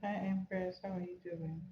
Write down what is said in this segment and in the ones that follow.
Hi, Empress. How are you doing?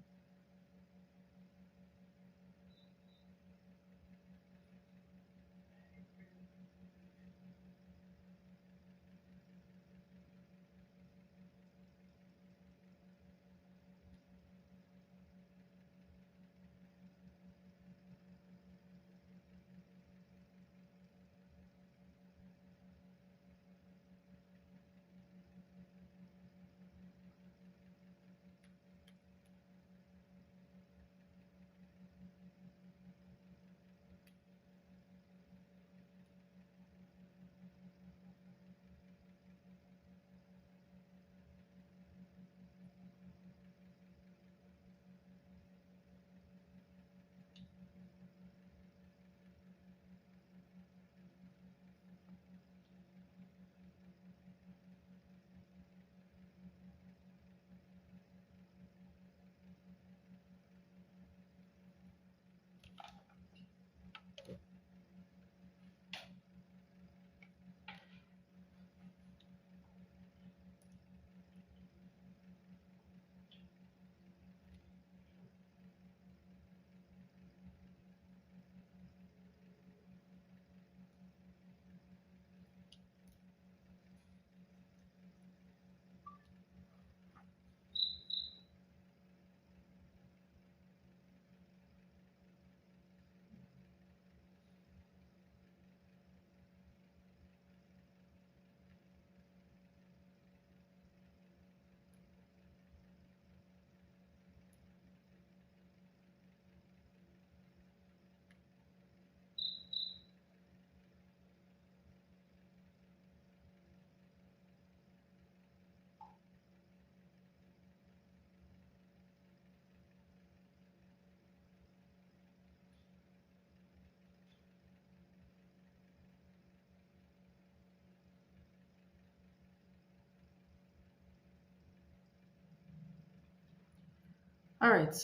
All right.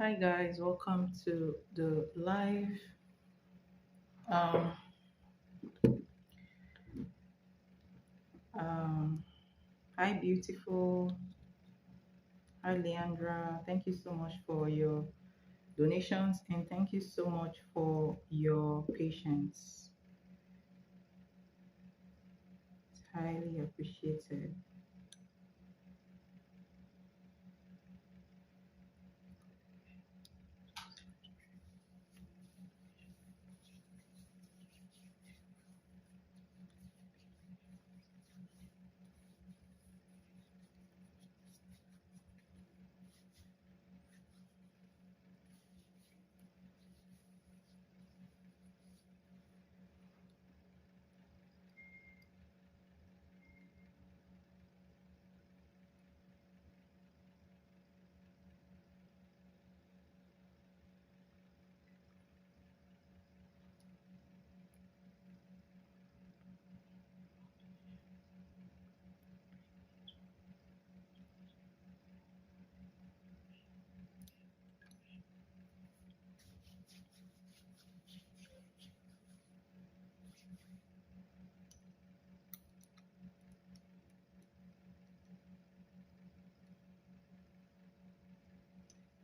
Hi, guys. Welcome to the live. Um, um, Hi, beautiful. Hi, Leandra. Thank you so much for your donations and thank you so much for your patience. It's highly appreciated.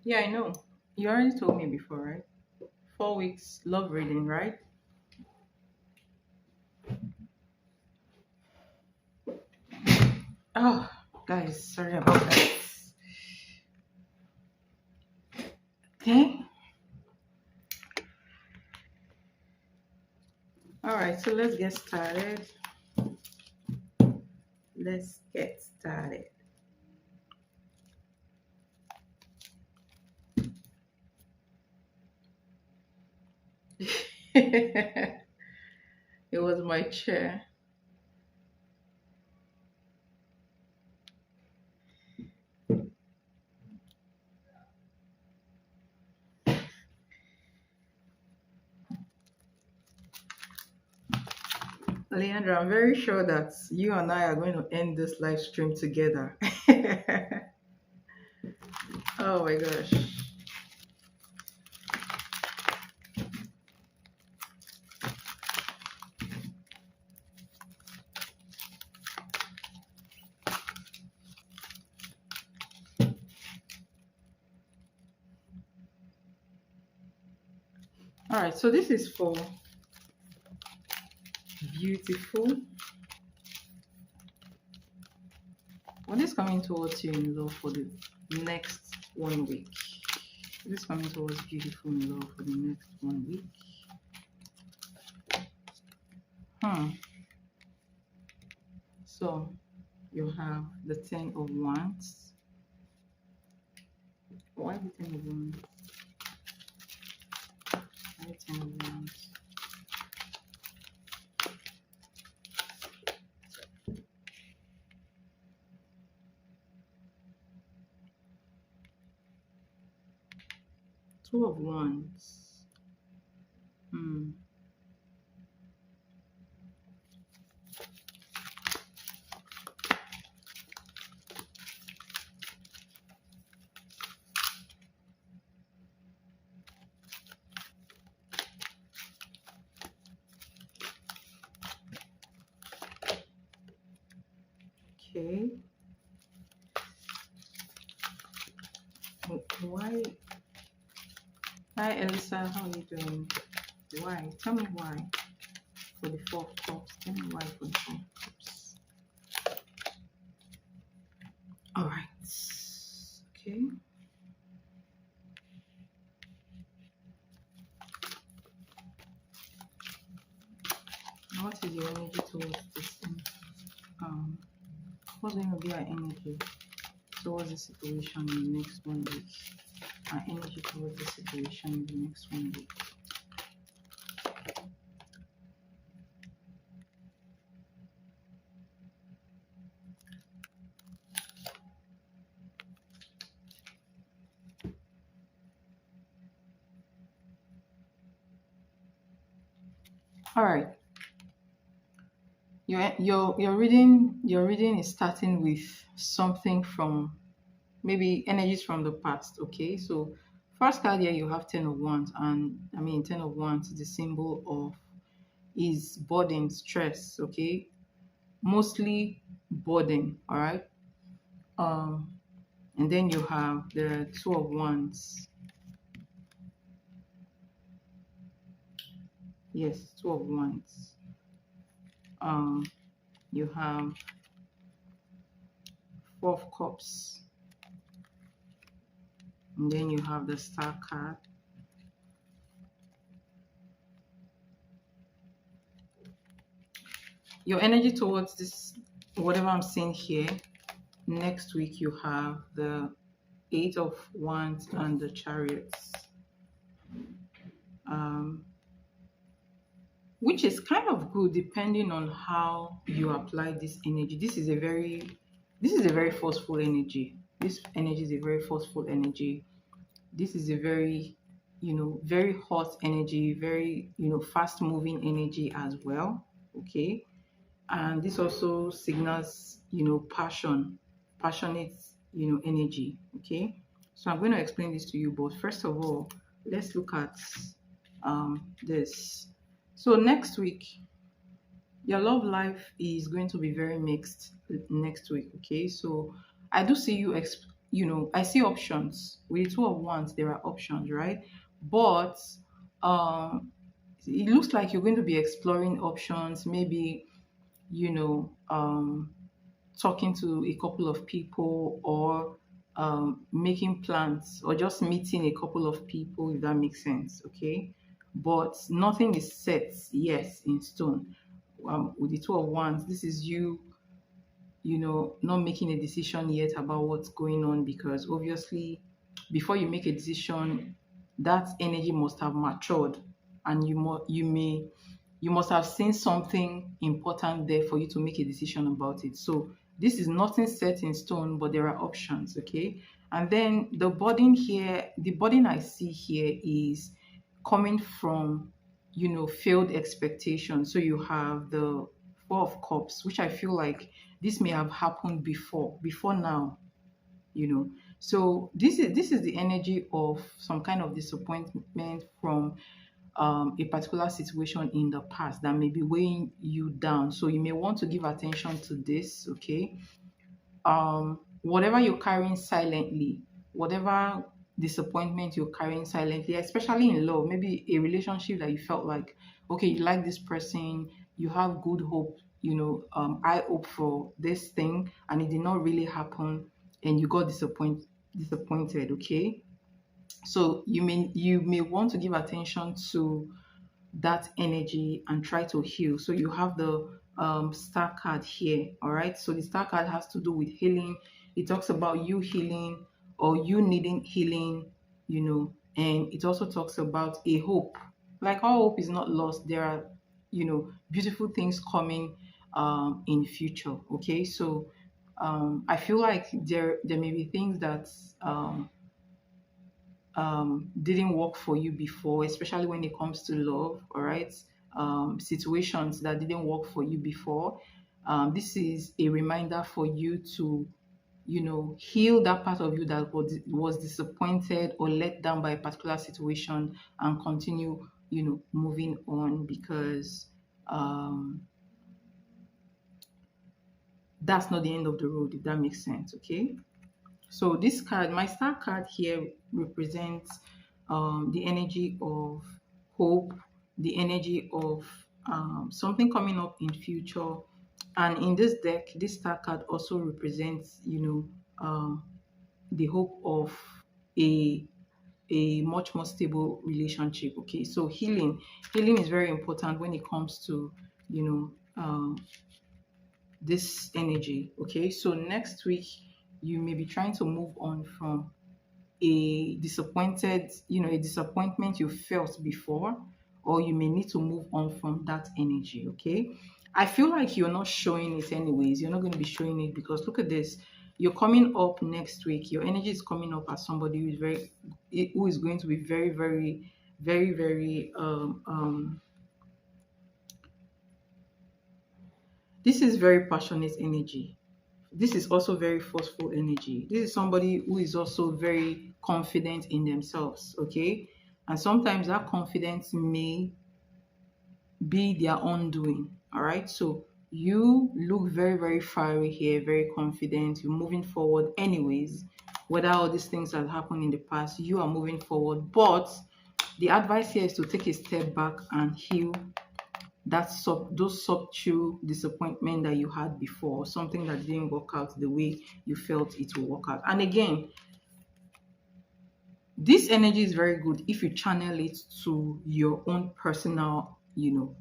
Yeah, I know. You already told me before, right? 4 weeks love reading, right? Oh, guys, sorry about that. Okay. All right, so let's get started. Let's get started. It was my chair. Leandra, I'm very sure that you and I are going to end this live stream together. Oh my gosh. All right, so this is for beautiful. What is coming towards you in love for the next 1 week? What is coming towards beautiful in love for the next 1 week? So you have the Ten of Wands. Why the Ten of Wands? Why Ten of Wands? Two of Wands. Okay. Why? Hi, Elisa. How are you doing? Why? Tell me why. For the Four of Cups. Tell me why for the Four of Cups. All right. Okay. What is your energy towards this thing? What's going to be our energy towards the situation in the next 1 week? Our energy towards the situation in the next 1 week. All right. Your reading is starting with something from maybe energies from the past. Okay, so first card here you have Ten of Wands, and I mean Ten of Wands is the symbol of is burden, stress. Okay, mostly burden. All right. And then you have the Two of Wands. Yes, Two of Wands. You have Four of Cups. And then you have the Star card. Your energy towards this, whatever I'm seeing here, next week you have the Eight of Wands and the Chariots. Which is kind of good depending on how you apply this energy. This is a very forceful energy. This energy is a very forceful energy. This is a very, very hot energy, very, fast moving energy as well. Okay. And this also signals, passionate, energy. Okay. So I'm going to explain this to you, but first of all, let's look at this. So next week, your love life is going to be very mixed next week. Okay, so I do see you, I see options. With the Two of Wands, there are options, right? But it looks like you're going to be exploring options, maybe, talking to a couple of people, or making plans, or just meeting a couple of people, if that makes sense. Okay, but nothing is set yes in stone. With the Two of Wands, this is you, not making a decision yet about what's going on, because obviously before you make a decision, that energy must have matured, and you must have seen something important there for you to make a decision about it. So this is nothing set in stone, but there are options. Okay, and then the burden here, the burden I see here is coming from, failed expectations. So you have the Four of Cups, which I feel like this may have happened before now, so this is the energy of some kind of disappointment from a particular situation in the past that may be weighing you down. So you may want to give attention to this. Okay, whatever you're carrying silently, whatever disappointment you're carrying silently, especially in love, maybe a relationship that you felt like, okay, you like this person, you have good hope, I hope for this thing, and it did not really happen, and you got disappointed. Okay, so you may want to give attention to that energy and try to heal. So you have the star card here. All right. So the star card has to do with healing. It talks about you healing or you needing healing, and it also talks about a hope. Like all hope is not lost. There are, beautiful things coming in future. Okay. So I feel like there may be things that didn't work for you before, especially when it comes to love, all right? Situations that didn't work for you before. This is a reminder for you to, heal that part of you that was disappointed or let down by a particular situation and continue, moving on because that's not the end of the road, if that makes sense, okay? So this card, my star card here represents the energy of hope, the energy of something coming up in future. And in this deck, this star card also represents, the hope of a much more stable relationship. Okay, so healing is very important when it comes to, you know, this energy. Okay, so next week you may be trying to move on from a disappointment you felt before, or you may need to move on from that energy. Okay, I feel like you're not showing it anyways. You're not going to be showing it because look at this. You're coming up next week. Your energy is coming up as somebody who is going to be very, very, very, very this is very passionate energy. This is also very forceful energy. This is somebody who is also very confident in themselves, okay? And sometimes that confidence may be their own doing, all right? So you look very, very fiery here, very confident. You're moving forward, anyways. Whether all these things that happened in the past, you are moving forward. But the advice here is to take a step back and heal those subtle disappointment that you had before, something that didn't work out the way you felt it will work out. And again, this energy is very good if you channel it to your own personal, your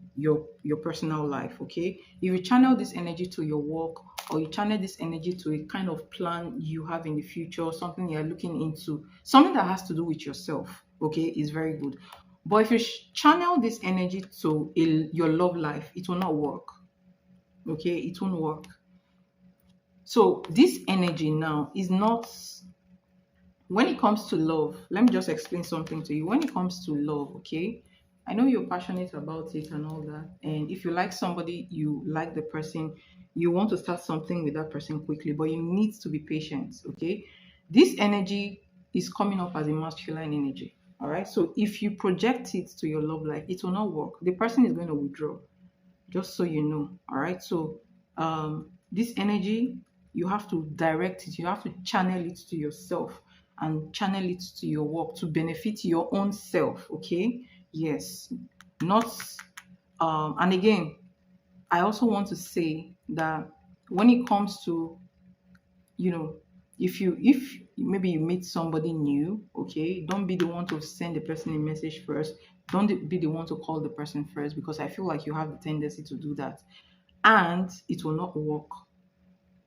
personal life. Okay, if you channel this energy to your work, or you channel this energy to a kind of plan you have in the future, something you're looking into, something that has to do with yourself, okay, is very good. But if you channel this energy to your love life, it will not work. Okay, it won't work. So this energy now is not, when it comes to love, let me just explain something to you. When it comes to love, okay, I know you're passionate about it and all that. And if you like somebody, you like the person, you want to start something with that person quickly, but you need to be patient, okay? This energy is coming up as a masculine energy, all right? So if you project it to your love life, it will not work. The person is going to withdraw, just so you know, all right? So this energy, you have to direct it, you have to channel it to yourself and channel it to your work to benefit your own self, okay? Yes, not and again, I also want to say that when it comes to, you know, if maybe you meet somebody new, okay, don't be the one to send the person a message first. Don't be the one to call the person first, because I feel like you have the tendency to do that and it will not work.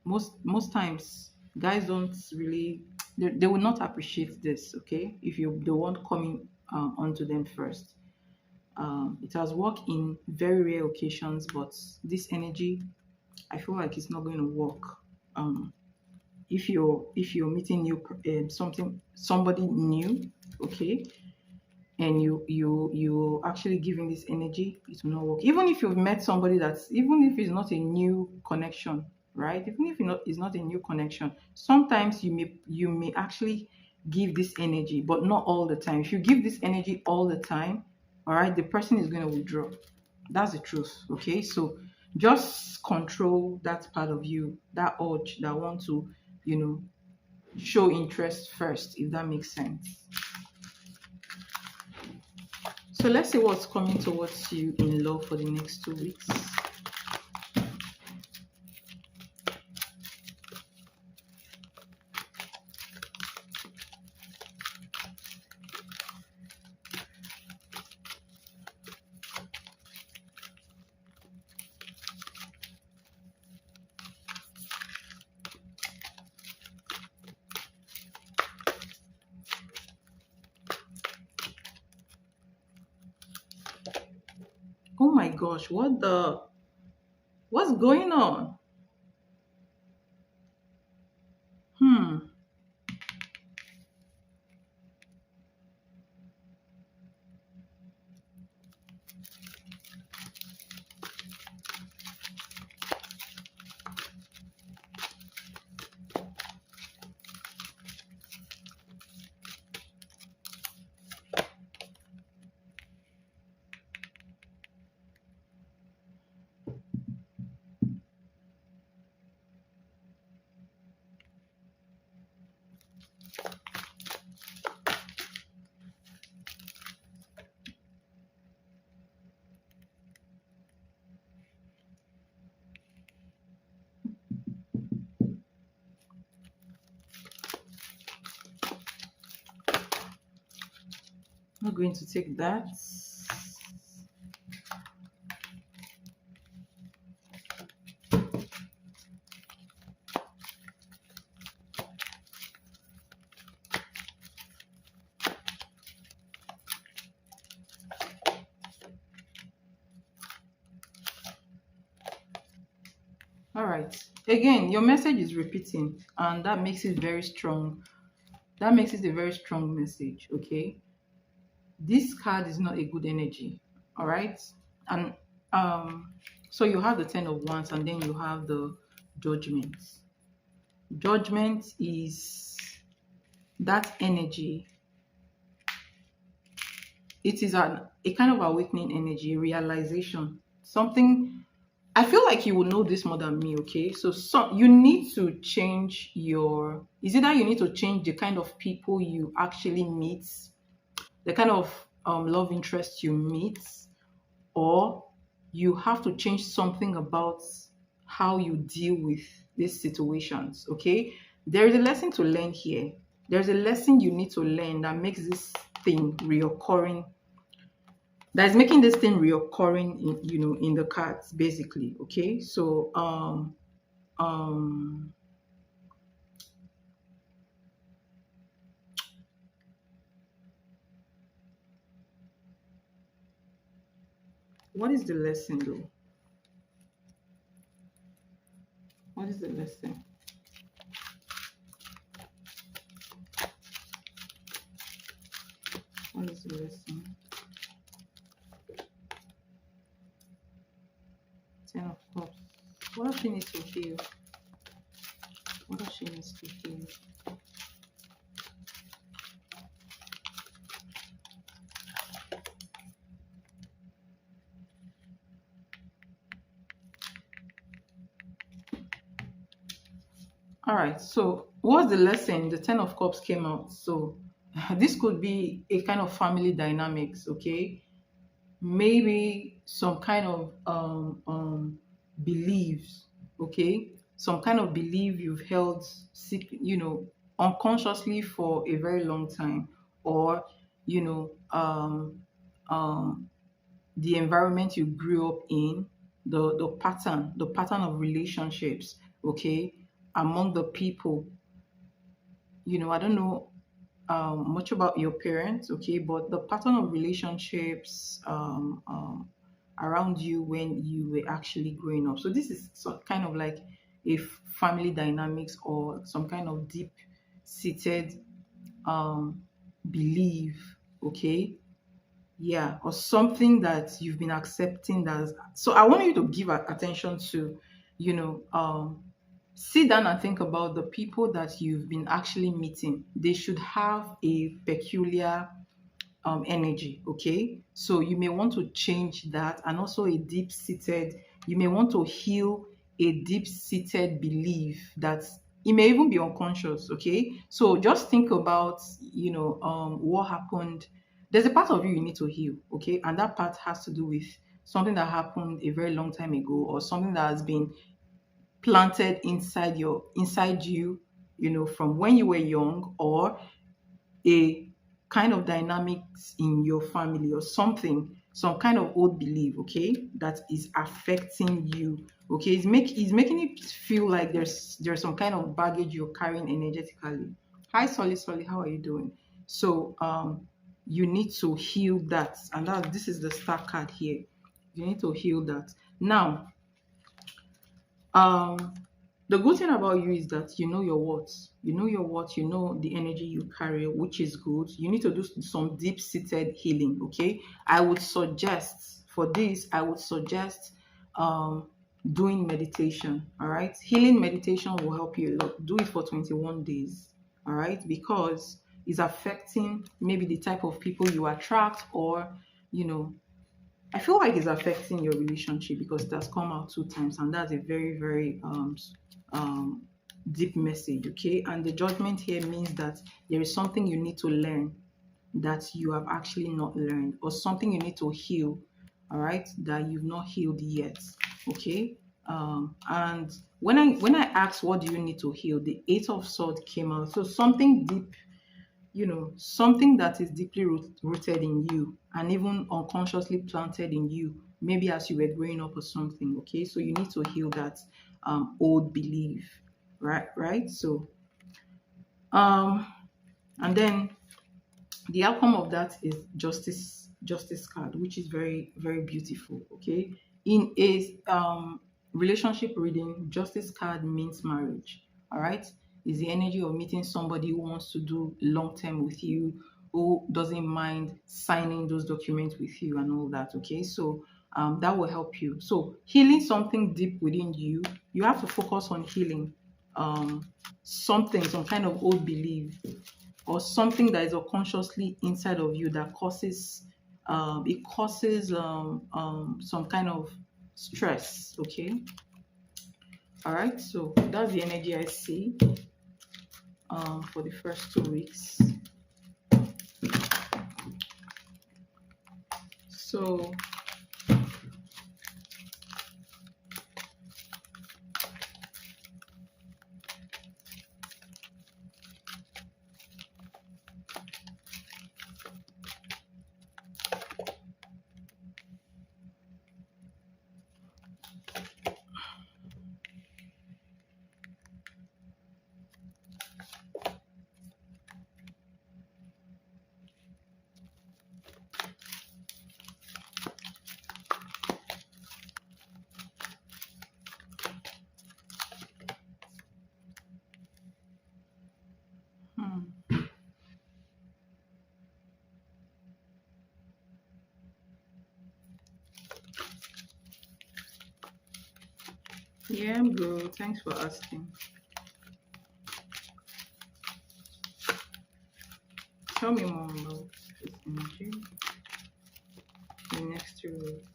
Most times guys don't really, they will not appreciate this, okay, if you're the one coming onto them first. It has worked in very rare occasions, but this energy, I feel like it's not going to work. If you're meeting somebody new, okay, and you actually giving this energy, it will not work. Even if you've met somebody even if it's not a new connection, right? Even if it's not a new connection, sometimes you may actually give this energy, but not all the time. If you give this energy all the time, all right, the person is going to withdraw. That's the truth, okay? So just control that part of you, that urge that want to, you know, show interest first, if that makes sense. So let's see what's coming towards you in love for the next 2 weeks. Oh my gosh, what's going on? Hmm. I'm not going to take that. All right. Again, your message is repeating, and that makes it very strong. That makes it a very strong message, okay? This card is not a good energy, all right? And um, so you have the Ten of Wands, and then you have the Judgment. Judgment is that energy. It is a kind of awakening energy, realization, something. I feel like you will know this more than me, okay? So you need to change your, is it that you need to change the kind of people you actually meet, the kind of love interest you meet, or you have to change something about how you deal with these situations, okay? There is a lesson to learn here. There's a lesson you need to learn that makes this thing reoccurring, that is making this thing reoccurring in, in the cards, basically, okay? So um what is the lesson though? What is the lesson? What is the lesson? Ten of Cups. What does she need to heal? What does she need to heal? All right, so what's the lesson? The Ten of Cups came out. So this could be a kind of family dynamics, okay? Maybe some kind of beliefs, okay? Some kind of belief you've held, unconsciously for a very long time, or you know, the environment you grew up in, the pattern of relationships, okay, among the people. I don't know much about your parents, okay, but the pattern of relationships around you when you were actually growing up. So this is kind of like a family dynamics, or some kind of deep seated um, belief, okay, yeah, or something that you've been accepting. That So I want you to give attention to, you know um sit down and think about the people that you've been actually meeting. They should have a peculiar energy, okay? So you may want to change that, and also a deep seated, you may want to heal a deep seated belief that it may even be unconscious. Okay, so just think about, what happened. There's a part of you need to heal. Okay, and that part has to do with something that happened a very long time ago, or something that has been planted inside you, from when you were young, or a kind of dynamics in your family, or something, some kind of old belief, okay, that is affecting you. Okay, it's making it feel like there's some kind of baggage you're carrying energetically. Hi, Solly, how are you doing? So you need to heal that, and this is the star card here. You need to heal that. Now, um the good thing about you is that you know your worth. You know your worth. You know the energy you carry, which is good. You need to do some deep-seated healing. Okay, I would suggest for this. I would suggest um, doing meditation. All right, healing meditation will help you a lot. Do it for 21 days. All right, because it's affecting maybe the type of people you attract, or you know I feel like it's affecting your relationship, because it has come out two times, and that's a very, very um, deep message. Okay, and the judgment here means that there is something you need to learn that you have actually not learned, or something you need to heal. All right, that you've not healed yet. Okay, and when I asked what do you need to heal, the Eight of Swords came out. So something deep, something that is deeply rooted in you, and even unconsciously planted in you, maybe as you were growing up or something. Okay, so you need to heal that old belief, right? So um and then the outcome of that is justice card, which is very, very beautiful. Okay, in a relationship reading, justice card means marriage. All right, is the energy of meeting somebody who wants to do long term with you, who doesn't mind signing those documents with you and all that. Okay, so that will help you. So healing something deep within you, you have to focus on healing something, some kind of old belief, or something that is unconsciously inside of you that causes it causes some kind of stress. Okay, all right, so that's the energy I see for the first 2 weeks. So hmm, yeah, I'm good, thanks for asking. Tell me more about this energy, the next 2 weeks.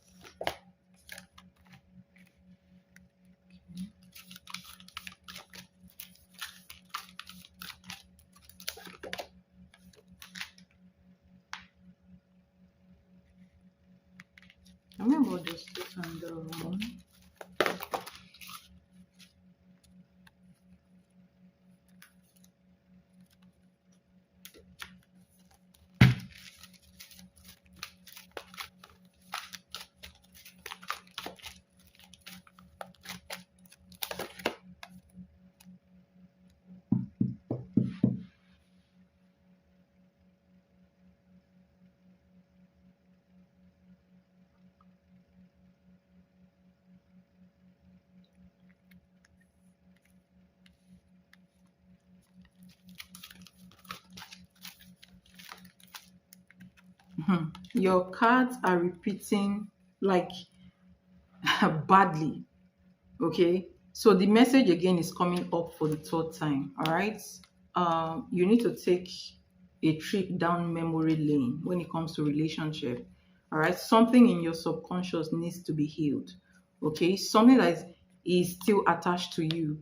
Tell me about justice and your cards are repeating like badly. Okay, so the message again is coming up for the third time. All right, you need to take a trip down memory lane when it comes to relationship. All right, something in your subconscious needs to be healed. Okay, something that is still attached to you.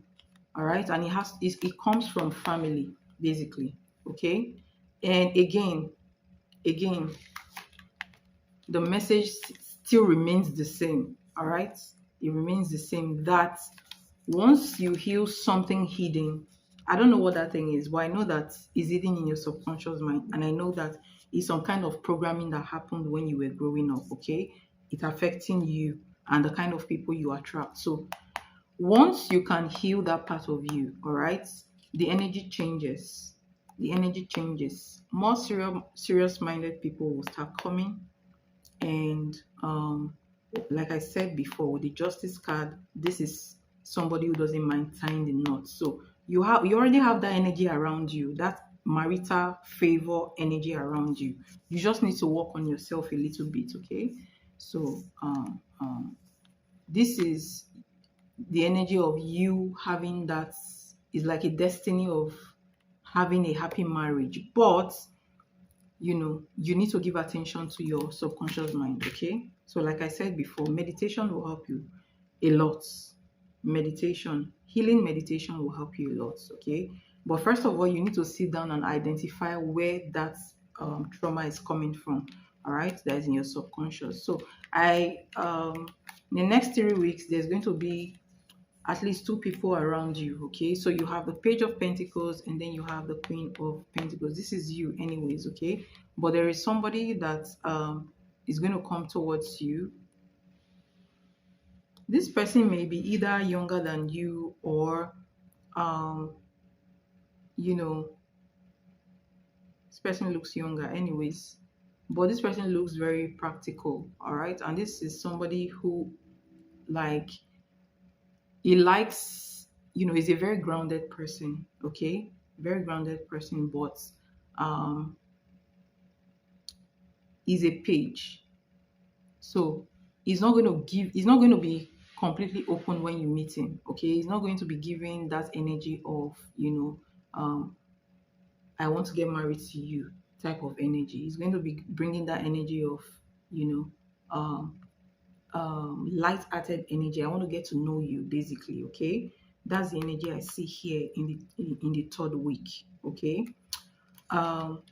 all right, and it comes from family basically, okay. And again, the message still remains the same, all right. It remains the same that once you heal something hidden, I don't know what that thing is, but I know that is hidden in your subconscious mind, and I know that it's some kind of programming that happened when you were growing up, okay. It's affecting you and the kind of people you attract. So once you can heal that part of you, all right, the energy changes. The energy changes. More serious minded people will start coming. And like I said before, with the justice card, this is somebody who doesn't mind tying the knot. So you already have that energy around you, that marital favor energy around you. You just need to work on yourself a little bit, okay. So this is the energy of you having that, is like a destiny of having a happy marriage. But you need to give attention to your subconscious mind, okay. So like I said before, meditation will help you a lot. Healing meditation will help you a lot, okay. But first of all, you need to sit down and identify where that trauma is coming from, all right, that is in your subconscious. So I in the next 3 weeks, there's going to be at least two people around you, okay. So you have the Page of Pentacles, and then you have the Queen of Pentacles. This is you anyways, okay. But there is somebody that is going to come towards you. This person may be either younger than you, or um you know this person looks younger anyways, but this person looks very practical, all right. And this is somebody who, like, he likes, is a very grounded person, okay. Very grounded person, but um is a page. So he's not going to be completely open when you meet him, okay. He's not going to be giving that energy of, I want to get married to you type of energy. He's going to be bringing that energy of, you know um light-hearted energy. I want to get to know you basically, okay. That's the energy I see here in the third week, okay. um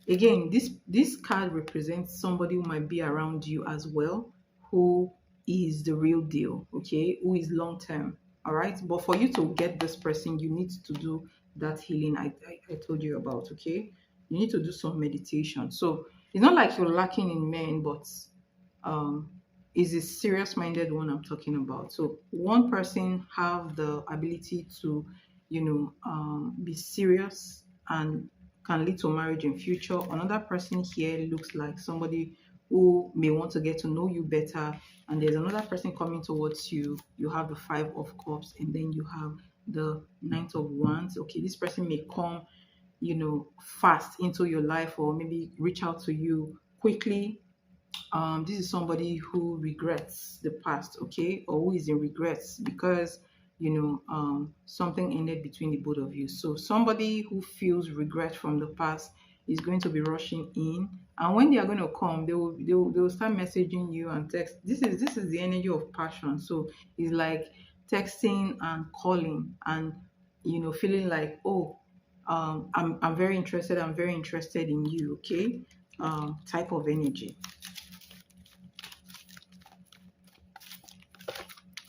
Again, this card represents somebody who might be around you as well, who is the real deal, okay, who is long term, all right. But for you to get this person, you need to do that healing I told you about, okay. You need to do some meditation. So it's not like you're lacking in men, but um is a serious minded one I'm talking about. So one person have the ability to, be serious and can lead to marriage in future. Another person here looks like somebody who may want to get to know you better. And there's another person coming towards you. You have the Five of Cups, and then you have the Ninth of Wands. Okay, this person may come, fast into your life, or maybe reach out to you quickly. This is somebody who regrets the past, okay, or who is in regrets because something ended between the both of you. So somebody who feels regret from the past is going to be rushing in, and when they are going to come, they will start messaging you and text. This is the energy of passion. So it's like texting and calling, and feeling like, oh, I'm very interested. I'm very interested in you, okay. Type of energy.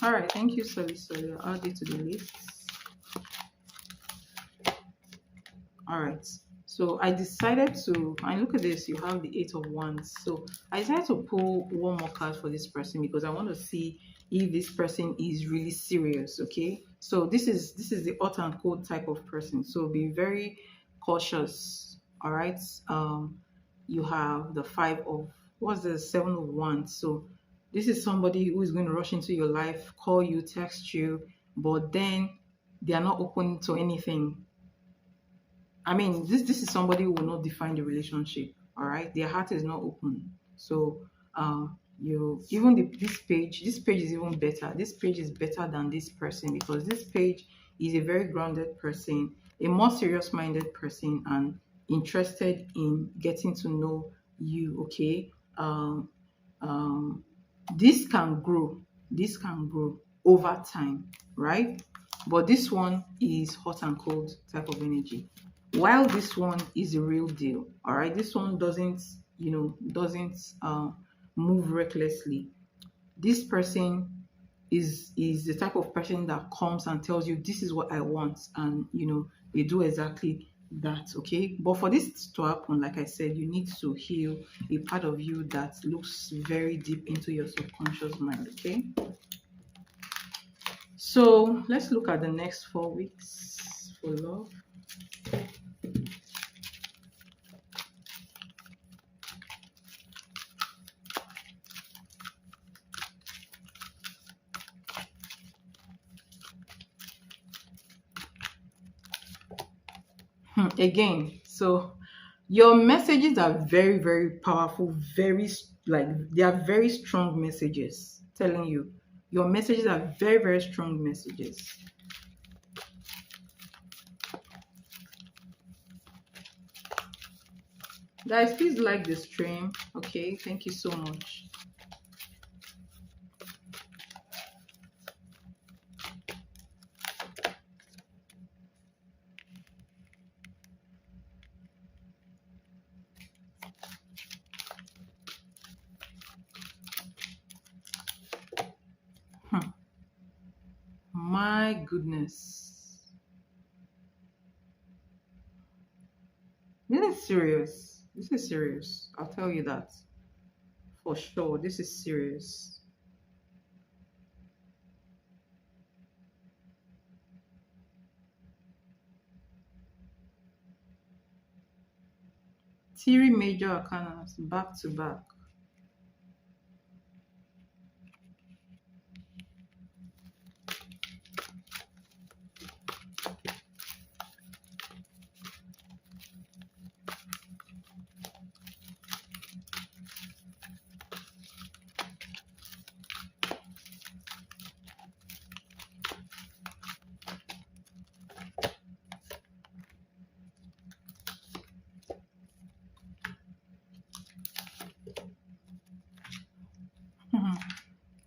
All right, thank you, Sally. I'll add it to the list. All right, so I decided to, and look at this, you have the Eight of Wands. So I decided to pull one more card for this person because I want to see if this person is really serious, okay. So this is the hot and cold type of person, so be very cautious, all right. You have the Seven of Wands. So this is somebody who is going to rush into your life, call you, text you, but then they are not open to anything. I mean, this is somebody who will not define the relationship. All right, their heart is not open. So, you even this page is even better. This page is better than this person because this page is a very grounded person, a more serious-minded person, and interested in getting to know you. Okay, um, this can grow. This can grow over time, right? but this one is hot and cold type of energy, while this one is the real deal. All right, this one doesn't, doesn't move recklessly. This person is the type of person that comes and tells you this is what I want, and they do exactly that. Okay, but for this to happen, like I said, you need to heal a part of you that looks very deep into your subconscious mind. Okay, so let's look at the next 4 weeks for love. Again, so your messages are very, very powerful, like they are very strong messages. Telling you, your messages are very, very strong messages. Guys, please like the stream. Okay, thank you so much. Hmm. My goodness. This is serious. This is serious. I'll tell you that for sure. This is serious. Three major arcanas back to back.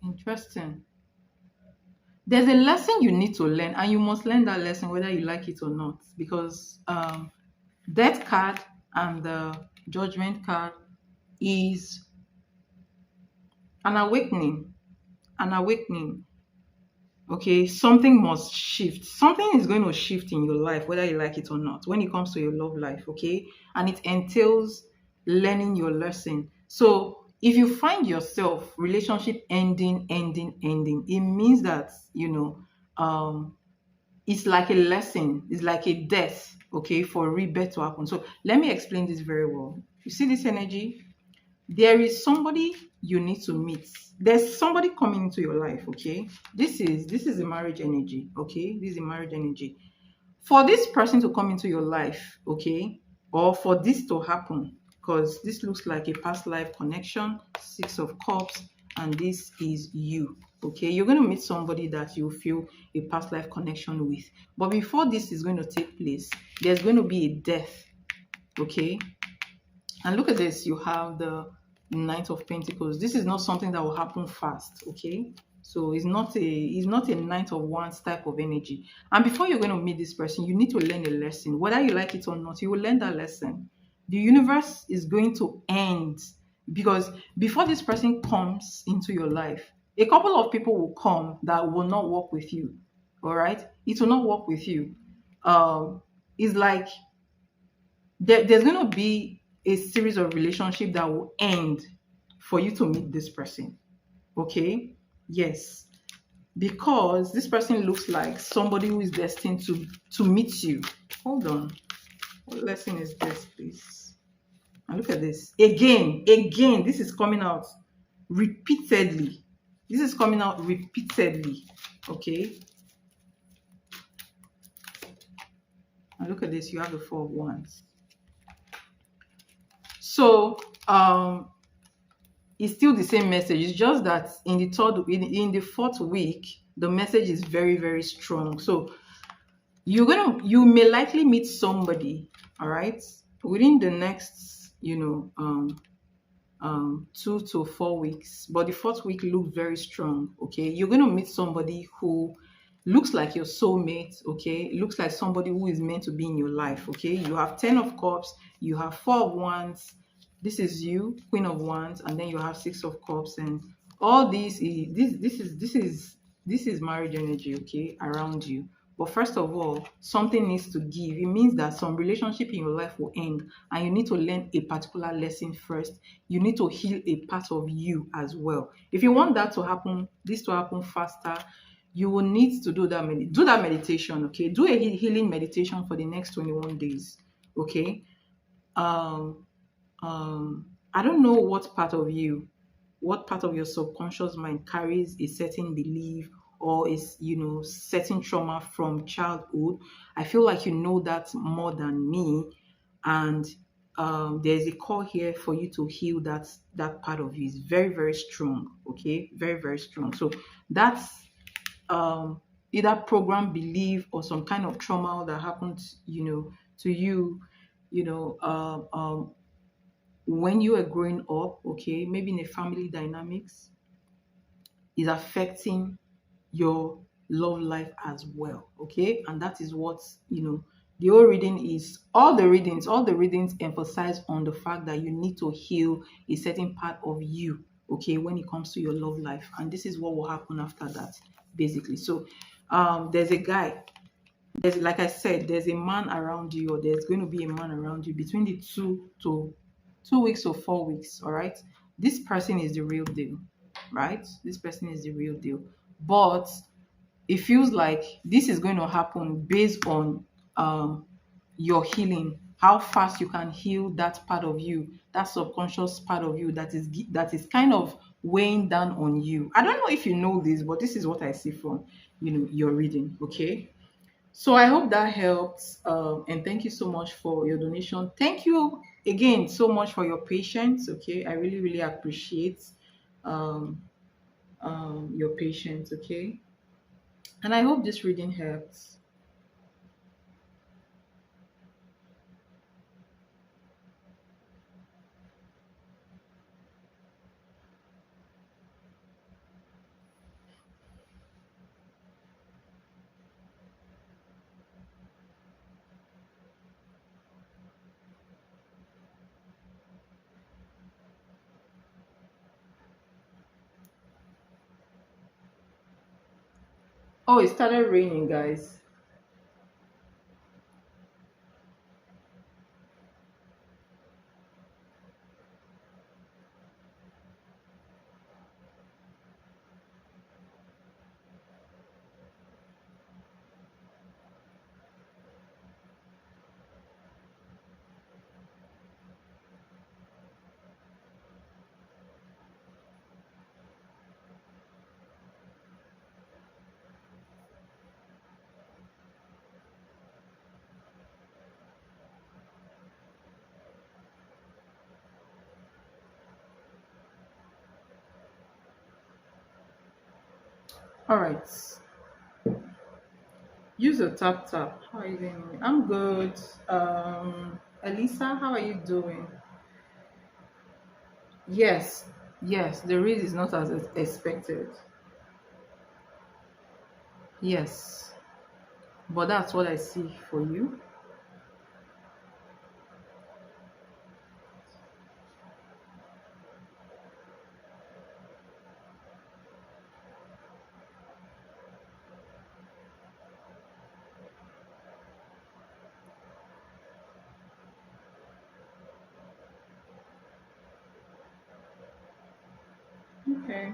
Interesting. There's a lesson you need to learn, and you must learn that lesson whether you like it or not, because death card and the judgment card is an awakening. An awakening. Okay, something must shift. Something is going to shift in your life, whether you like it or not, when it comes to your love life. Okay, and it entails learning your lesson. So if you find yourself relationship ending, it means that it's like a lesson, it's like a death, okay, for rebirth to happen. So let me explain this very well. You see this energy? There is somebody you need to meet. There's somebody coming into your life, okay? This is a marriage energy, okay? This is a marriage energy. For this person to come into your life, okay, or for this to happen, because this looks like a past life connection, 6 of Cups, and this is you, okay? You're going to meet somebody that you feel a past life connection with. But before this is going to take place, there's going to be a death, okay? And look at this, you have the Knight of Pentacles. This is not something that will happen fast, okay? So it's not a Knight of Wands type of energy. And before you're going to meet this person, you need to learn a lesson. Whether you like it or not, you will learn that lesson. The universe is going to end, because before this person comes into your life, a couple of people will come that will not work with you. All right? It will not work with you. It's like there's going to be a series of relationship that will end for you to meet this person. Okay? Yes. Because this person looks like somebody who is destined to meet you. Hold on. What lesson is this, please? And look at this. Again, this is coming out repeatedly. This is coming out repeatedly. Okay? And look at this. You have the Four of Wands. So it's still the same message. It's just that in the fourth week, the message is very, very strong. So you may likely meet somebody, all right, within the next 2 to 4 weeks. But the fourth week looks very strong. Okay, you're going to meet somebody who looks like your soulmate, okay? It looks like somebody who is meant to be in your life, okay? You have 10 of cups, you have 4 of wands. This is you, queen of wands, and then you have 6 of cups, and all these is this is marriage energy, okay, around you. But first of all, something needs to give. It means that some relationship in your life will end, and you need to learn a particular lesson first. You need to heal a part of you as well. If you want that to happen, this to happen faster, you will need to do that meditation, okay? Do a healing meditation for the next 21 days, okay? Um, I don't know what part of your subconscious mind carries a certain belief or is, certain trauma from childhood. I feel like you know that more than me, and there's a call here for you to heal that part of you. Is very, very strong, okay? Very, very strong. So that's either program belief or some kind of trauma that happened, to you, you know, um, um, when you were growing up, okay, maybe in a family dynamics, is affecting your love life as well, okay? And that is what, the whole reading is, all the readings emphasize on the fact that you need to heal a certain part of you, okay, when it comes to your love life. And this is what will happen after that, basically. So there's a guy, there's, like I said, there's a man around you, or there's going to be a man around you between the 2 weeks or 4 weeks. All right, this person is the real deal, right? This person is the real deal, but it feels like this is going to happen based on your healing, how fast you can heal that part of you, that subconscious part of you that is kind of weighing down on you. I don't know if you know this, but this is what I see from your reading, okay? So I hope that helps. And thank you so much for your donation. Thank you again so much for your patience. Okay, I really, really appreciate um, your patience. Okay, and I hope this reading helps. Oh, it started raining, guys. All right. Use a tap tap. How are you doing? I'm good. Elisa, how are you doing? Yes, yes. The read is not as expected. Yes, but that's what I see for you. Okay.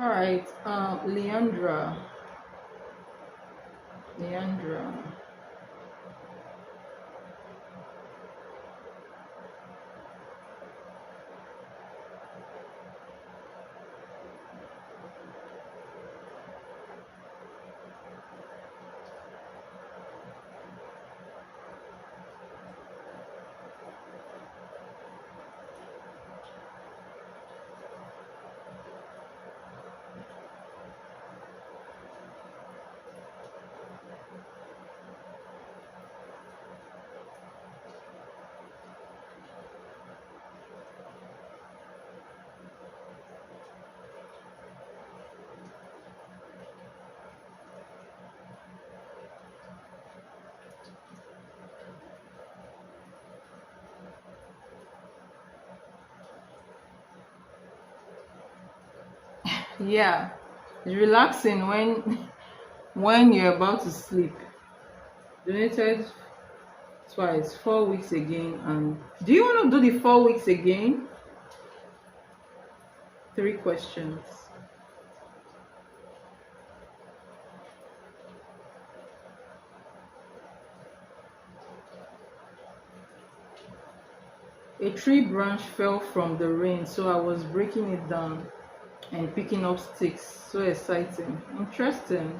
All right, Leandra. Yeah, it's relaxing when you're about to sleep. Donated twice, 4 weeks again. And do you want to do the 4 weeks again? 3 questions. A tree branch fell from the rain, so I was breaking it down and picking up sticks. So exciting. Interesting.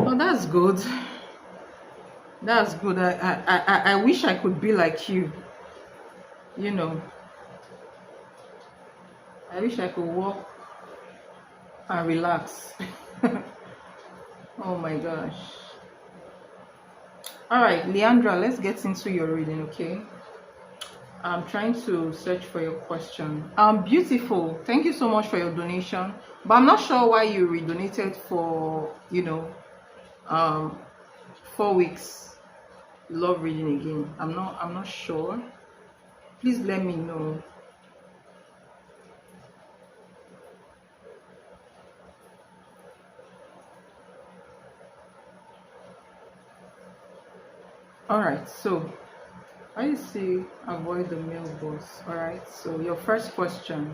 Oh, that's good. That's good. I wish I could be like you. You know, I wish I could walk and relax. Oh my gosh. All right, Leandra, let's get into your reading, okay? I'm trying to search for your question. Beautiful. Thank you so much for your donation. But I'm not sure why you redonated for, 4 weeks. Love reading again. I'm not sure. Please let me know. All right, so I see avoid the mailbox. All right, so your first question.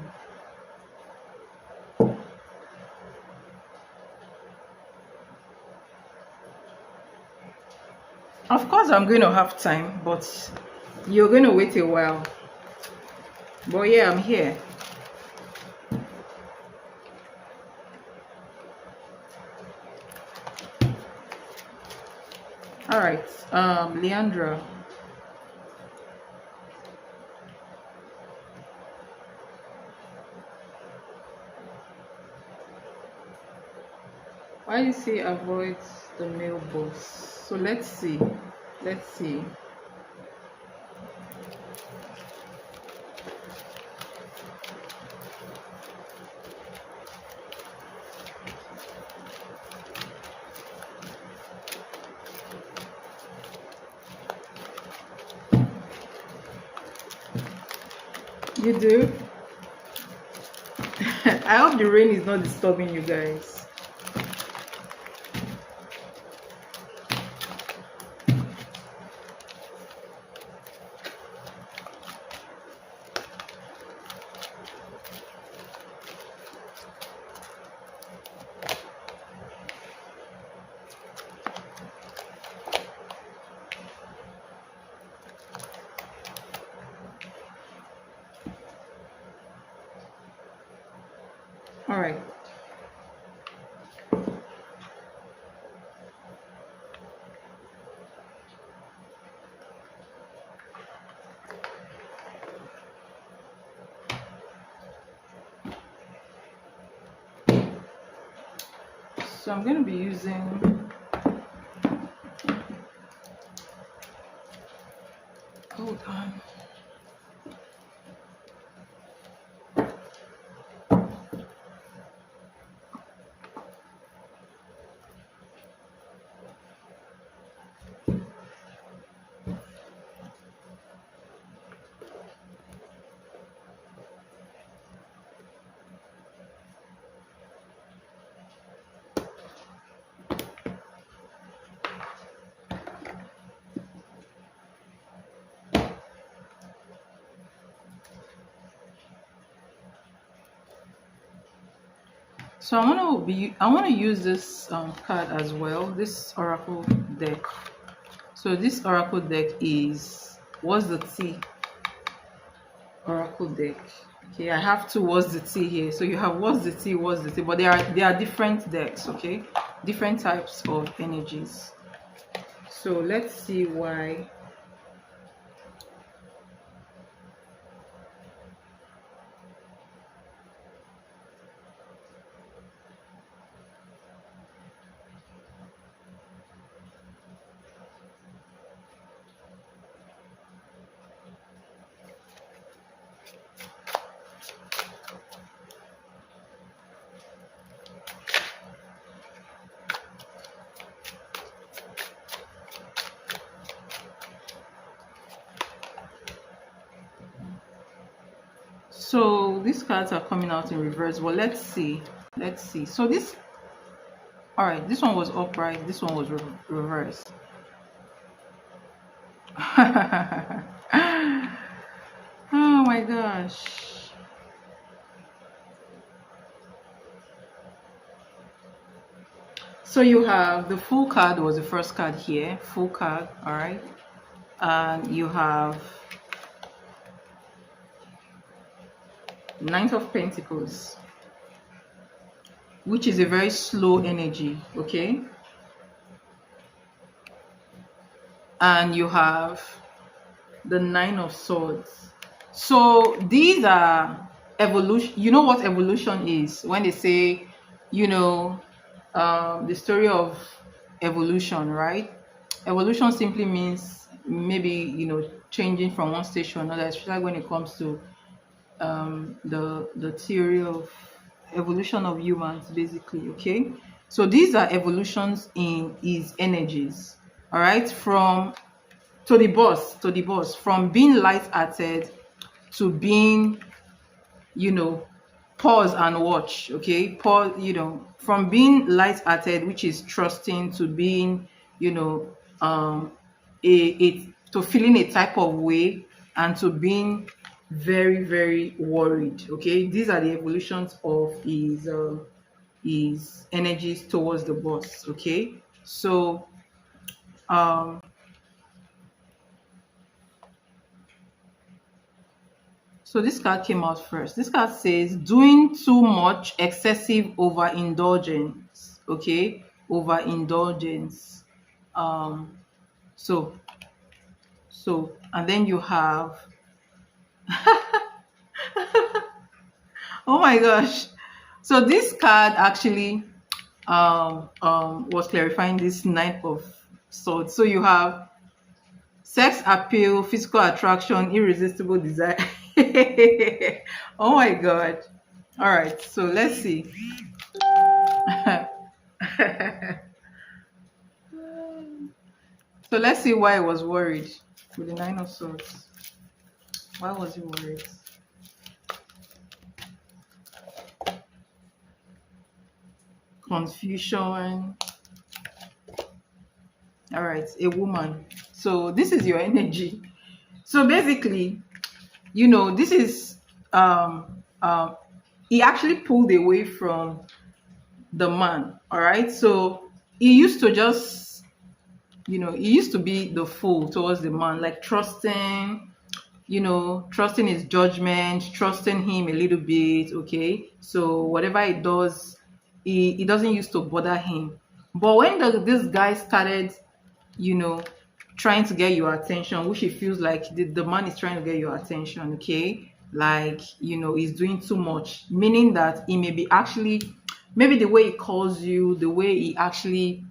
Of course, I'm going to have time, but you're going to wait a while. But yeah, I'm here. All right, Leandra. Why you say avoid the mailbox? So let's see. Let's see. You do? I hope the rain is not disturbing you guys. All right. So I'm going to be using, hold on. So I want to use this card as well, this oracle deck. So this oracle deck is what's the T oracle deck. Okay, I have two what's the T here. So you have what's the T, but they are different decks, okay? Different types of energies. So let's see why. So these cards are coming out in reverse, but let's see. So this, all right, this one was upright, this one was reverse. Oh my gosh. So you have the full card was the first card here, full card, all right, and you have Knight of Pentacles, which is a very slow energy, okay? And you have the Nine of Swords. So these are evolution. You know what evolution is when they say, you know, the story of evolution, right? Evolution simply means maybe, you know, changing from one stage to another, especially when it comes to the theory of evolution of humans, basically, okay? So these are evolutions in his energies, all right? From to the boss, from being light-hearted to being, you know, pause and watch, okay? Pause, you know, from being light-hearted, which is trusting, to being, you know, to feeling a type of way, and to being very, very worried, okay? These are the evolutions of his energies towards the boss, okay? So so this card came out first. This card says doing too much, excessive overindulgence, okay? Overindulgence. So and then you have oh my gosh. So this card actually was clarifying this Knight of Swords. So you have sex appeal, physical attraction, irresistible desire. Oh my god. All right, so let's see. So let's see why I was worried with the Nine of Swords. Why was he worried? Confusion. All right, a woman. So this is your energy. So basically, you know, this is he actually pulled away from the man. All right, so he used to just, you know, he used to be the fool towards the man, like trusting, you know, trusting his judgment, trusting him a little bit, okay? So whatever he does, he doesn't used to bother him. But when this guy started, you know, trying to get your attention, which he feels like the man is trying to get your attention, okay? Like, you know, he's doing too much, meaning that he may be actually maybe the way he calls you, the way he actually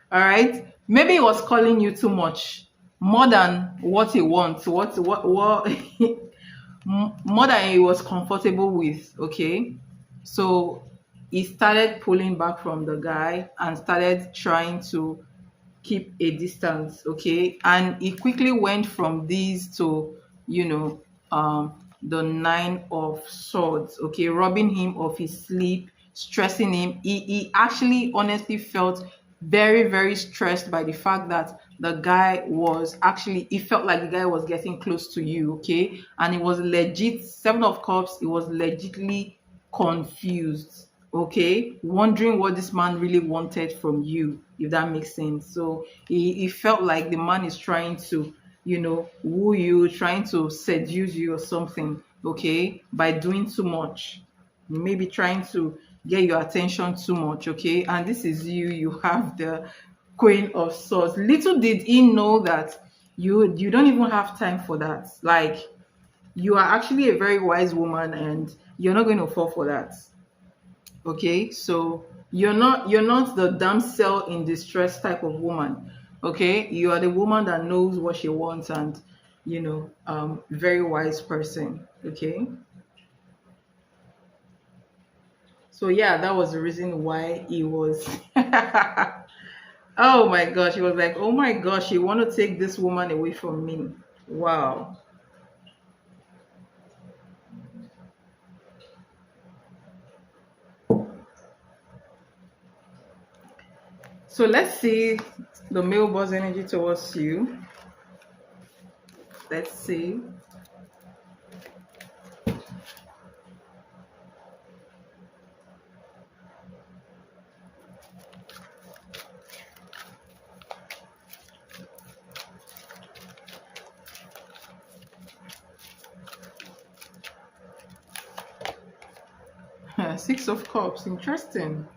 all right, maybe he was calling you too much, more than what he wants, what more than he was comfortable with. Okay, so he started pulling back from the guy and started trying to keep a distance. Okay, and he quickly went from these to, you know, the nine of swords. Okay, robbing him of his sleep, stressing him. He actually honestly felt very very stressed by the fact that the guy was actually, he felt like the guy was getting close to you. Okay, and it was legit, seven of cups, it was legitly confused. Okay, wondering what this man really wanted from you, if that makes sense. So he felt like the man is trying to, you know, woo you, trying to seduce you or something. Okay, by doing too much, maybe trying to get your attention too much. Okay, and this is you have the queen of swords. Little did he know that you don't even have time for that. Like, you are actually a very wise woman and you're not going to fall for that. Okay, so you're not the damsel in distress type of woman. Okay, you are the woman that knows what she wants, and, you know, very wise person. Okay, so yeah, that was the reason why he was oh my gosh, he was like, oh my gosh, you want to take this woman away from me. Wow. So let's see the male boss energy towards you. Let's see. Six of Cups, interesting.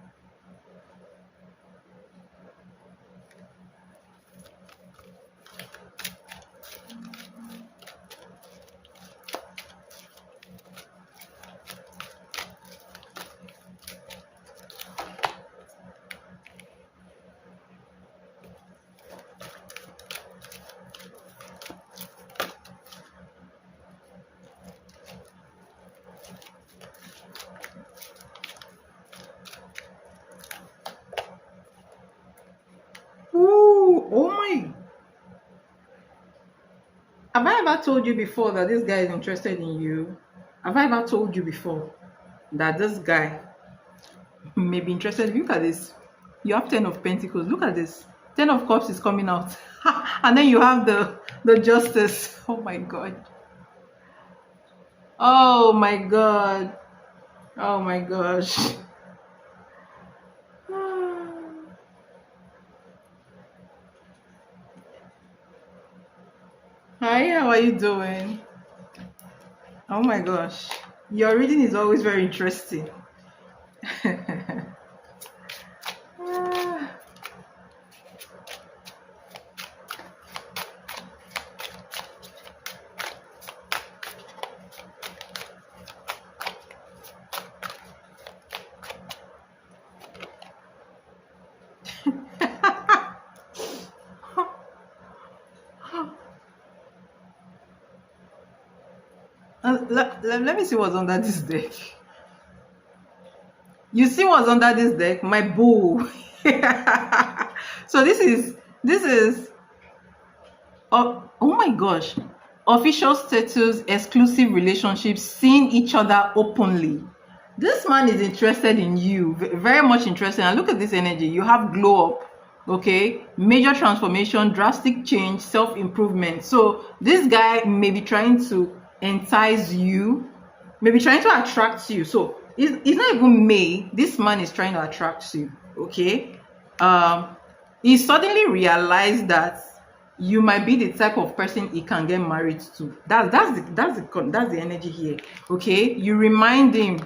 Ooh, oh my. Have I ever told you before that this guy is interested in you? Have I ever told you before that this guy may be interested? Look at this. You have 10 of Pentacles. Look at this. 10 of Cups is coming out. And then you have the Justice. Oh my God. Oh my God. Oh my gosh. Hi, how are you doing? Oh my gosh. Your reading is always very interesting. Let me see what's under this deck. You see what's under this deck? My bull. So this is oh my gosh. Official status, exclusive relationships, seeing each other openly. This man is interested in you, very much interested. And look at this energy. You have glow up, okay? Major transformation, drastic change, self-improvement. So this guy may be trying to entice you, maybe trying to attract you. So it's not even May. This man is trying to attract you, okay? He suddenly realized that you might be the type of person he can get married to. That's the energy here. Okay, you remind him.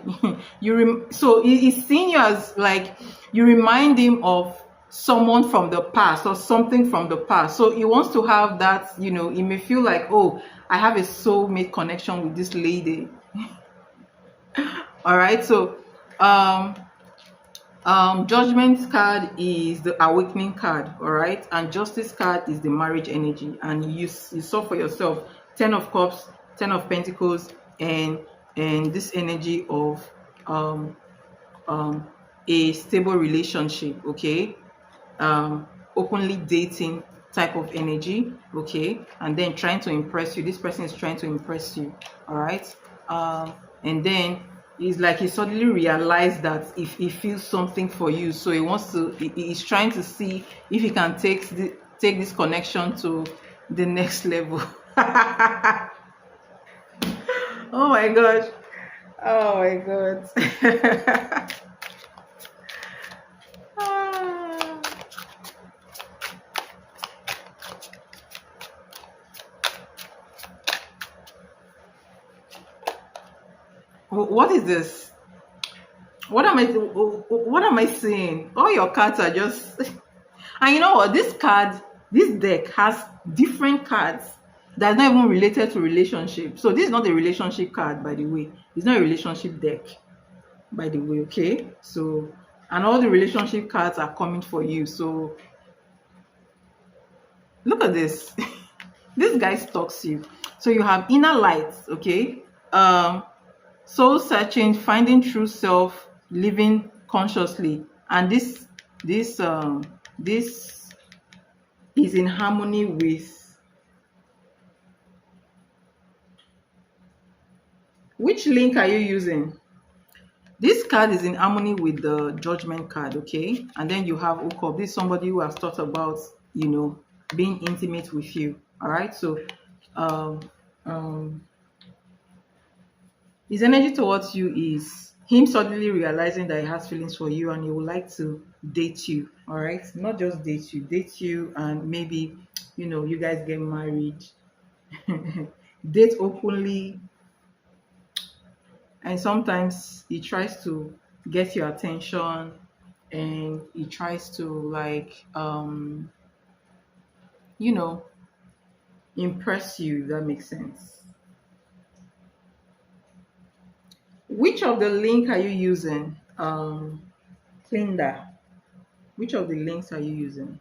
So he's seeing you as like, you remind him of someone from the past or something from the past. So he wants to have that. You know, he may feel like, oh, I have a soulmate connection with this lady. All right. So um judgment card is the awakening card, all right, and justice card is the marriage energy. And you saw for yourself 10 of cups, 10 of pentacles, and this energy of um a stable relationship, okay, openly dating type of energy, okay, and then trying to impress you. This person is trying to impress you, all right. And then it's like he suddenly realized that if he feels something for you, so he wants to, he's trying to see if he can take this connection to the next level. Oh my god, oh my god. Ah. What is this? What am I seeing? All your cards are just and you know what? This deck has different cards that's not even related to relationship. So this is not a relationship card, by the way. It's not a relationship deck, by the way, okay? So and all the relationship cards are coming for you. So look at this. This guy stalks you. So you have inner lights, okay? Soul searching, finding true self, living consciously, and this is in harmony with which link are you using? This card is in harmony with the judgment card, okay? And then you have Ukop. This is somebody who has thought about, being intimate with you. All right. So um um his energy towards you is him suddenly realizing that he has feelings for you and he would like to date you. All right. Not just date you and maybe, you guys get married. Date openly. And sometimes he tries to get your attention and he tries to like you know impress you, if that makes sense. Which of the link are you using? Linda, which of the links are you using?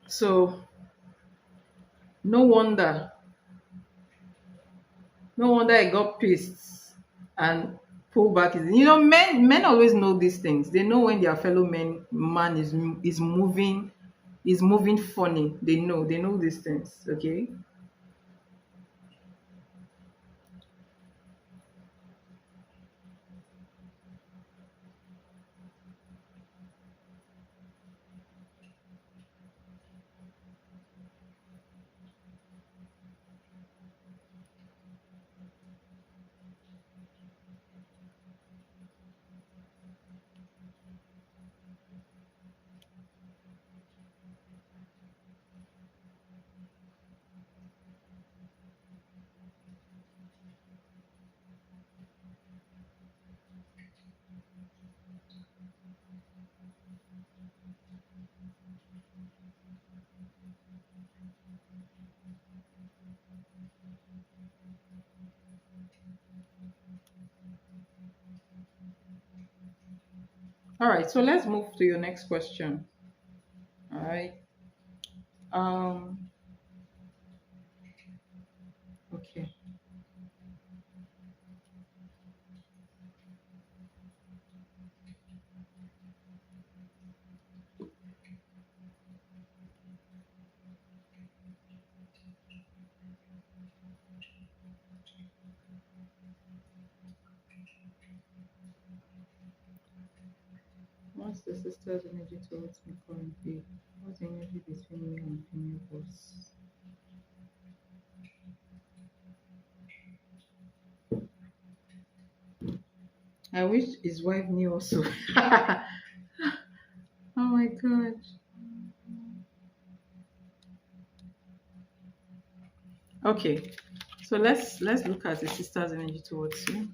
So no wonder I got pissed and pull back his, men always know these things. They know when their fellow man is moving funny. They know these things, okay. All right, so let's move to your next question. All right. um okay. What's the sister's energy towards me currently? What's the energy between me and female boss? I wish his wife knew also. Oh my god. Okay, so let's look at the sister's energy towards you.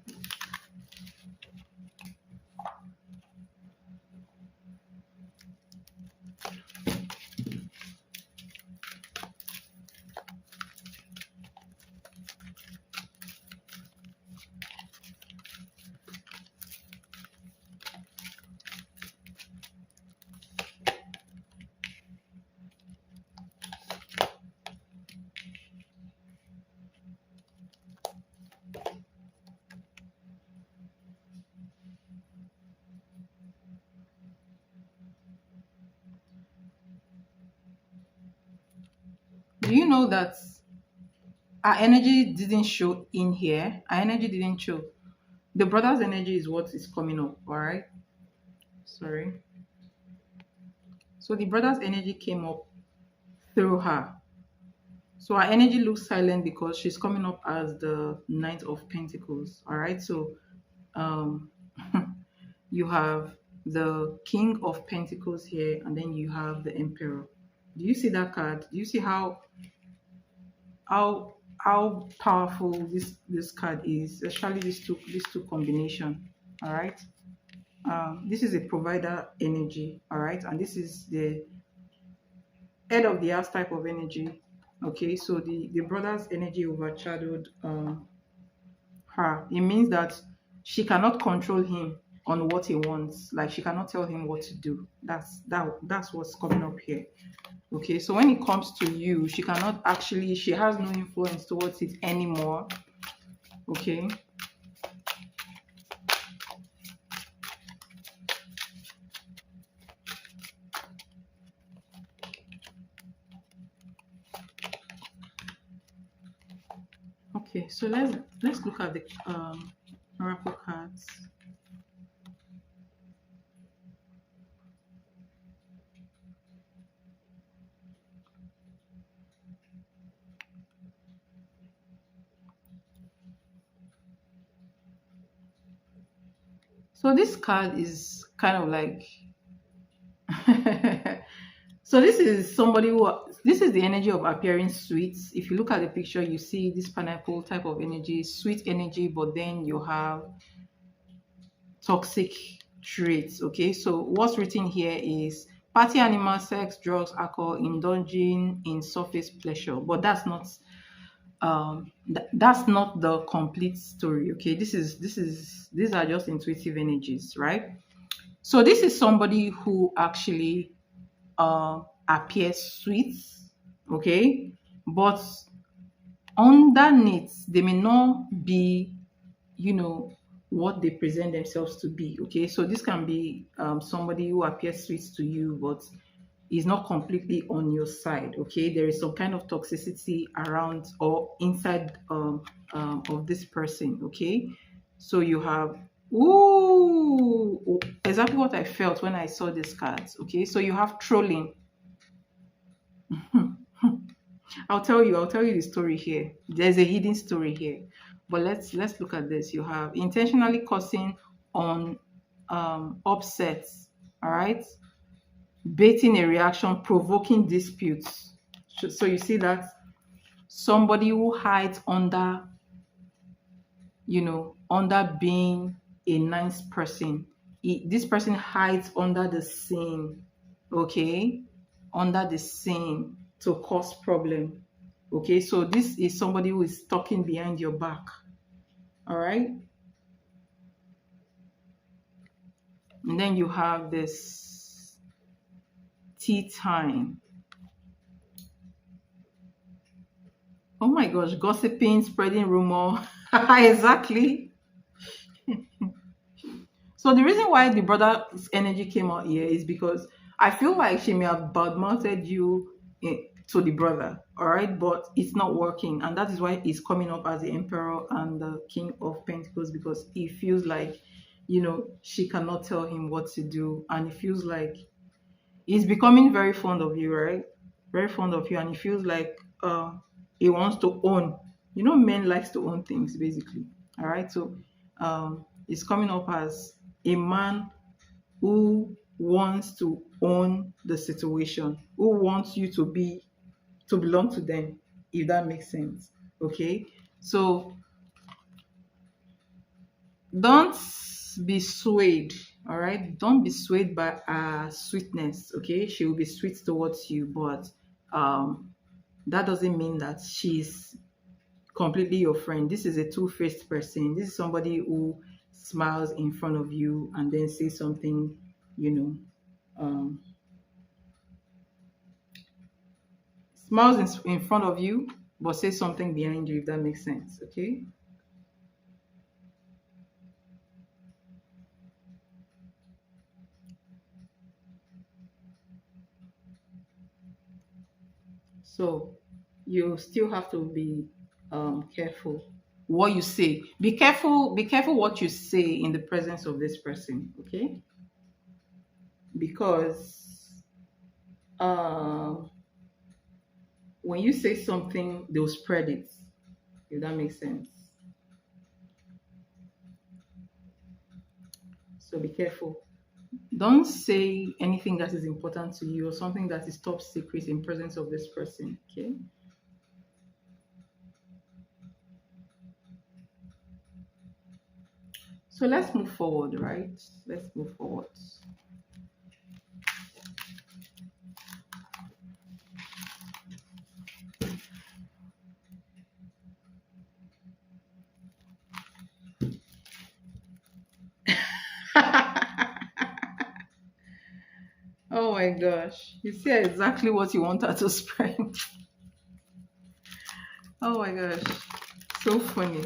Do you know that our energy didn't show in here? Our energy didn't show. The brother's energy is what is coming up, all right? Sorry. So the brother's energy came up through her. So her energy looks silent because she's coming up as the Knight of Pentacles, all right? So um you have the King of Pentacles here, and then you have the Emperor. Do you see that card? Do you see how how powerful this card is, especially these two combination? All right. This is a provider energy, all right, and this is the head of the house type of energy. Okay, so the brother's energy overshadowed her. It means that she cannot control him on what he wants. Like she cannot tell him what to do. That's what's coming up here. Okay, so when it comes to you, she cannot actually, she has no influence towards it anymore. Okay. Okay, so let's look at the oracle cards. So this card is kind of like so this is somebody who, this is the energy of appearing sweet. If you look at the picture, you see this pineapple type of energy, sweet energy, but then you have toxic traits. Okay, so what's written here is party animal, sex, drugs, alcohol, indulging in surface pleasure, but that's not the complete story. Okay, these are just intuitive energies, right? So this is somebody who actually appears sweet, okay, but underneath they may not be, you know, what they present themselves to be. Okay, so this can be somebody who appears sweet to you but is not completely on your side. Okay, there is some kind of toxicity around or inside of this person. Okay, so you have, ooh, exactly what I felt when I saw these cards. Okay, so you have trolling. I'll tell you the story here. There's a hidden story here. But let's look at this. You have intentionally causing on upsets, all right? Baiting a reaction, provoking disputes. So you see that somebody who hides under, under being a nice person. This person hides under the scene, okay? Under the scene to cause problem. Okay, so this is somebody who is talking behind your back. All right. And then you have this tea time. Oh my gosh, gossiping, spreading rumor. Exactly. So the reason why the brother's energy came out here is because I feel like she may have badmouthed you to the brother, all right, but it's not working, and that is why it's coming up as the Emperor and the King of Pentacles, because he feels like, she cannot tell him what to do, and he feels like he's becoming very fond of you, right? Very fond of you, and he feels like he wants to own. Men likes to own things, basically. All right, so it's coming up as a man who wants to own the situation, who wants you to belong to them, if that makes sense. Okay, so don't be swayed. All right, don't be swayed by her sweetness. Okay, she will be sweet towards you, but that doesn't mean that she's completely your friend. This is a two-faced person. This is somebody who smiles in front of you and then says something, you know, um, smiles in front of you, but says something behind you, if that makes sense. Okay. So you still have to be careful what you say. Be careful what you say in the presence of this person, okay? Because uh, when you say something, they'll spread it, if that makes sense. So be careful. Don't say anything that is important to you or something that is top secret in presence of this person, okay? So let's move forward, right? Let's move forward. Oh my gosh. You see exactly what you want her to spread. Oh my gosh. So funny.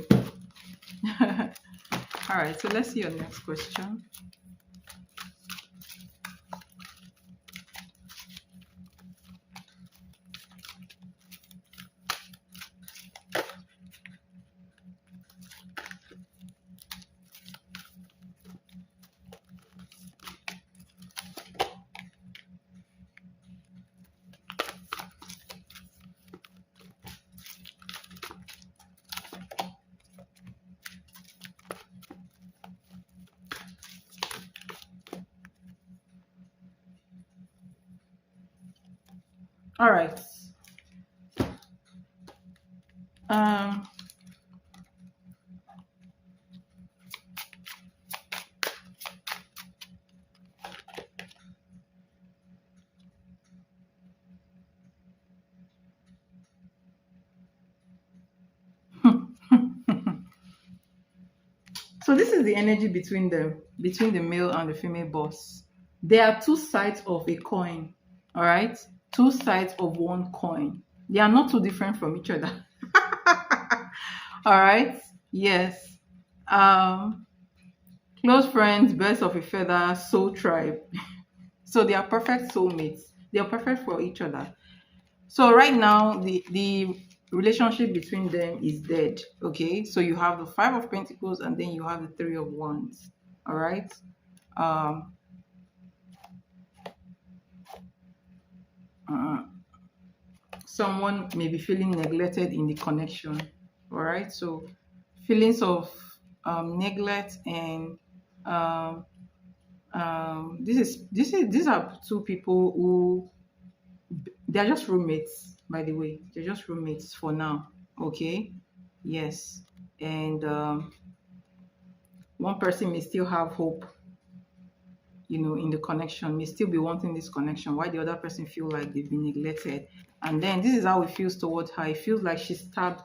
All right, so let's see your next question. All right. Um, so this is the energy between them, between the male and the female boss. There are two sides of a coin. All right, two sides of one coin. They are not too different from each other. All right. Yes. Um, close friends, birds of a feather, soul tribe. So they are perfect soulmates. They are perfect for each other. So right now, the relationship between them is dead. Okay, so you have the Five of Pentacles, and then you have the Three of Wands. All right. Um. uh, Someone may be feeling neglected in the connection. All right. So feelings of neglect and um, these are two people who they're just roommates, by the way. They're just roommates for now. Okay. Yes. And one person may still have hope, in the connection, may still be wanting this connection, while the other person feel like they've been neglected. And then this is how it feels towards her. It feels like she stabbed.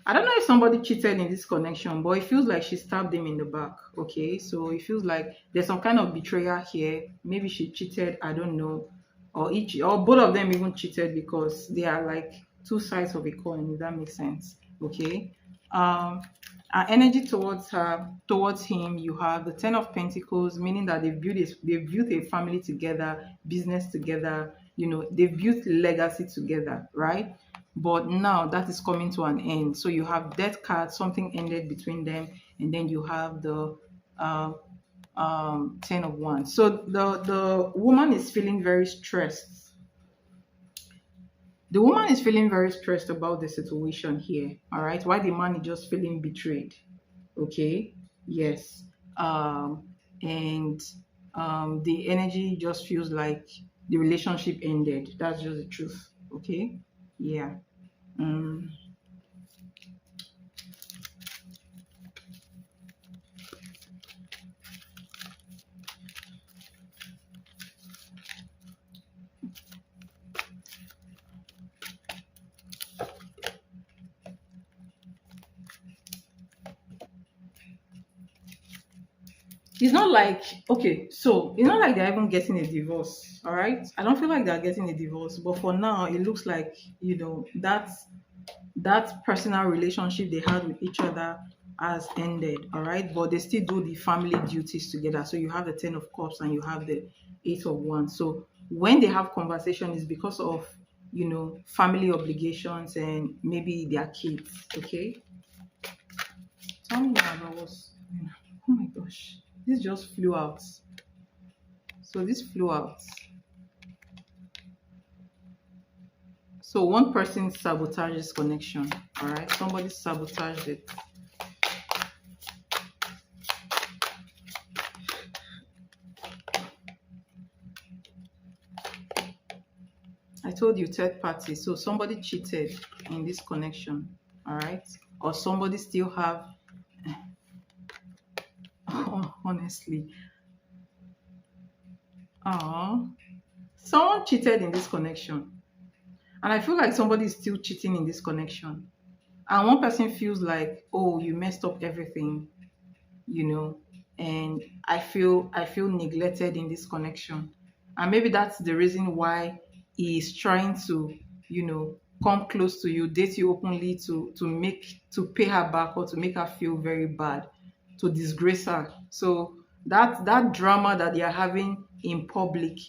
I don't know if somebody cheated in this connection, but it feels like she stabbed him in the back. Okay, so it feels like there's some kind of betrayal here. Maybe she cheated. I don't know, or each or both of them even cheated, because they are like two sides of a coin. If that makes sense. Okay. Um, our energy towards her, towards him, you have the Ten of Pentacles, meaning that they've built a family together, business together, they've built legacy together, right? But now that is coming to an end. So you have death card, something ended between them, and then you have the uh, Ten of Wands. So the woman is feeling very stressed. The woman is feeling very stressed about the situation here, all right? Why the man is just feeling betrayed, okay? Yes. And the energy just feels like the relationship ended. That's just the truth, okay? Yeah. Mm. it's not like, okay, so it's not like they're even getting a divorce. All right, I don't feel like they're getting a divorce, but for now it looks like, that personal relationship they had with each other has ended. All right, but they still do the family duties together. So you have the 10 of cups and you have the 8 of wands. So when they have conversation, it's because of, family obligations and maybe their kids. Okay, tell me now about what's, oh my gosh, this just flew out. So this flew out. So one person sabotages connection. All right, somebody sabotaged it. I told you third party. So somebody cheated in this connection. All right, or somebody still have. Honestly, oh, someone cheated in this connection, and I feel like somebody is still cheating in this connection. And one person feels like, oh, you messed up everything, you know and I feel neglected in this connection, and maybe that's the reason why he's trying to, come close to you, date you openly, to pay her back or to make her feel very bad, to disgrace her. So that drama that they are having in public,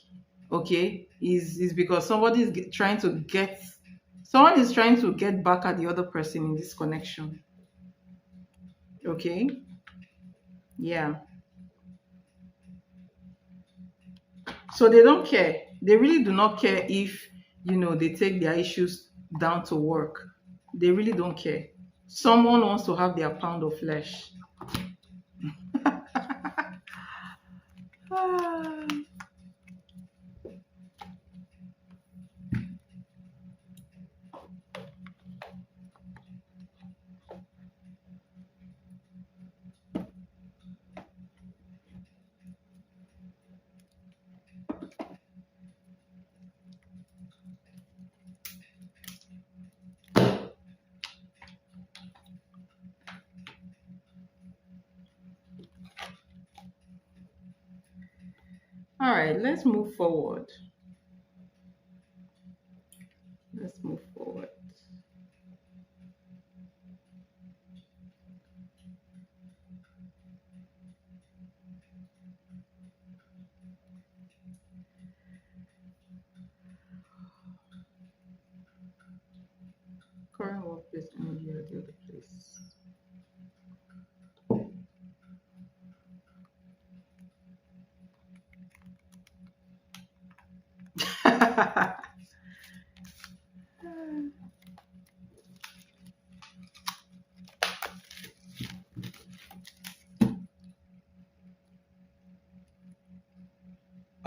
okay, is because somebody is trying to get, someone is trying to get back at the other person in this connection. Okay, yeah. So they don't care. They really do not care if, they take their issues down to work. They really don't care. Someone wants to have their pound of flesh. Ah. All right, let's move forward. Let's move forward. Current workplace energy at the other place.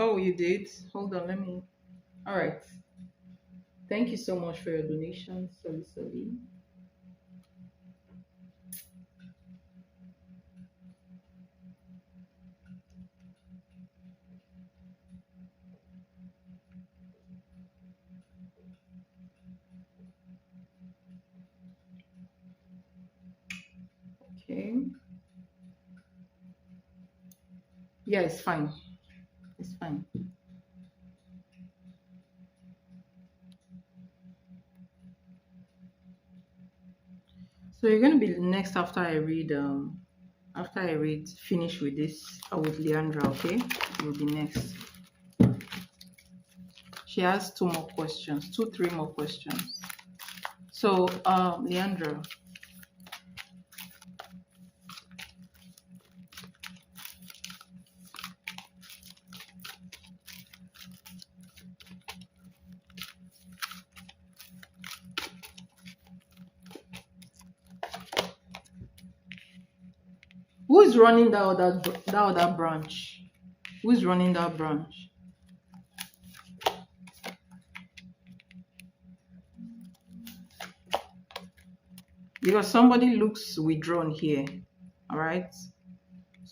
Oh, you did? Hold on, let me. All right. Thank you so much for your donation, Soli Soli. Okay. Yeah, it's fine. It's fine. So you're gonna be next after I read finish with this, with Leandra, okay? You'll be next. She has two more questions, two, three more questions. So Leandra, who is running that other branch? Who is running that branch? Because somebody looks withdrawn here, all right?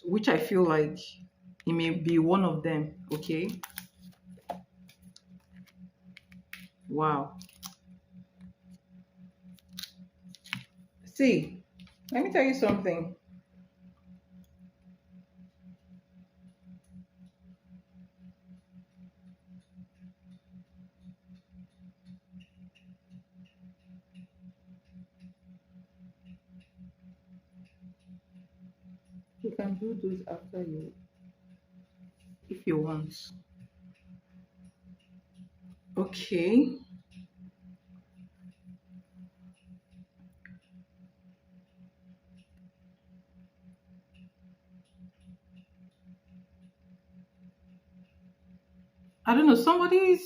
Which I feel like it may be one of them, okay? Wow. See, let me tell you something. You can do those after you, if you want. Okay. I don't know. Somebody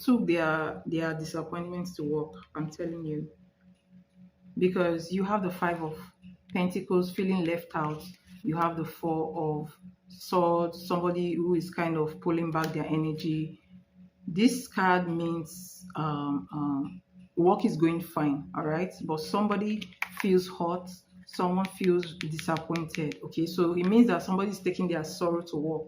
took their disappointments to work. I'm telling you, because you have the five of Pentacles feeling left out. You have the four of swords. Somebody who is kind of pulling back their energy. This card means work is going fine, all right, but somebody feels hurt, someone feels disappointed. Okay, so it means that somebody's taking their sorrow to work,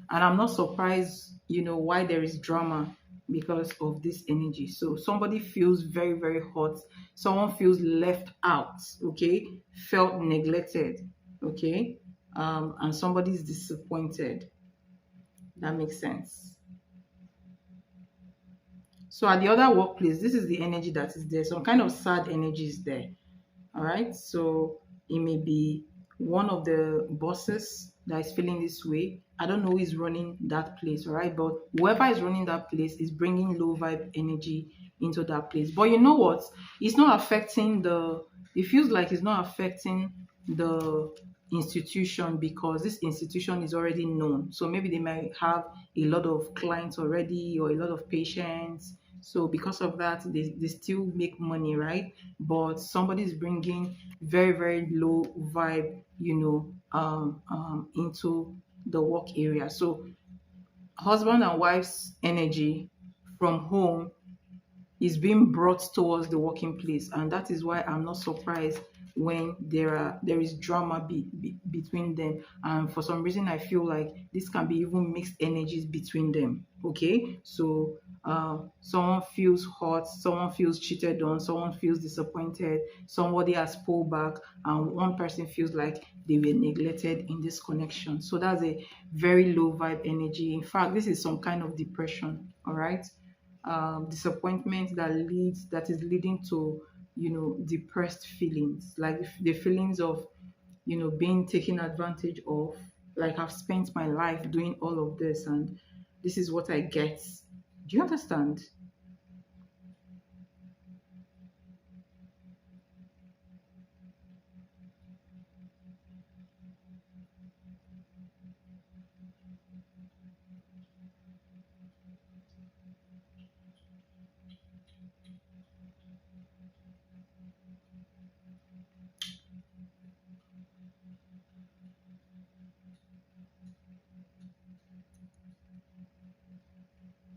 and I'm not surprised, why there is drama because of this energy. So somebody feels very, very hurt, someone feels left out, okay, felt neglected, okay, and somebody's disappointed. That makes sense. So at the other workplace, this is the energy that is there. Some kind of sad energy is there. All right. So it may be one of the bosses that is feeling this way. I don't know who is running that place, all right? But whoever is running that place is bringing low vibe energy into that place. But you know what? It's not affecting it feels like it's not affecting the institution because this institution is already known. So maybe they might have a lot of clients already or a lot of patients. So because of that, they still make money, right? But somebody is bringing very, very low vibe, into the work area. So husband and wife's energy from home is being brought towards the working place, and that is why I'm not surprised when there is drama between them. And for some reason I feel like this can be even mixed energies between them. Okay, so someone feels hurt, someone feels cheated on, someone feels disappointed, somebody has pulled back, and one person feels like they were neglected in this connection. So that's a very low vibe energy. In fact, this is some kind of depression. All right, disappointment that is leading to depressed feelings, like the feelings of being taken advantage of, like I've spent my life doing all of this and this is what I get. Do you understand?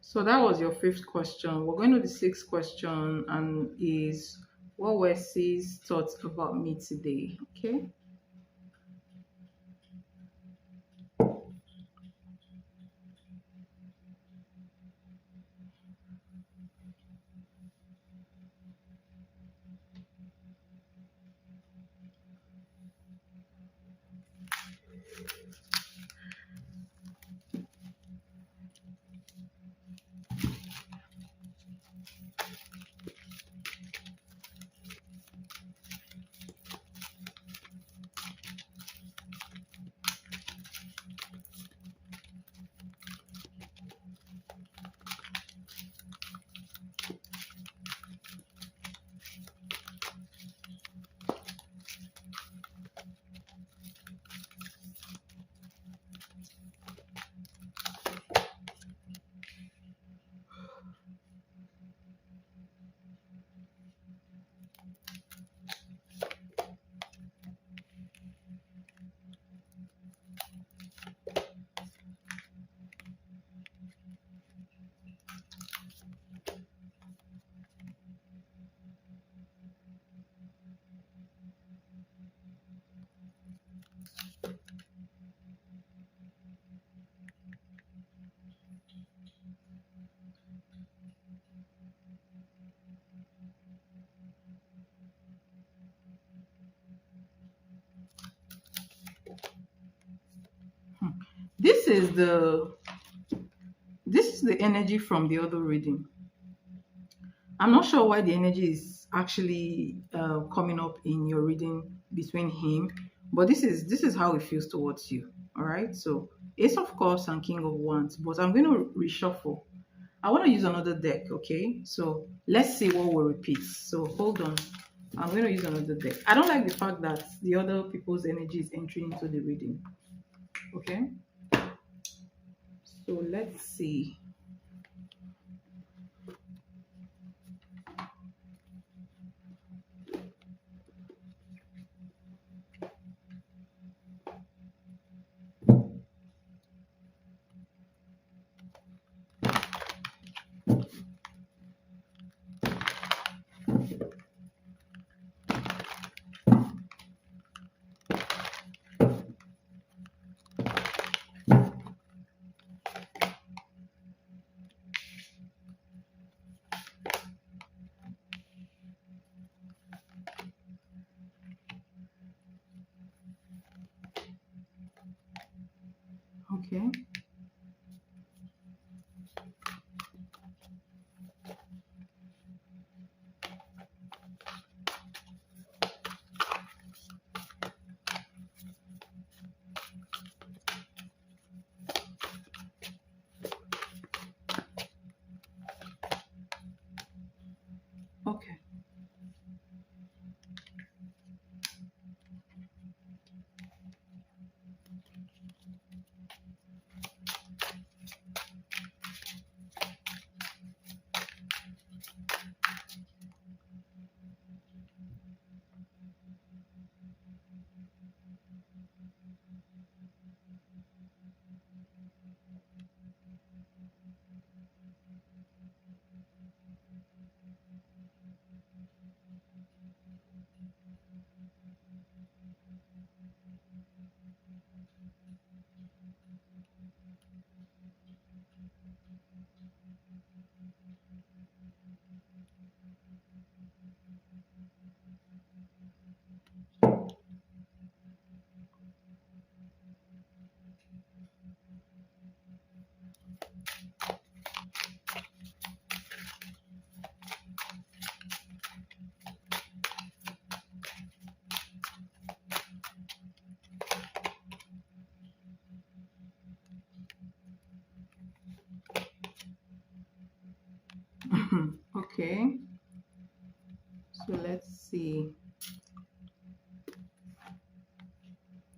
So that was your fifth question. We're going to the sixth question, and is what were C's thoughts about me today? Okay. This is the energy from the other reading. I'm not sure why the energy is actually coming up in your reading between him. But this is how it feels towards you. All right. So Ace of Cups and King of Wands. But I'm going to reshuffle. I want to use another deck. Okay. So let's see what will repeat. So hold on. I'm going to use another deck. I don't like the fact that the other people's energy is entering into the reading. Okay. So let's see. Okay. Okay. Okay. So let's see.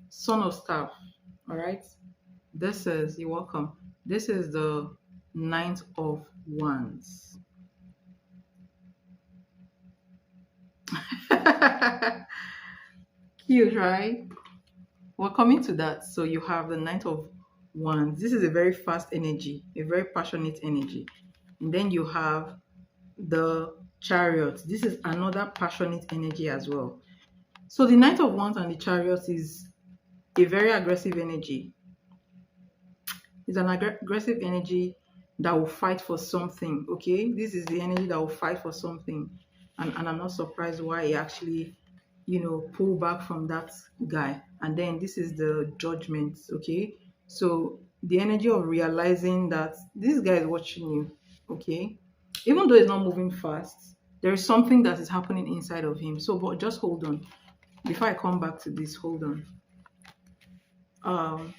Son of Staff. All right. This is, you're welcome. This is the Ninth of Wands. Cute, right? We're coming to that. So you have the Ninth of Wands. This is a very fast energy, a very passionate energy. And then you have the Chariot. This is another passionate energy as well. So the Knight of Wands and the Chariot is a very aggressive energy. It's an aggressive energy that will fight for something. Okay, this is the energy that will fight for something, and I'm not surprised why he actually, pull back from that guy. And then this is the Judgment. Okay, so the energy of realizing that this guy is watching you. Okay, even though he's not moving fast, there is something that is happening inside of him. So, but just hold on. Before I come back to this, hold on. Um,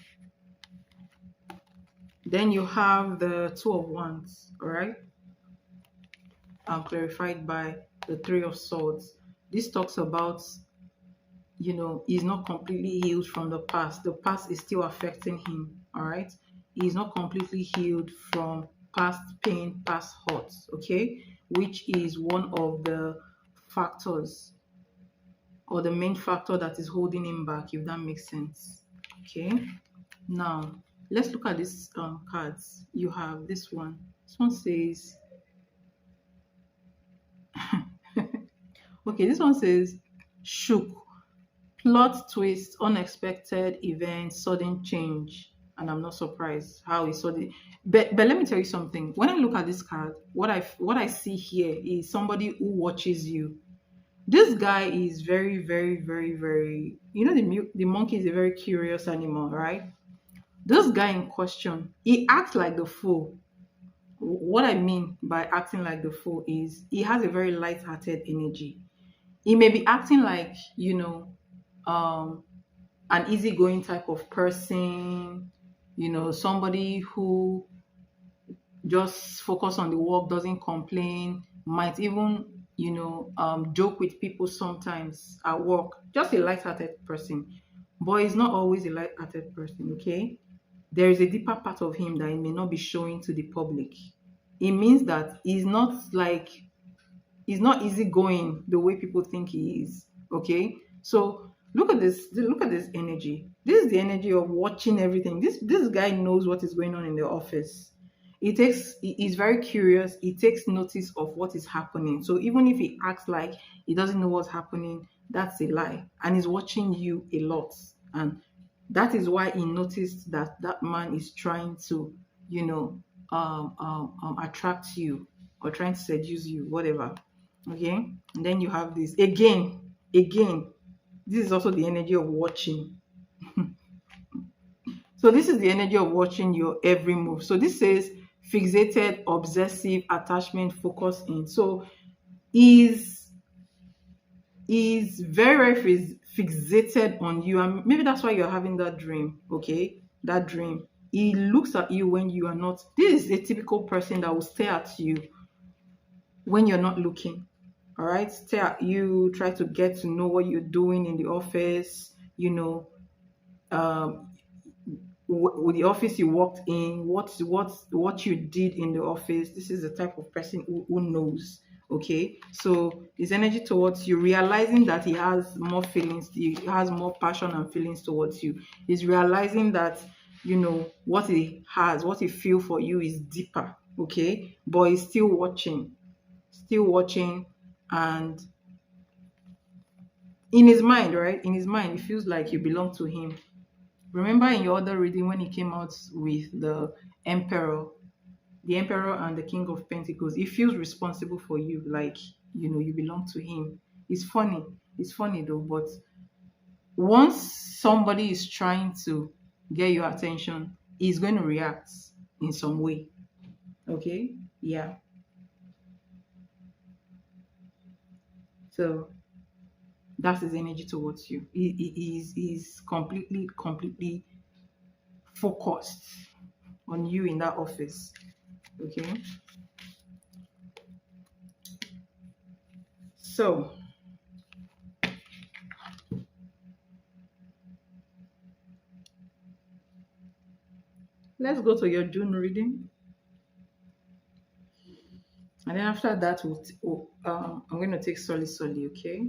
then you have the Two of Wands, all right? Clarified by the Three of Swords. This talks about, he's not completely healed from the past. The past is still affecting him, all right? He's not completely healed from past pain, past hurts, okay? Which is one of the factors or the main factor that is holding him back, if that makes sense, okay? Now, let's look at these cards. You have this one. This one says, okay, this one says, shook, plot twist, unexpected event, sudden change. And I'm not surprised how he saw it. But let me tell you something. When I look at this card, what I see here is somebody who watches you. This guy is very, very, very, very. The monkey is a very curious animal, right? This guy in question, he acts like the fool. What I mean by acting like the fool is he has a very light-hearted energy. He may be acting like, um, an easygoing type of person, somebody who just focus on the work, doesn't complain, might even, joke with people sometimes at work. Just a light-hearted person. But he's not always a light-hearted person, okay? There is a deeper part of him that he may not be showing to the public. It means that he's not easygoing the way people think he is. Okay, so look at this. Look at this energy. This is the energy of watching everything. This guy knows what is going on in the office. He's very curious. He takes notice of what is happening. So even if he acts like he doesn't know what's happening, that's a lie. And he's watching you a lot. And that is why he noticed that that man is trying to, attract you or trying to seduce you, whatever. Okay, and then you have this again. This is also the energy of watching. So this is the energy of watching your every move. So this says fixated, obsessive, attachment, focus in. So is very fixated on you, and maybe that's why you're having that dream. Okay, that dream. He looks at you when you are not. This is a typical person that will stare at you when you're not looking. All right, stay at you, try to get to know what you're doing in the office, um with the office you worked in, what you did in the office. This is the type of person who knows. Okay, so his energy towards you, realizing that he has more feelings, he has more passion and feelings towards you. He's realizing that what he feel for you is deeper. Okay, but he's still watching. And in his mind, right? In his mind, it feels like you belong to him. Remember in your other reading when he came out with emperor, the emperor and the king of pentacles, he feels responsible for you, like you belong to him. It's funny. It's funny though, but once somebody is trying to get your attention, he's going to react in some way. Okay? Yeah. So that's his energy towards you. He's completely focused on you in that office. Okay, so let's go to your June reading, and then after that I'm going to take solely. Okay.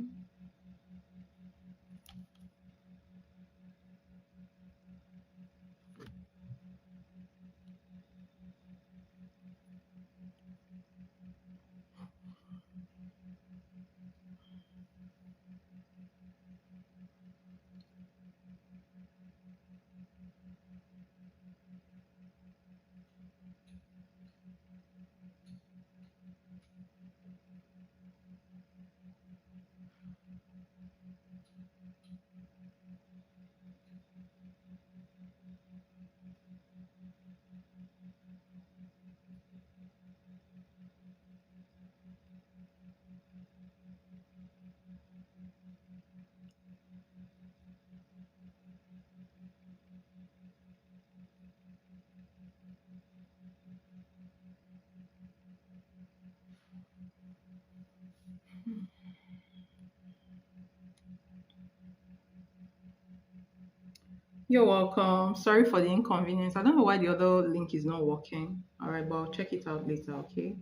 You're welcome. Sorry for the inconvenience. I don't know why the other link is not working. All right, but I'll check it out later. Okay.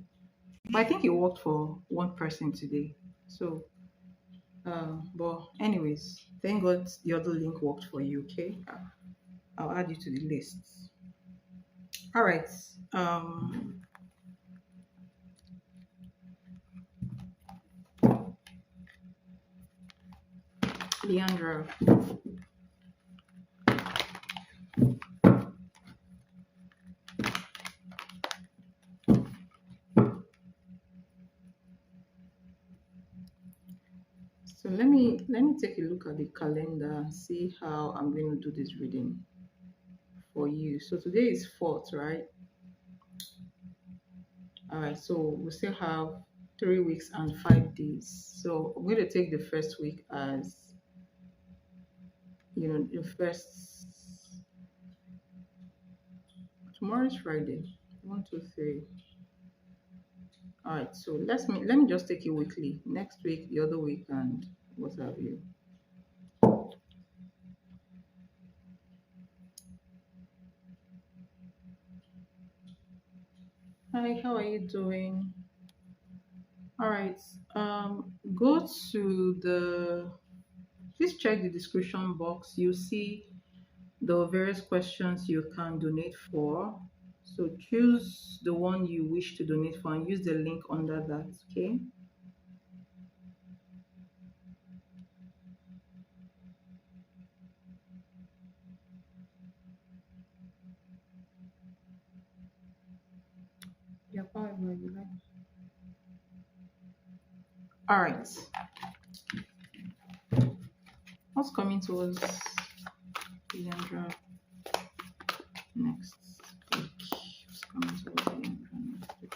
But I think it worked for one person today. So, but anyways, thank God the other link worked for you. Okay. I'll add you to the list. All right. Leandra. So let me take a look at the calendar and see how I'm going to do this reading for you. So today is 4th, right? All right, so we still have 3 weeks and 5 days. So I'm going to take the first week as the first. Tomorrow is Friday. One, two, three. All right. So let me just take it weekly. Next week, the other week, and what have you. Hi, how are you doing? All right. Go to the. Please check the description box. You see the various questions you can donate for. So choose the one you wish to donate for and use the link under that. Okay. Yeah, however you like. All right. What's coming to us, Leandra, next week? What's coming to us, Leandra, next week?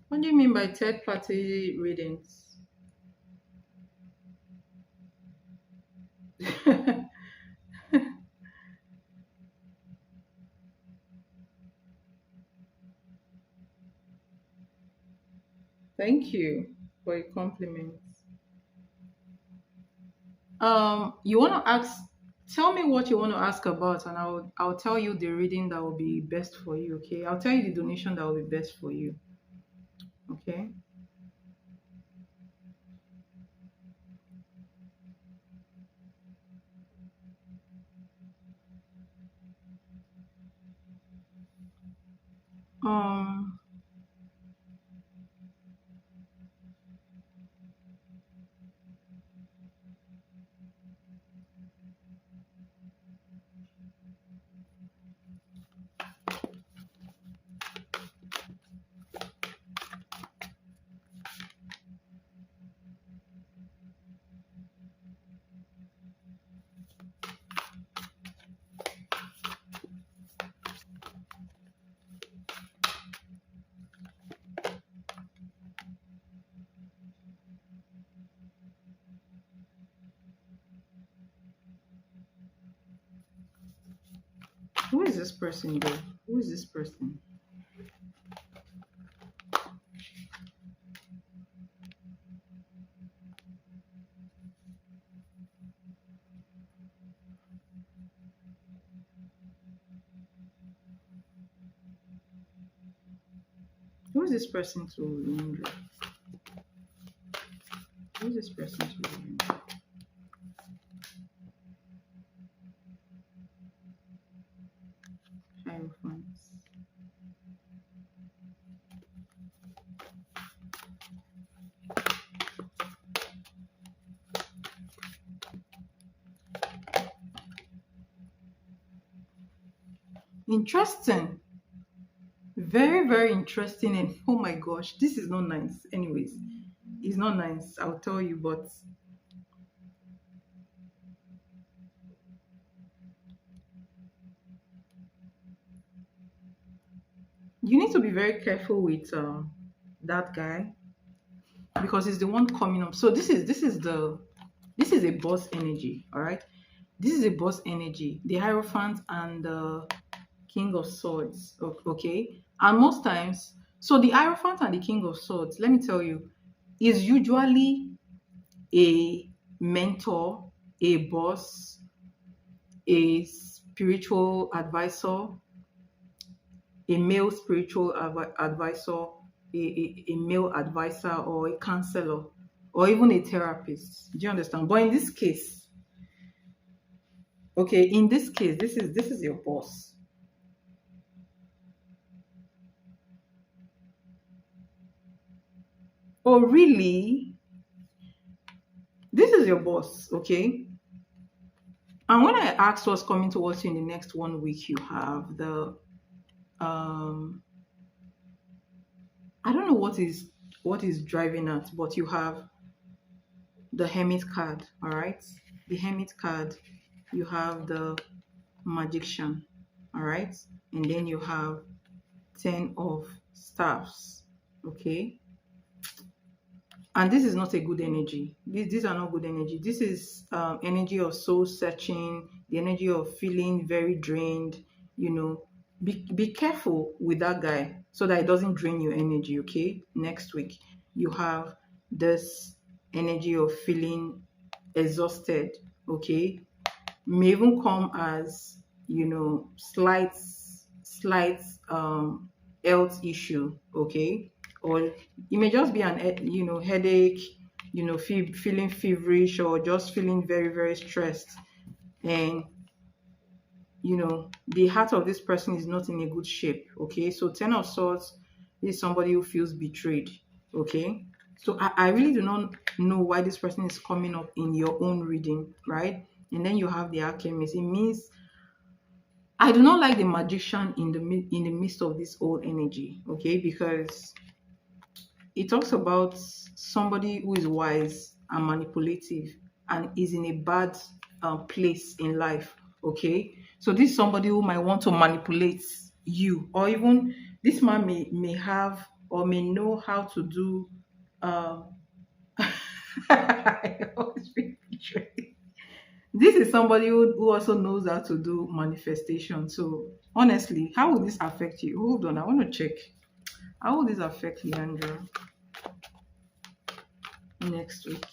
What do you mean by third party readings? Thank you for your compliments. You want to ask? Tell me what you want to ask about, and I'll tell you the reading that will be best for you. Okay, I'll tell you the donation that will be best for you. Okay. Um. Who is this person, though? Who is this person? Who is this person to remember? Who is this person to remember? Hierophants. Interesting. Very, very interesting. And oh my gosh, this is not nice. Anyways, it's not nice. I'll tell you, but you need to be very careful with that guy because he's the one coming up. So this is a boss energy. All right, this is a boss energy. The Hierophant and the King of Swords. Okay, and most times, so the Hierophant and the King of Swords. Let me tell you, is usually a mentor, a boss, a spiritual advisor, a male spiritual advisor, a male advisor, or a counselor, or even a therapist. Do you understand? But in this case, okay, in this case, this is your boss. Oh, really? This is your boss, okay? And when I asked what's coming towards you in the next 1 week, you have the I don't know what is driving that, but you have the Hermit card, all right? The Hermit card, you have the Magician, all right? And then you have 10 of Staffs, okay? And this is not a good energy. These are not good energy. This is energy of soul searching, the energy of feeling very drained. You know, be careful with that guy so that it doesn't drain your energy. Okay, next week you have this energy of feeling exhausted. Okay, may even come as slight health issue, okay, or it may just be an headache, feeling feverish, or just feeling very very stressed. And the heart of this person is not in a good shape, okay. So 10 of swords is somebody who feels betrayed, okay. So I really do not know why this person is coming up in your own reading, right? And then you have the alchemist. It means I do not like the magician in the midst of this old energy, okay, because it talks about somebody who is wise and manipulative and is in a bad place in life, okay. So this is somebody who might want to manipulate you, or even this man may have or may know how to do. I always feel betrayed. This is somebody who also knows how to do manifestation. So honestly, how will this affect you? Hold on, I want to check. How will this affect Leandra next week?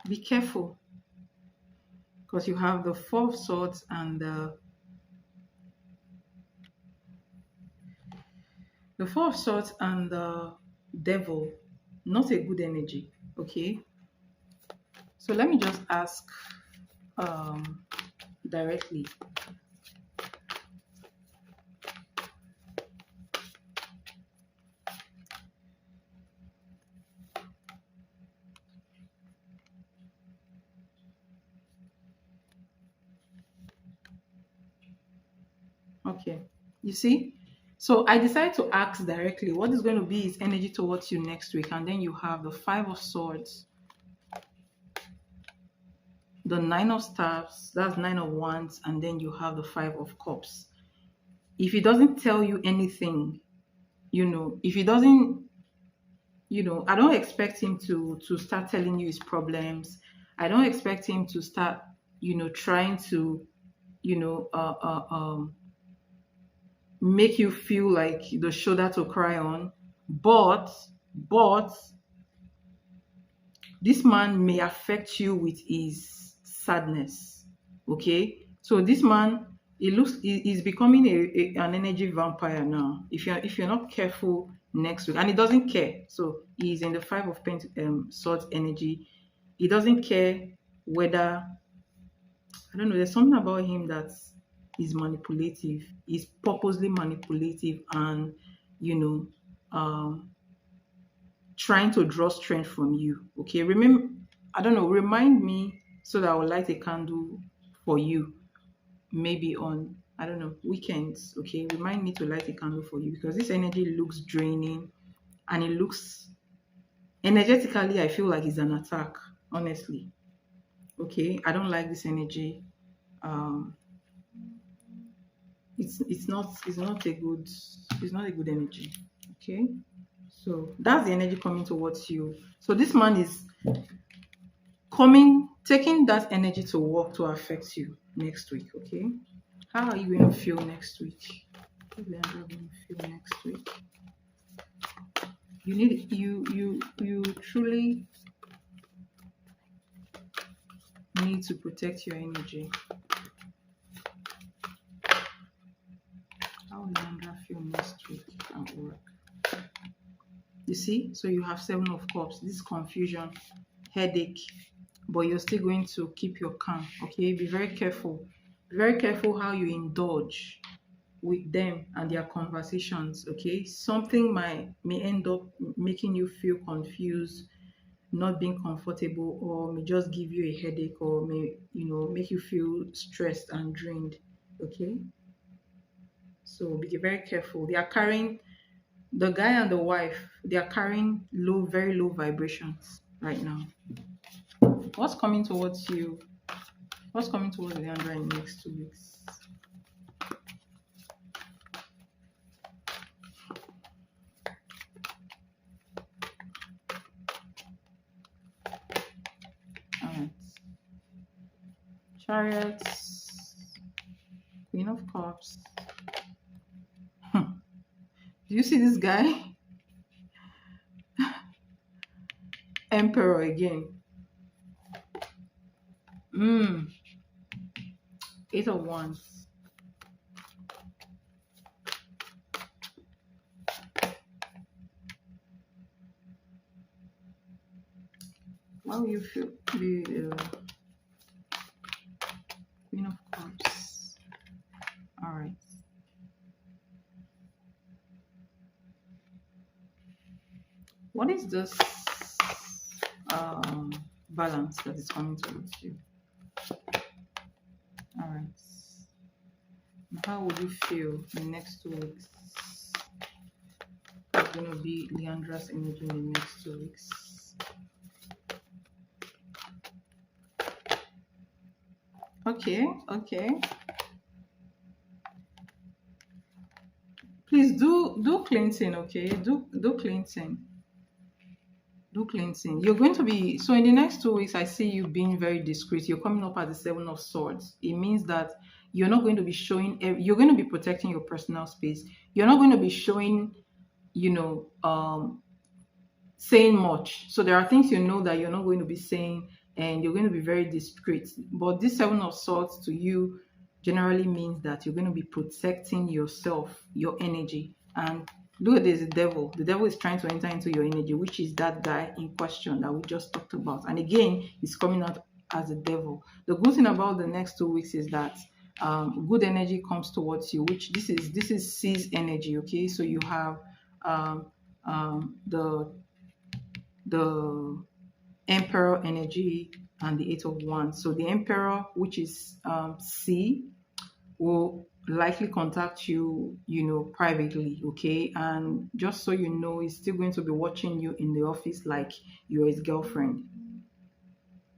Be careful, because you have the Four of Swords and the Four of Swords and the Devil. Not a good energy, okay. So let me just ask um, directly. Okay, you see, so I decided to ask directly what is going to be his energy towards you next week, and then you have the Five of Swords, the Nine of Staffs, that's Nine of Wands, and then you have the Five of Cups. If he doesn't tell you anything, if he doesn't, I don't expect him to start telling you his problems. I don't expect him to start, trying to, you know, uh, uh, um, make you feel like the shoulder to cry on. But this man may affect you with his sadness. Okay, so this man, he's becoming an energy vampire now. If you're not careful next week, and he doesn't care. So he's in the Five of Swords energy. He doesn't care whether, I don't know. There's something about him that is manipulative. He's purposely manipulative, and you know, um, trying to draw strength from you. Okay, remember, I don't know, remind me so that I will light a candle for you, maybe on, I don't know, weekends. Okay, remind me to light a candle for you, because this energy looks draining, and it looks energetically, I feel like it's an attack, honestly. Okay, I don't like this energy. um it's not a good energy. Okay, so that's the energy coming towards you. So this man is taking that energy to work to affect you next week. Okay, how are you going to feel next week? How are you going to feel next week? You truly need to protect your energy. How will Leandra feel next week at work? You see, so you have Seven of Cups. This is confusion, headache, but you're still going to keep your calm. Okay, be very careful. Be very careful how you indulge with them and their conversations. Okay, something may end up making you feel confused, not being comfortable, or may just give you a headache, or may make you feel stressed and drained. Okay, so be very careful. They are carrying, the guy and the wife, they are carrying very low vibrations right now. What's coming towards you? What's coming towards Leandra in the next 2 weeks? All right. Chariots, Queen of Cups. Do you see this guy? Emperor again. Mm. 8 of Wands. How will you feel? The Queen of Cups. All right. What is this balance that is coming towards you? All right. How would you feel in the next 2 weeks? What's going to be Leandra's energy in the next 2 weeks? Okay, okay. Please do cleansing, okay? Do cleansing. Do cleansing. You're going to be, so in the next 2 weeks, I see you being very discreet. You're coming up at the 7 of Swords. It means that you're not going to be showing, you're going to be protecting your personal space. You're not going to be showing, saying much. So there are things that you're not going to be saying, and you're going to be very discreet. But this 7 of Swords to you generally means that you're going to be protecting yourself, your energy. And look at this, the devil. The devil is trying to enter into your energy, which is that guy in question that we just talked about. And again, he's coming out as a devil. The good thing about the next 2 weeks is that good energy comes towards you, which this is C's energy. Okay, so you have the Emperor energy and the 8 of Wands. So the Emperor, which is C, will likely contact you, privately, okay? And just so you know, he's still going to be watching you in the office like you're his girlfriend.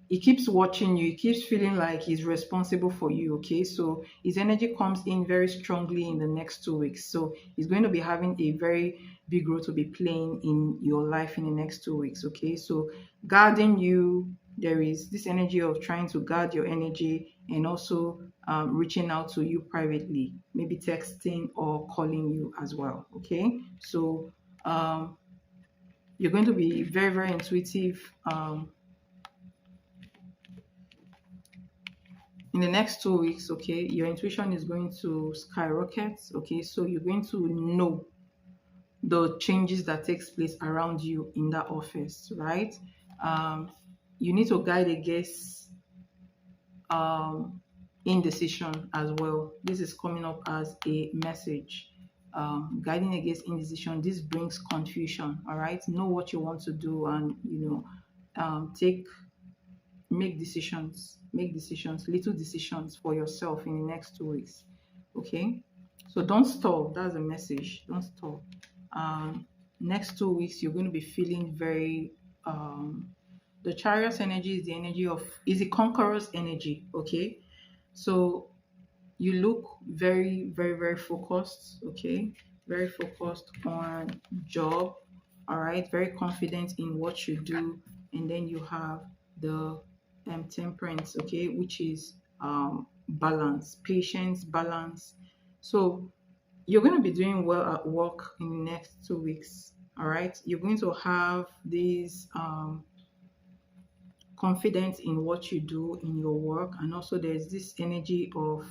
He keeps watching you, he keeps feeling like he's responsible for you, okay? So his energy comes in very strongly in the next 2 weeks. So he's going to be having a very big role to be playing in your life in the next 2 weeks, okay? So guarding you, there is this energy of trying to guard your energy, and also reaching out to you privately, maybe texting or calling you as well, okay? So you're going to be very, very intuitive in the next 2 weeks, okay? Your intuition is going to skyrocket, okay? So you're going to know the changes that takes place around you in that office, right? You need to guide against indecision as well. This is coming up as a message. Guiding against indecision, this brings confusion. All right, know what you want to do, and make decisions, little decisions for yourself in the next 2 weeks. Okay, so don't stall. That's a message. Don't stall. Next 2 weeks, you're going to be feeling very the Chariot's energy is the energy is the conqueror's energy. Okay, so you look very, very, very focused. Okay, very focused on job. All right, very confident in what you do. And then you have the Temperance, okay, which is balance, patience, balance. So you're going to be doing well at work in the next 2 weeks. All right, you're going to have these confidence in what you do in your work, and also there's this energy of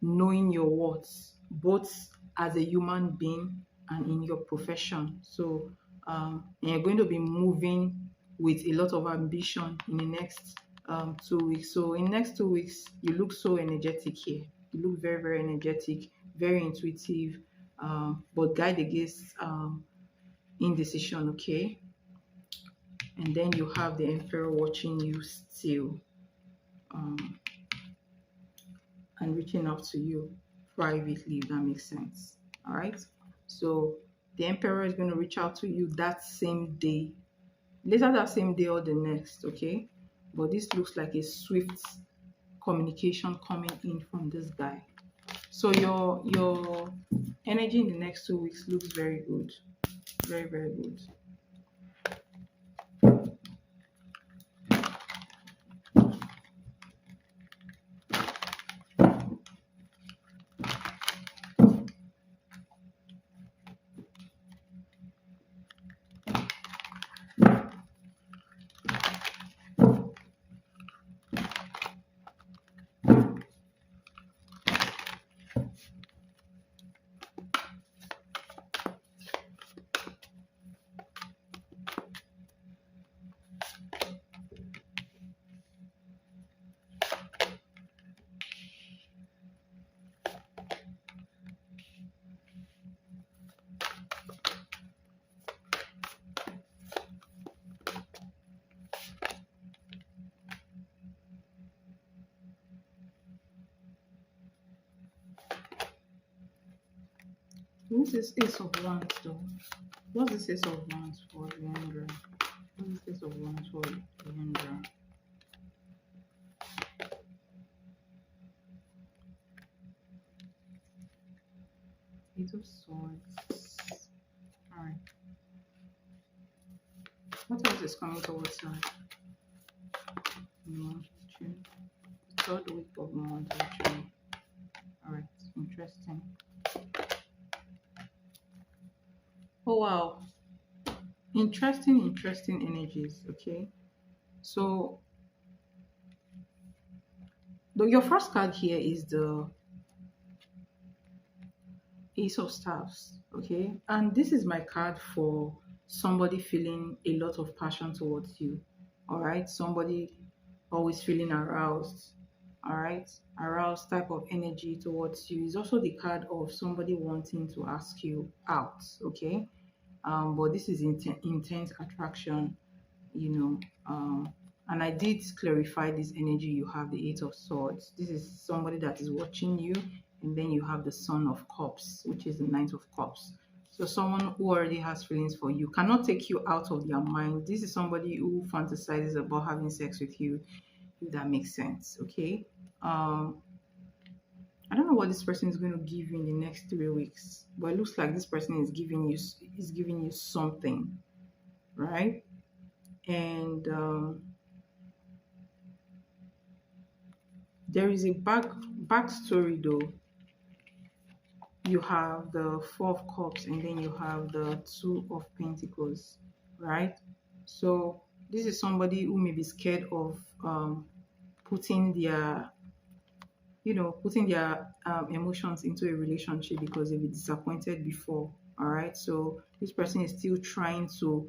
knowing your worth, both as a human being and in your profession. So and you're going to be moving with a lot of ambition in the next 2 weeks. So in next 2 weeks, you look so energetic here. You look very, very energetic, very intuitive, but guide against indecision, okay? And then you have the Emperor watching you still, um, and reaching out to you privately, if that makes sense. All right. So the Emperor is going to reach out to you that same day, later that same day or the next, okay? But this looks like a swift communication coming in from this guy. So your energy in the next 2 weeks looks very good. Very, very good. This is Ace of Wands though. What's this Ace of Wands for Leandra? What's this Ace of Wands for Leandra? Eight of Swords. Alright. What else is coming towards her? Month of June. Third week of the month of June. Alright, interesting. Oh wow. Interesting energies, okay? So your first card here is the Ace of Staffs, okay? And this is my card for somebody feeling a lot of passion towards you, all right? Somebody always feeling aroused, all right? Aroused type of energy towards you. Is also the card of somebody wanting to ask you out, okay? But this is intense attraction, you know. And I did clarify this energy. You have the Eight of Swords. This is somebody that is watching you, and then you have the Son of Cups, which is the Knight of Cups. So someone who already has feelings for you cannot take you out of their mind. This is somebody who fantasizes about having sex with you, if that makes sense. Okay. I don't know what this person is going to give you in the next 3 weeks, but it looks like this person is giving you something, right? And there is a backstory though. You have the Four of Cups, and then you have the Two of Pentacles, right? So this is somebody who may be scared of putting their emotions into a relationship because they've been disappointed before. All right, so this person is still trying to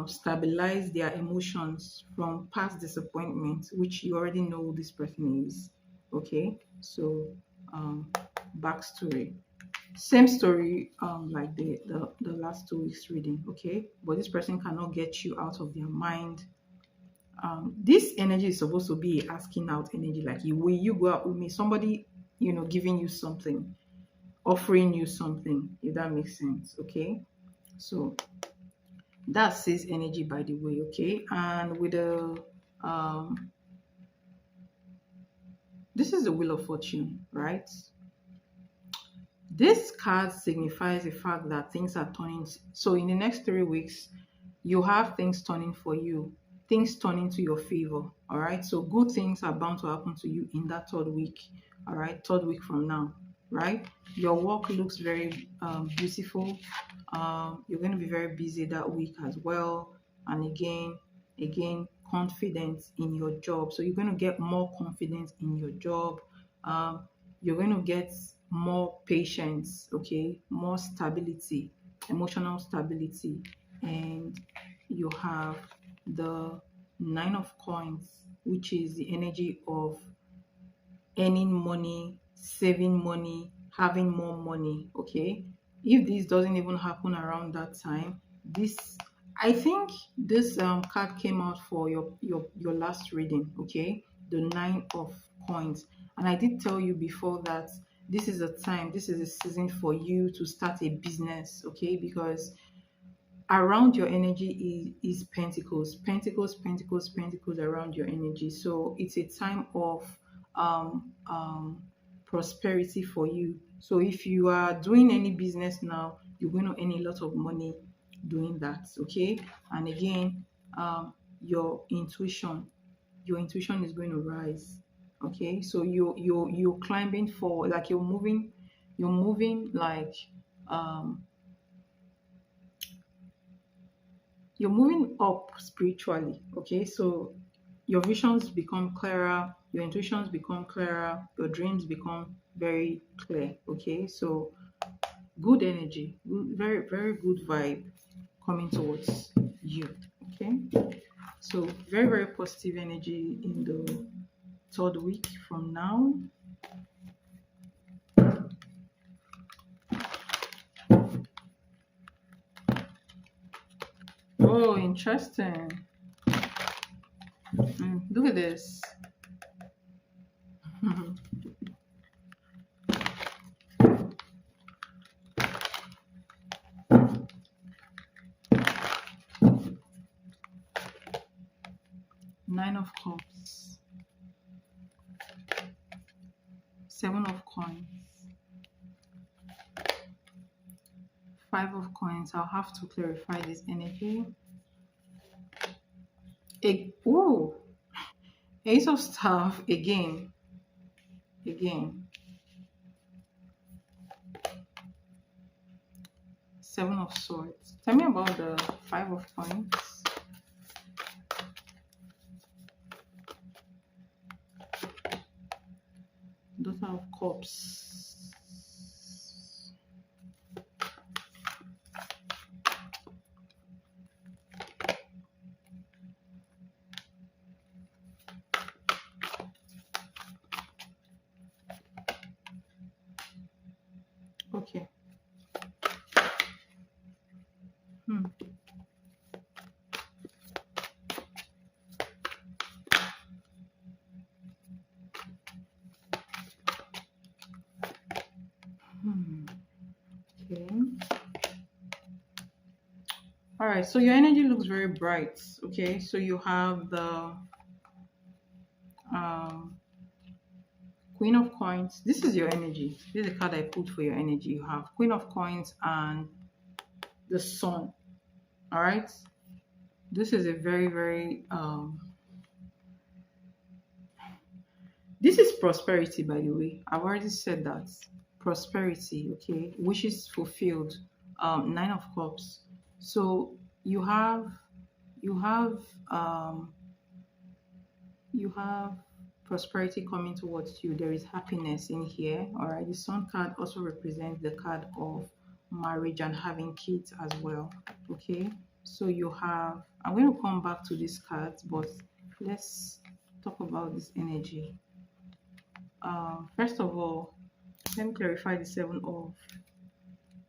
stabilize their emotions from past disappointment, which you already know who this person is. Okay, so backstory, same story like the last 2 weeks reading. Okay, but this person cannot get you out of their mind. This energy is supposed to be asking out energy, like will you go out with me? Somebody, giving you something, offering you something, if that makes sense. Okay, so that's his energy, by the way. Okay, and with the this is the Wheel of Fortune, right? This card signifies the fact that things are turning. So in the next 3 weeks, you have things turning for you, things turning to your favor. All right. So good things are bound to happen to you in that third week. All right. Third week from now. Right. Your work looks very beautiful. You're going to be very busy that week as well. And again, confidence in your job. So you're going to get more confidence in your job. You're going to get more patience, okay, more stability, emotional stability, and you have the Nine of Coins, which is the energy of earning money, saving money, having more money. Okay. If this doesn't even happen around that time, this I think this card came out for your last reading. Okay, the Nine of Coins, and I did tell you before that this is a time, this is a season for you to start a business. Okay, because around your energy is pentacles, pentacles, pentacles, pentacles around your energy. So it's a time of prosperity for you. So if you are doing any business now, you're going to earn a lot of money doing that. Okay. And again, your intuition, your intuition is going to rise. Okay. So you're climbing forward, like you're moving like um you're moving up spiritually. Okay, so your visions become clearer, your intuitions become clearer, your dreams become very clear. Okay, so good energy, very very good vibe coming towards you. Okay, so very very positive energy in the third week from now. Oh, interesting. Look at this. Nine of Cups, Seven of Coins, Five of Coins. I'll have to clarify this energy. Oh, Ace of Staff again, again. Seven of Swords. Tell me about the Five of Coins. Daughter of Cups. Okay. Hmm. Hmm. Okay. All right. So your energy looks very bright. Okay. So you have the um, Queen of Coins. This is your energy. This is the card I pulled for your energy. You have Queen of Coins and the Sun. All right. This is a very, very this is prosperity, by the way. I've already said that. Prosperity, okay? Wishes fulfilled. Nine of Cups. So you have you have um you have prosperity coming towards you. There is happiness in here. All right. The Sun card also represents the card of marriage and having kids as well. Okay. So you have, I'm going to come back to these cards, but let's talk about this energy. First of all, let me clarify the Seven of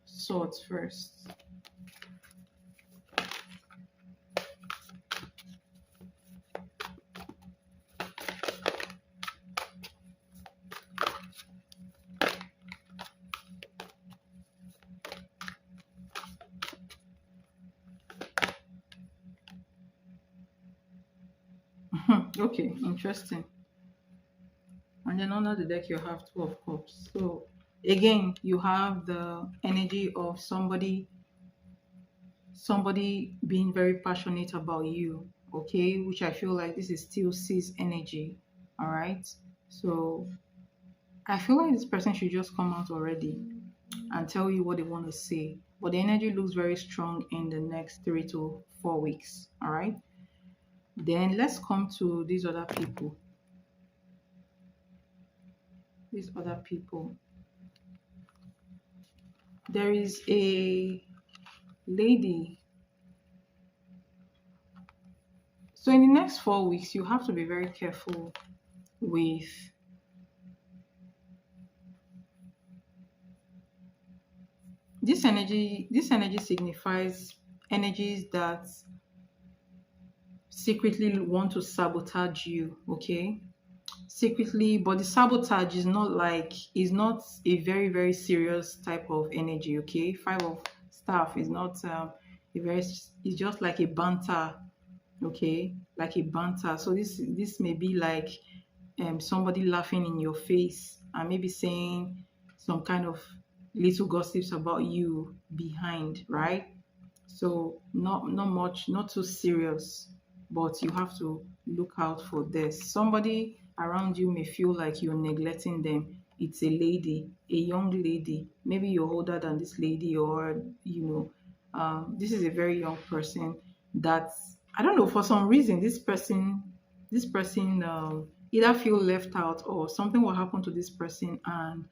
Swords first. Okay, interesting. And then under the deck, you have Two of Cups. So again, you have the energy of somebody being very passionate about you, okay, which I feel like this is still cis energy. All right, so I feel like this person should just come out already and tell you what they want to say, but the energy looks very strong in the next 3 to 4 weeks. All right, then let's come to these other people. There is a lady. So in the next 4 weeks, you have to be very careful with this energy. This energy signifies energies that secretly want to sabotage you, okay? Secretly, but the sabotage is not a very, very serious type of energy, okay? Five of staff is not a very, it's just like a banter, okay? Like a banter. So this may be like somebody laughing in your face and maybe saying some kind of little gossips about you behind, right? So not much, not too serious, but you have to look out for this. Somebody around you may feel like you're neglecting them. It's a lady, a young lady. Maybe you're older than this lady, or this is a very young person. That I don't know, for some reason this person either feel left out or something will happen to this person and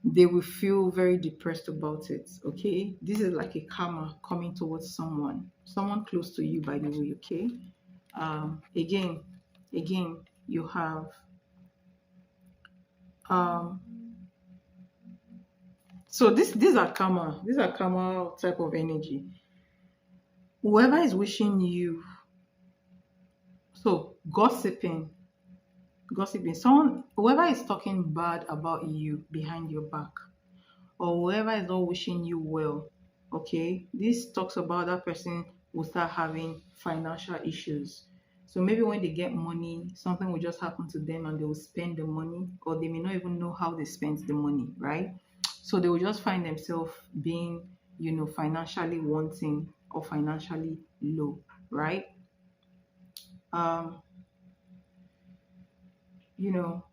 they will feel very depressed about it. Okay, this is like a karma coming towards someone close to you, by the way. Okay, again, you have um so these are karma type of energy. Whoever is wishing you, so gossiping, someone, whoever is talking bad about you behind your back, or whoever is not wishing you well, okay, this talks about that person will start having financial issues. So maybe when they get money, something will just happen to them and they will spend the money, or they may not even know how they spent the money, right? So they will just find themselves being, financially wanting or financially low, right? Um, you know,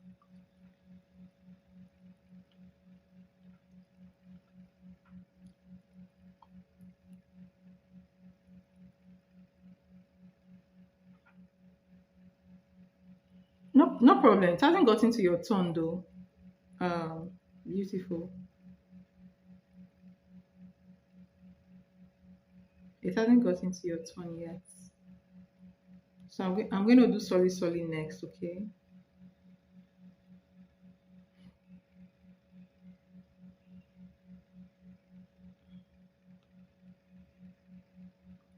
no problem. It hasn't gotten to your turn though. Um, Beautiful. It hasn't gotten to your turn yet. So I'm going to do sorry, sorry next, okay?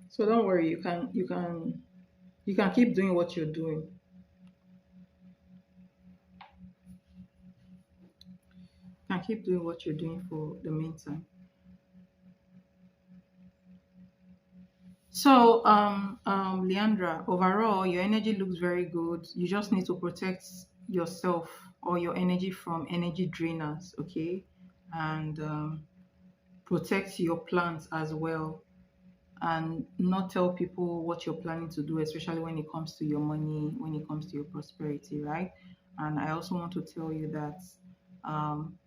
So don't worry, you can keep doing what you're doing. You can keep doing what you're doing for the meantime. So Leandra, overall your energy looks very good. You just need to protect yourself or your energy from energy drainers, okay? And protect your plants as well, and not tell people what you're planning to do, especially when it comes to your money, when it comes to your prosperity, right? And I also want to tell you that um,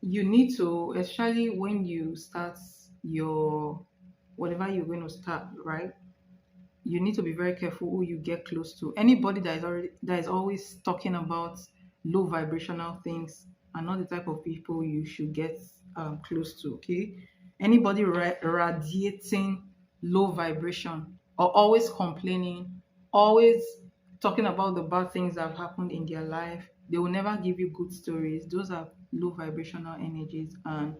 you need to, especially when you start your whatever you're going to start, right? You need to be very careful who you get close to. Anybody that is always talking about low vibrational things are not the type of people you should get close to. Okay, anybody radiating low vibration or always complaining, always talking about the bad things that have happened in their life, they will never give you good stories. Those are low vibrational energies, and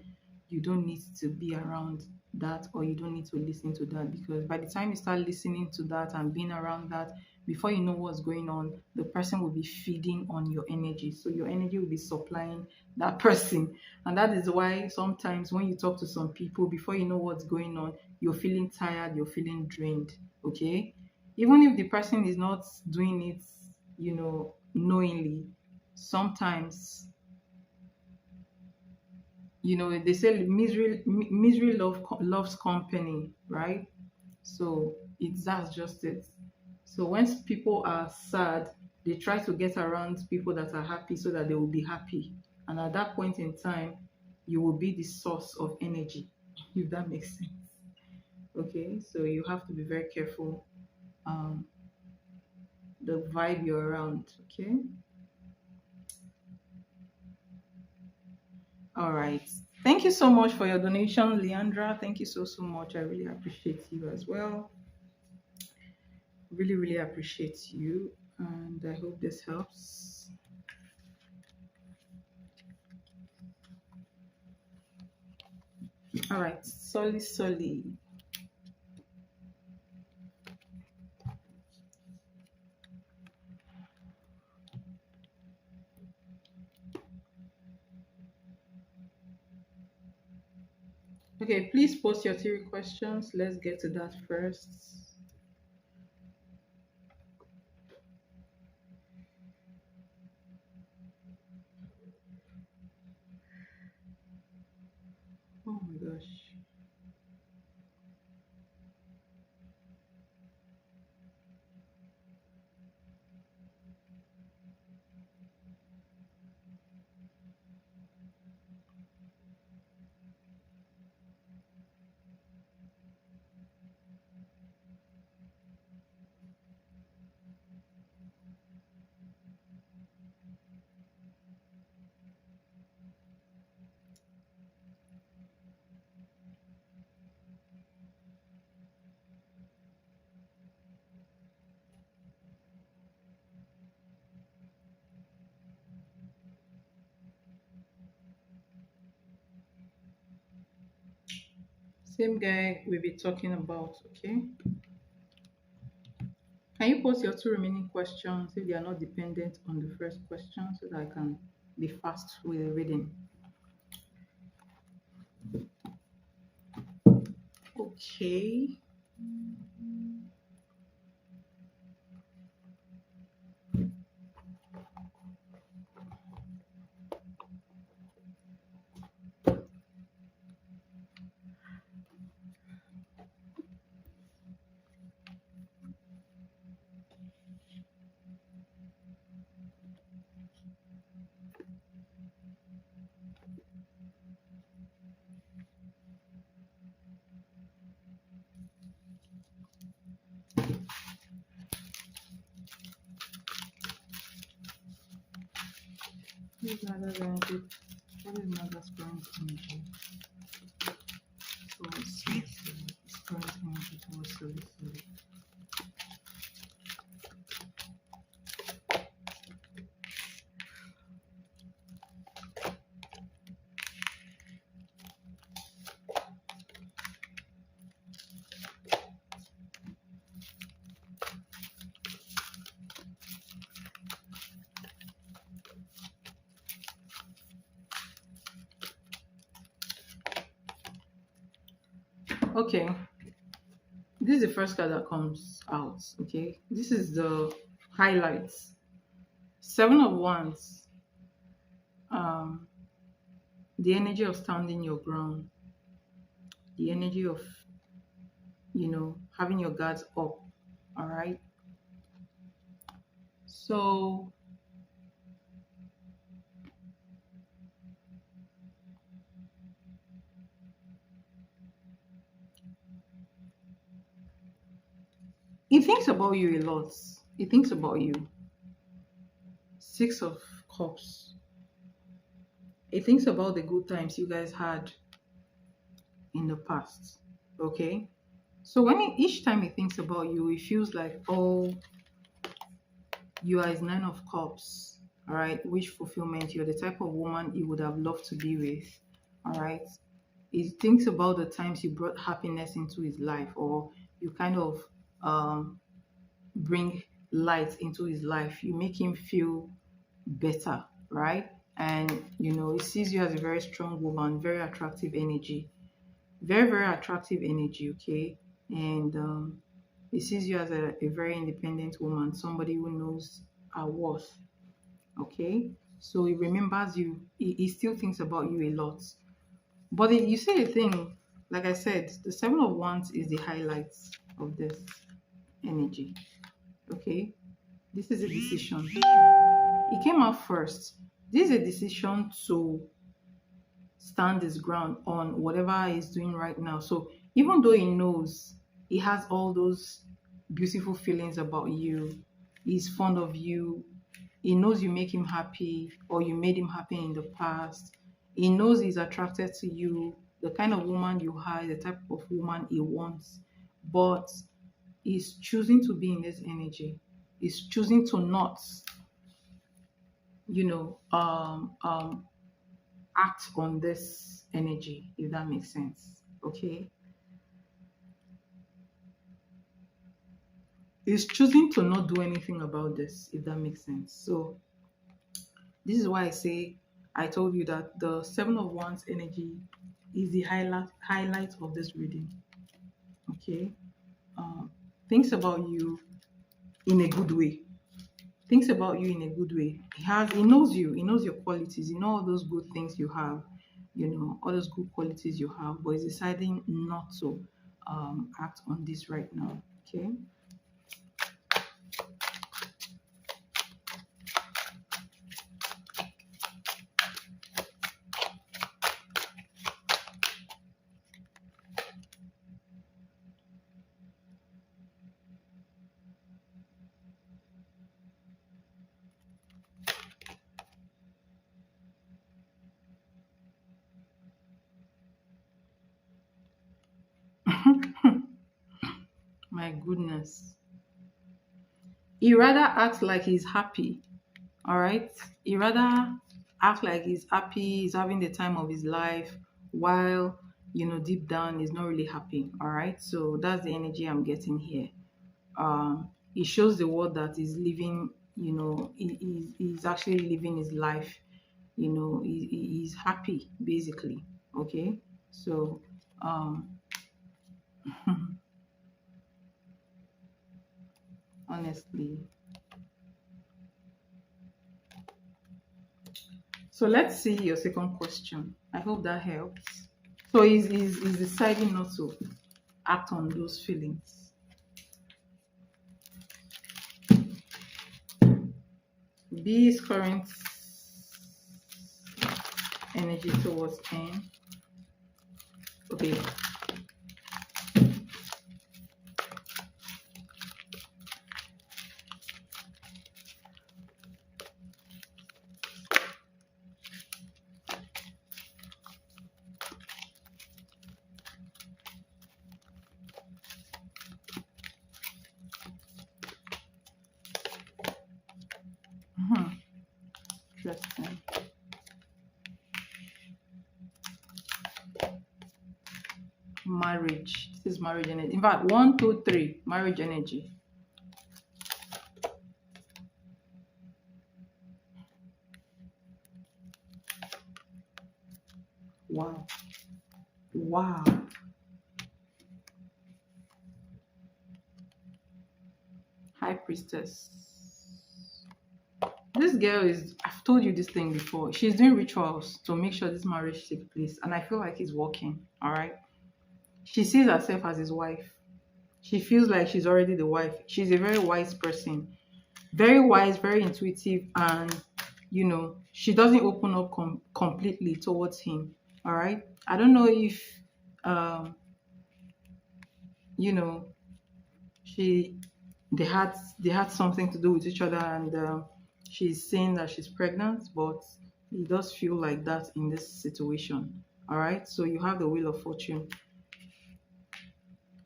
you don't need to be around that, or you don't need to listen to that, because by the time you start listening to that and being around that, before you know what's going on, the person will be feeding on your energy, so your energy will be supplying that person. And that is why sometimes when you talk to some people, before you know what's going on, you're feeling tired, you're feeling drained. Okay, even if the person is not doing it, knowingly, sometimes, they say misery loves company, right? So that's just it. So when people are sad, they try to get around people that are happy so that they will be happy. And at that point in time, you will be the source of energy, if that makes sense. Okay, so you have to be very careful, um, the vibe you're around. Okay, all right. Thank you so much for your donation, Leandra. Thank you so much. I really appreciate you as well. Really, really appreciate you, and I hope this helps. All right, solid, solid. Okay, please post your theory questions. Let's get to that first. Oh my gosh. Same guy we'll be talking about, okay? Can you post your two remaining questions if they are not dependent on the first question so that I can be fast with the reading? Okay. What is Mother's energy? What is Mother's current energy towards Solid? Current energy towards Solid. Okay, this is the first card that comes out. Okay, this is the highlights. Seven of Wands. Um, the energy of standing your ground. The energy of having your guards up. All right. So he thinks about you a lot. He thinks about you. Six of Cups. He thinks about the good times you guys had in the past. Okay. So each time he thinks about you, he feels like, oh, you are his Nine of Cups. All right. Wish fulfillment. You're the type of woman he would have loved to be with. All right. He thinks about the times you brought happiness into his life, or you kind of um, bring light into his life. You make him feel better, right? And he sees you as a very strong woman, very attractive energy, very, very attractive energy, okay? And he sees you as a very independent woman, somebody who knows her worth, okay? So he remembers you, he still thinks about you a lot. But you say a thing, like I said, the Seven of Wands is the highlights of this energy, okay? This is a decision. He came out first. This is a decision to stand his ground on whatever he's doing right now. So even though he knows he has all those beautiful feelings about you, he's fond of you, he knows you make him happy or you made him happy in the past, he knows he's attracted to you, the kind of woman you are, the type of woman he wants. But is choosing to be in this energy, is choosing to not, you know, act on this energy, if that makes sense. Okay. Is choosing to not do anything about this, if that makes sense. So this is why I say, I told you that the Seven of Wands energy is the highlight of this reading. Okay. Thinks about you in a good way. Thinks about you in a good way. He knows you. He knows your qualities. He knows all those good things you have. You know all those good qualities you have, but he's deciding not to act on this right now. Okay. My goodness. He rather acts like he's happy. All right. He rather act like he's happy, he's having the time of his life, while deep down he's not really happy. All right. So that's the energy I'm getting here. He shows the world that he's living, he's actually living his life. He's happy basically. Okay. So um honestly. So let's see your second question. I hope that helps. So he's deciding not to act on those feelings. B's current energy towards N. Okay. Interesting. Marriage. This is marriage energy. In fact, 1, 2, 3. Marriage energy. Wow. Wow. High priestess. This girl is, I've told you this thing before. She's doing rituals to make sure this marriage takes place. And I feel like it's working. All right. She sees herself as his wife. She feels like she's already the wife. She's a very wise person. Very wise, very intuitive. And, she doesn't open up completely towards him. All right. I don't know if, um, you know, she they had something to do with each other, and she's saying that she's pregnant, but it does feel like that in this situation. All right. So you have the Wheel of Fortune.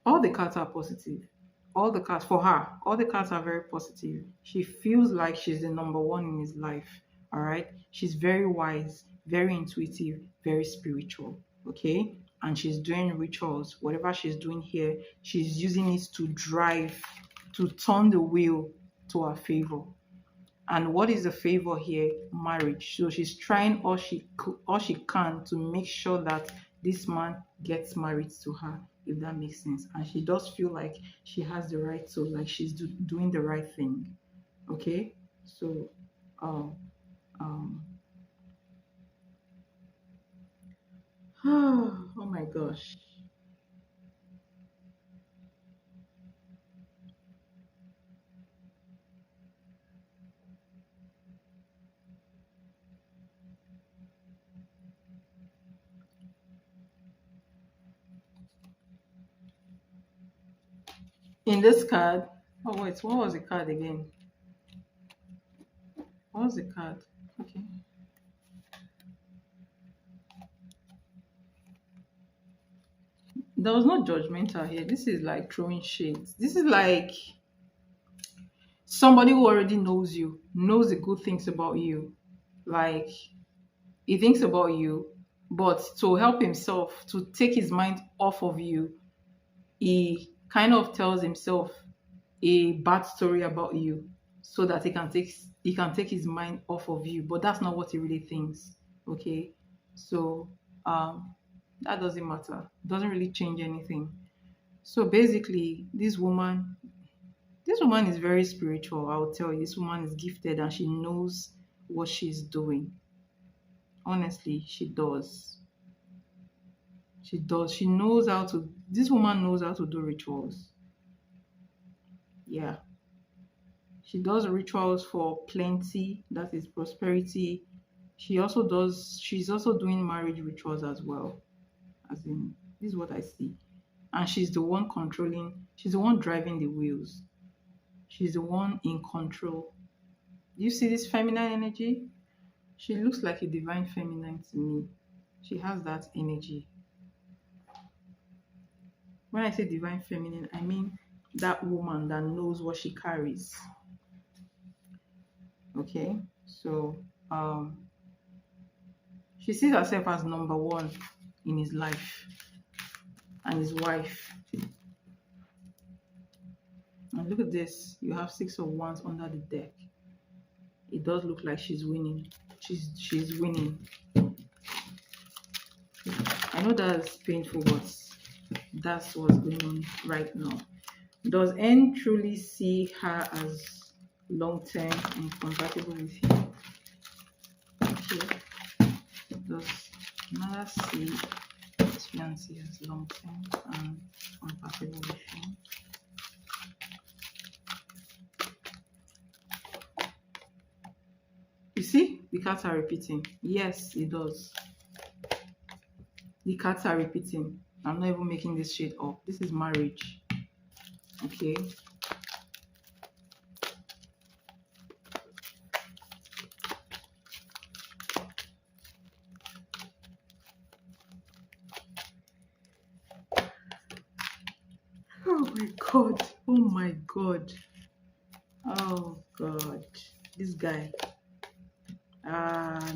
All the cards are positive. All the cards for her, all the cards are very positive. She feels like she's the number one in his life. All right. She's very wise, very intuitive, very spiritual. Okay. And she's doing rituals. Whatever she's doing here, she's using it to drive, to turn the wheel to her favor. And what is the favor here? Marriage. So she's trying all she can to make sure that this man gets married to her, if that makes sense. And she does feel like she has the right to, like she's doing the right thing. Okay, so um, um, oh my gosh. In this card, oh wait, what was the card again? What was the card? Okay. There was no judgmental here. This is like throwing shades. This is like somebody who already knows you, knows the good things about you. Like he thinks about you, but to help himself, to take his mind off of you, he kind of tells himself a bad story about you so that he can take his mind off of you. But that's not what he really thinks. Okay. So um that doesn't matter. Doesn't really change anything. So basically, this woman is very spiritual. I'll tell you, this woman is gifted and she knows what she's doing. Honestly, she does. She does. She knows how to. This woman knows how to do rituals. Yeah. She does rituals for plenty, that is prosperity. She's also doing marriage rituals as well. As in, this is what I see. And she's the one controlling, she's the one driving the wheels. She's the one in control. You see this feminine energy? She looks like a divine feminine to me. She has that energy. When I say divine feminine, I mean that woman that knows what she carries. Okay? So she sees herself as number one in his life and his wife. And look at this. You have six of wands under the deck. It does look like she's winning. She's winning. I know that's painful, but that's what's going on right now. Does N truly see her as long-term and compatible with him? Okay. Does Nala see his fiancé as long-term and compatible with him? You see, the cards are repeating. Yes, it does. The cards are repeating. I'm not even making this shit up. This is marriage. Okay. Oh my god. Oh my god. Oh god. This guy.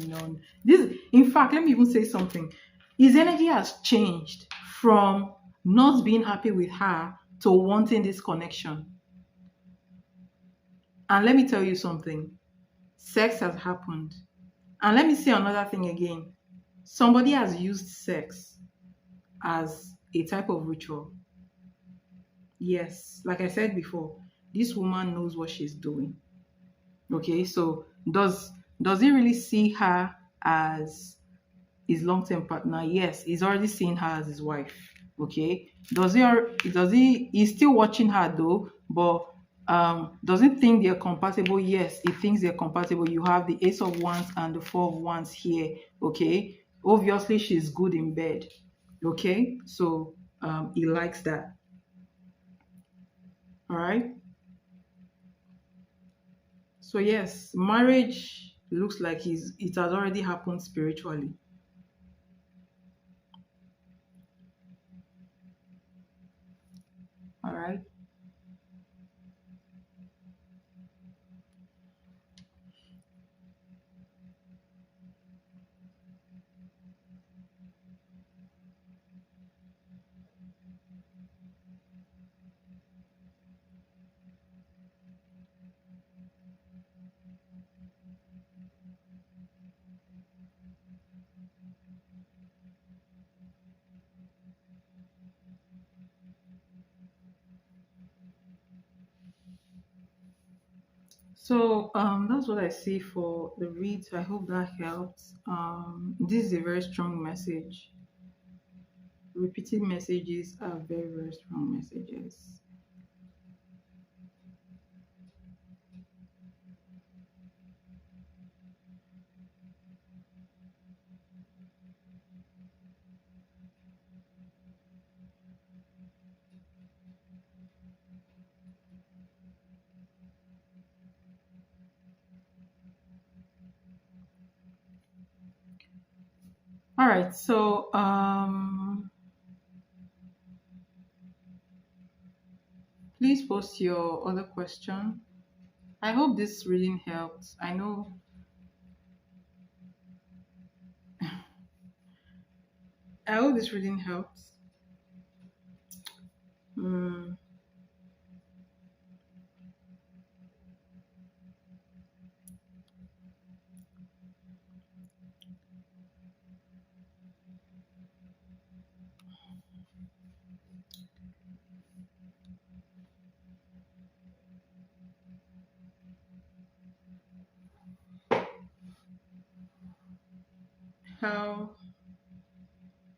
No. This, in fact, let me even say something. His energy has changed from not being happy with her to wanting this connection. And let me tell you something. Sex has happened. And let me say another thing again. Somebody has used sex as a type of ritual. Yes, like I said before, this woman knows what she's doing. Okay, so does he really see her as his long-term partner? Yes, he's already seeing her as his wife. Okay, he's still watching her though, but doesn't think they're compatible. Yes, he thinks they're compatible. You have the ace of wands and the four of wands here. Okay, obviously she's good in bed. Okay, so he likes that. All right. So yes, marriage looks like it has already happened spiritually. All right. So that's what I see for the reads. I hope that helps. This is a very strong message. Repeated messages are very, very strong messages. All right, so post your other question. I hope this reading helped. I hope this reading helps. Hmm. How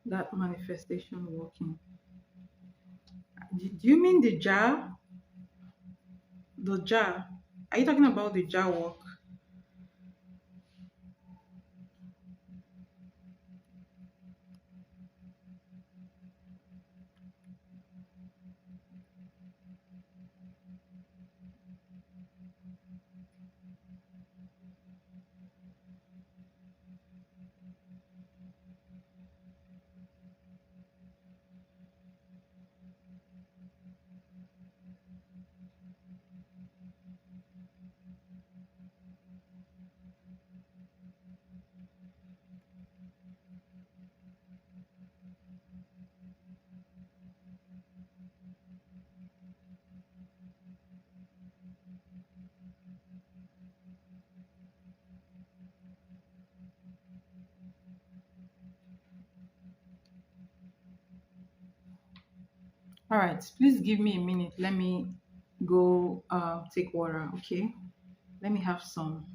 that manifestation working? Do you mean the jar? The jar? Are you talking about the jar work? All right, please give me a minute. Let me go take water, okay? Let me have some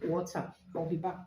water. I'll be back.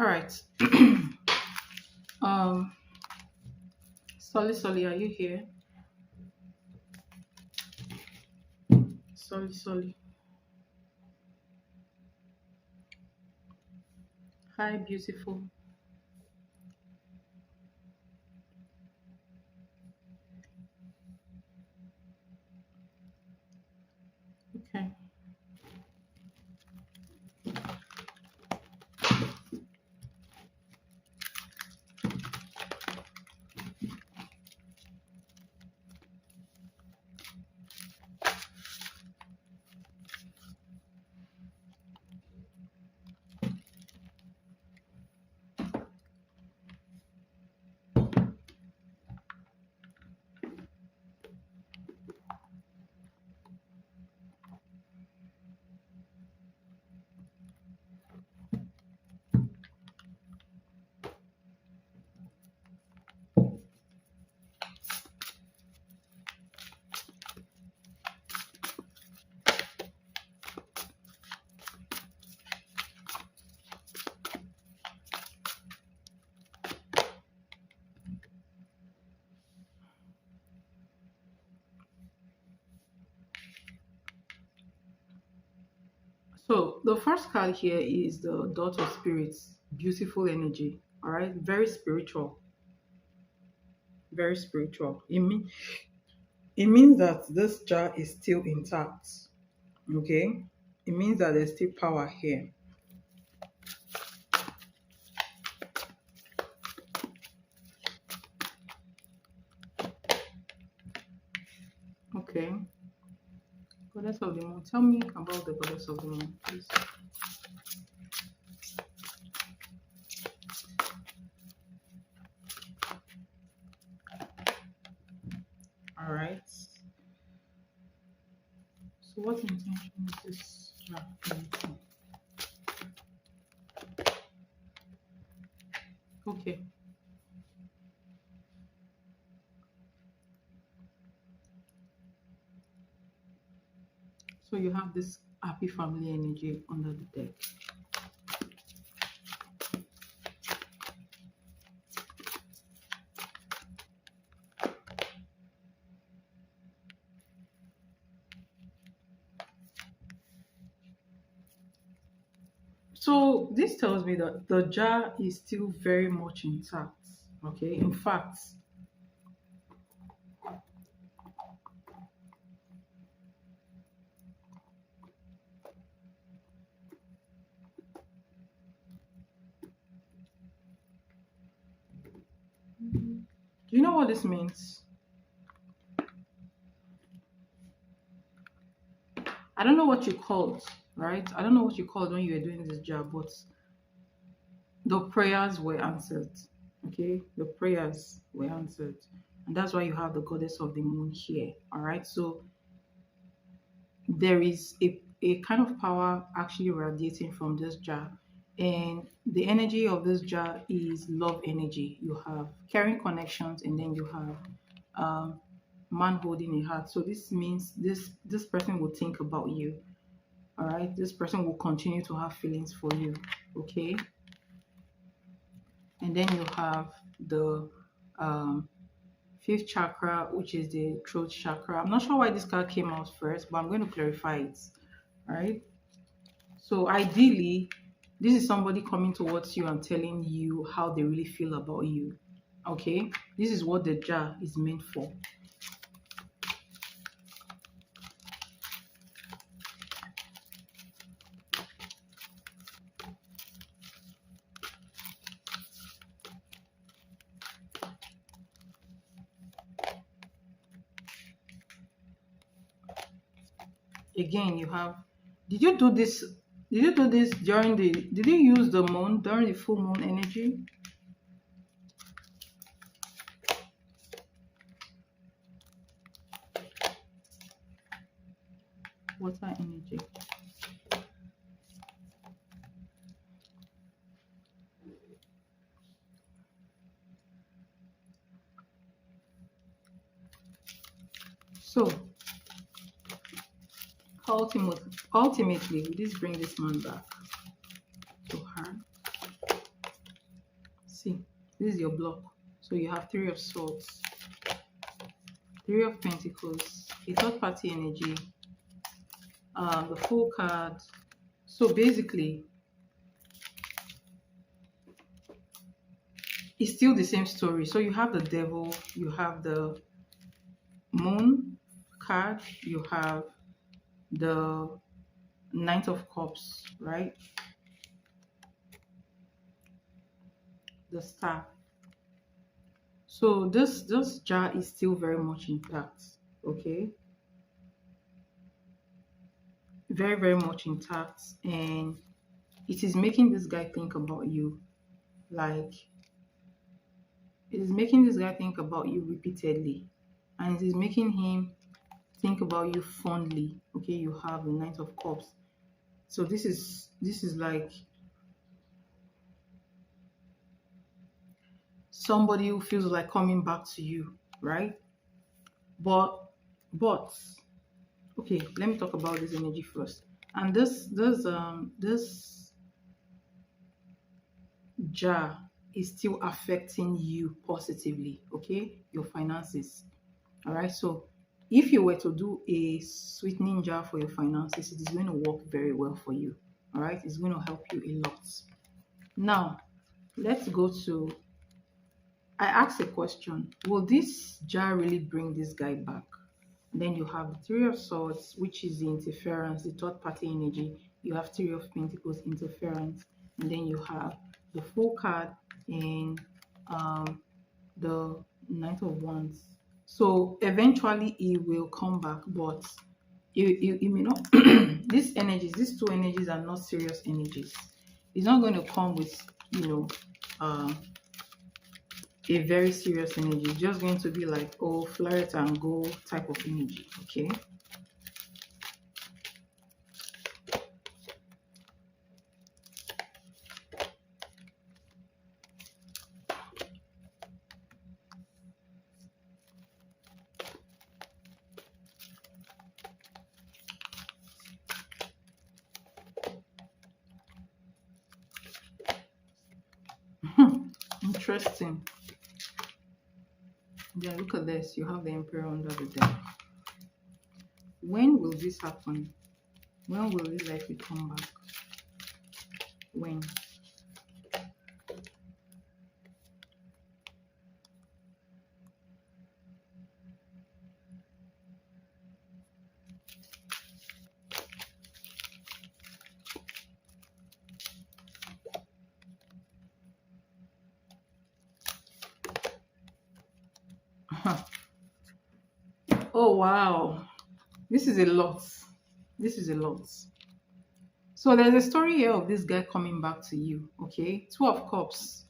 All right. um, Solly, are you here? Solly. Hi, beautiful. Okay. So the first card here is the Dot of Spirits, beautiful energy. All right, very spiritual, very spiritual. It means that this jar is still intact. Okay, it means that there's still power here. Okay, Goddess of the Moon. Tell me about the Goddess of the Moon, please. All right. So what intention is this jar painting? Okay. So you have this happy family energy under the deck. So this tells me that the jar is still very much intact. Okay. In fact, do you know what this means? I don't know what you called, right? I don't know what you called when you were doing this job, but the prayers were answered. Okay, the prayers were answered, and that's why you have the Goddess of the Moon here. All right, so there is a kind of power actually radiating from this jar, and the energy of this jar is love energy. You have caring connections, and then you have man holding a heart. So this means this person will think about you. All right, this person will continue to have feelings for you. Okay, and then you have the um, fifth chakra, which is the throat chakra. I'm not sure why this card came out first, but I'm going to clarify it. All right. So ideally, this is somebody coming towards you and telling you how they really feel about you. Okay, this is what the jar is meant for. Again, you have. Did you do this? Did you do this during the? Did you use the moon during the full moon energy? Water energy. So ultimately, will this bring this man back to her? See, this is your block. So you have Three of Swords, Three of Pentacles, a third party energy, the Fool card. So basically, it's still the same story. So you have the Devil, you have the Moon card, you have the Knight of Cups, right? The Star. So this jar is still very much intact, okay? Very, very much intact, and it is making this guy think about you. Like, it is making this guy think about you repeatedly, and it is making him think about you fondly. Okay, you have the Knight of Cups. So this is like somebody who feels like coming back to you, right? But okay, let me talk about this energy first. And this jar is still affecting you positively, okay? Your finances. All right. So if you were to do a sweetening jar for your finances, it is going to work very well for you. All right. It's going to help you a lot. Now, let's go to, I asked a question. Will this jar really bring this guy back? Then you have the Three of Swords, which is the interference, the third party energy. You have Three of Pentacles, interference. And then you have the Fool card and the Knight of Wands. So eventually it will come back, but it may not. These two energies are not serious energies. It's not going to come with, you know, a very serious energy. It's just going to be like, oh, flirt and go type of energy, okay? Interesting. Yeah, look at this. You have the Emperor under the deck. When will this happen? When will this likely come back? When? Oh, wow. This is a lot. This is a lot. So there's a story here of this guy coming back to you, okay? Two of Cups.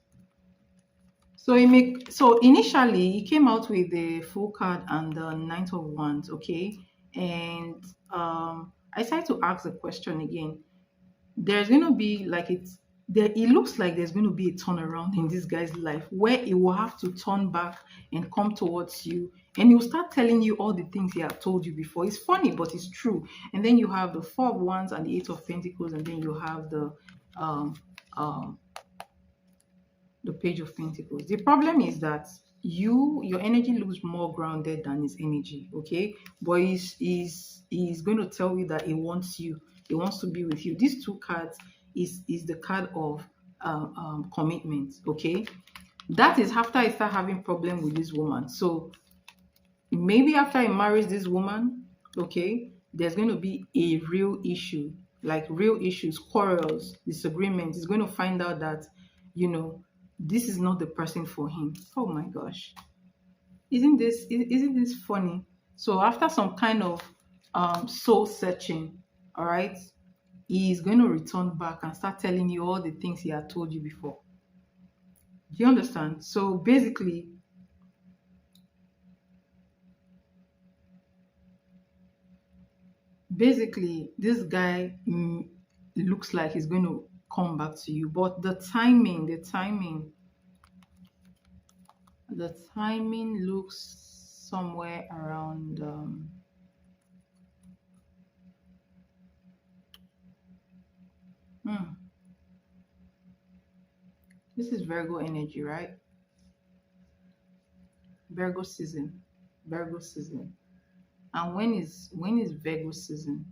So initially he came out with the Fool card and the Knight of Wands, okay? And I decided to ask the question again. There's going to be like it looks like there's going to be a turnaround in this guy's life where he will have to turn back and come towards you, and he'll start telling you all the things he have told you before. It's funny, but it's true. And then you have the Four of Wands and the Eight of Pentacles, and then you have um um the Page of Pentacles. The problem is that your energy looks more grounded than his energy, okay? But he's going to tell you that he wants you, he wants to be with you. These two cards is the card of commitment, okay? That is after I start having problem with this woman. So maybe after he marries this woman, okay, there's going to be a real issue, like real issues, quarrels, disagreements. He's going to find out that, you know, this is not the person for him. Oh my gosh. Isn't this funny? So after some kind of soul searching, all right, he is going to return back and start telling you all the things he had told you before. Do you understand? So basically this guy looks like he's going to come back to you, but the timing looks somewhere around hmm, This is Virgo energy, right? Virgo season. Virgo season. And when is Virgo season?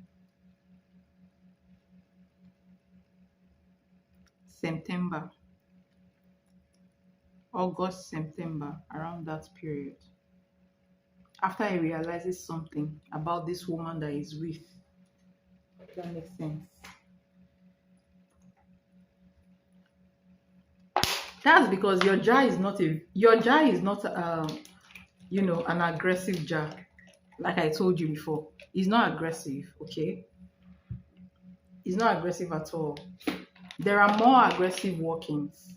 September, August, September, around that period. After he realizes something about this woman that he's with. That makes sense. That's because your jar is not an aggressive jar. Like I told you before, it's not aggressive. Okay, it's not aggressive at all. There are more aggressive workings.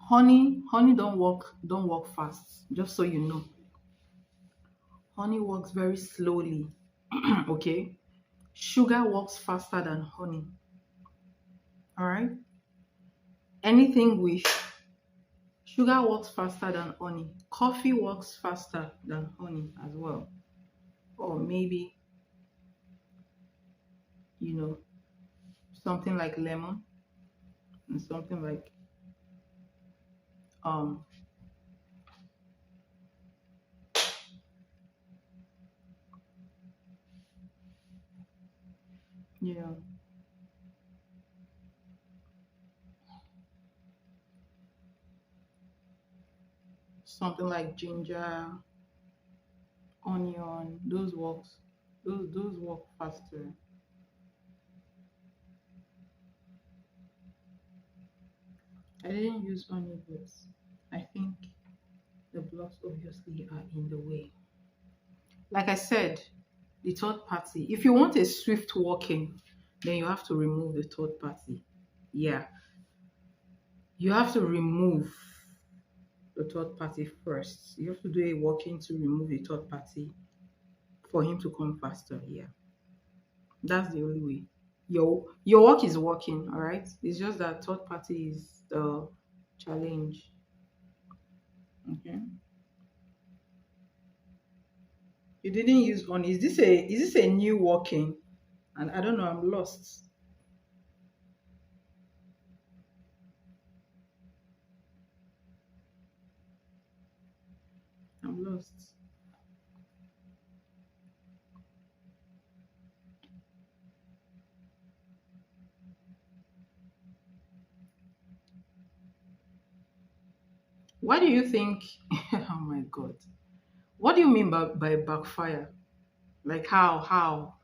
Honey don't work fast. Just so you know, honey works very slowly. Okay, sugar works faster than honey. All right, anything with sugar works faster than honey. Coffee works faster than honey as well. Or maybe, you know, something like lemon and something like um yeah, something like ginger, onion, those work faster. I didn't use honey, but I think the blocks obviously are in the way. Like I said, the third party. If you want a swift walking, then you have to remove the third party. Yeah, you have to remove the third party first. You have to do a walking to remove the third party for him to come faster. Yeah, that's the only way. Your work is working, all right. It's just that third party is the challenge. Okay. You didn't use on. Is this a new working? And I don't know. I'm lost. I'm lost. Why do you think? Oh my God. What do you mean by backfire? Like how?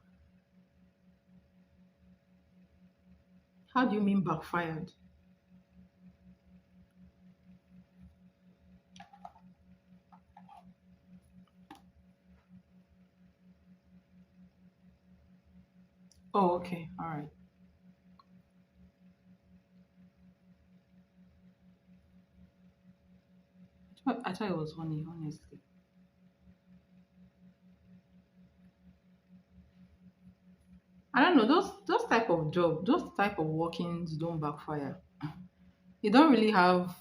How do you mean backfired? Oh, okay. All right. I thought it was honey, honestly. I don't know. Those type of workings don't backfire. They don't really have,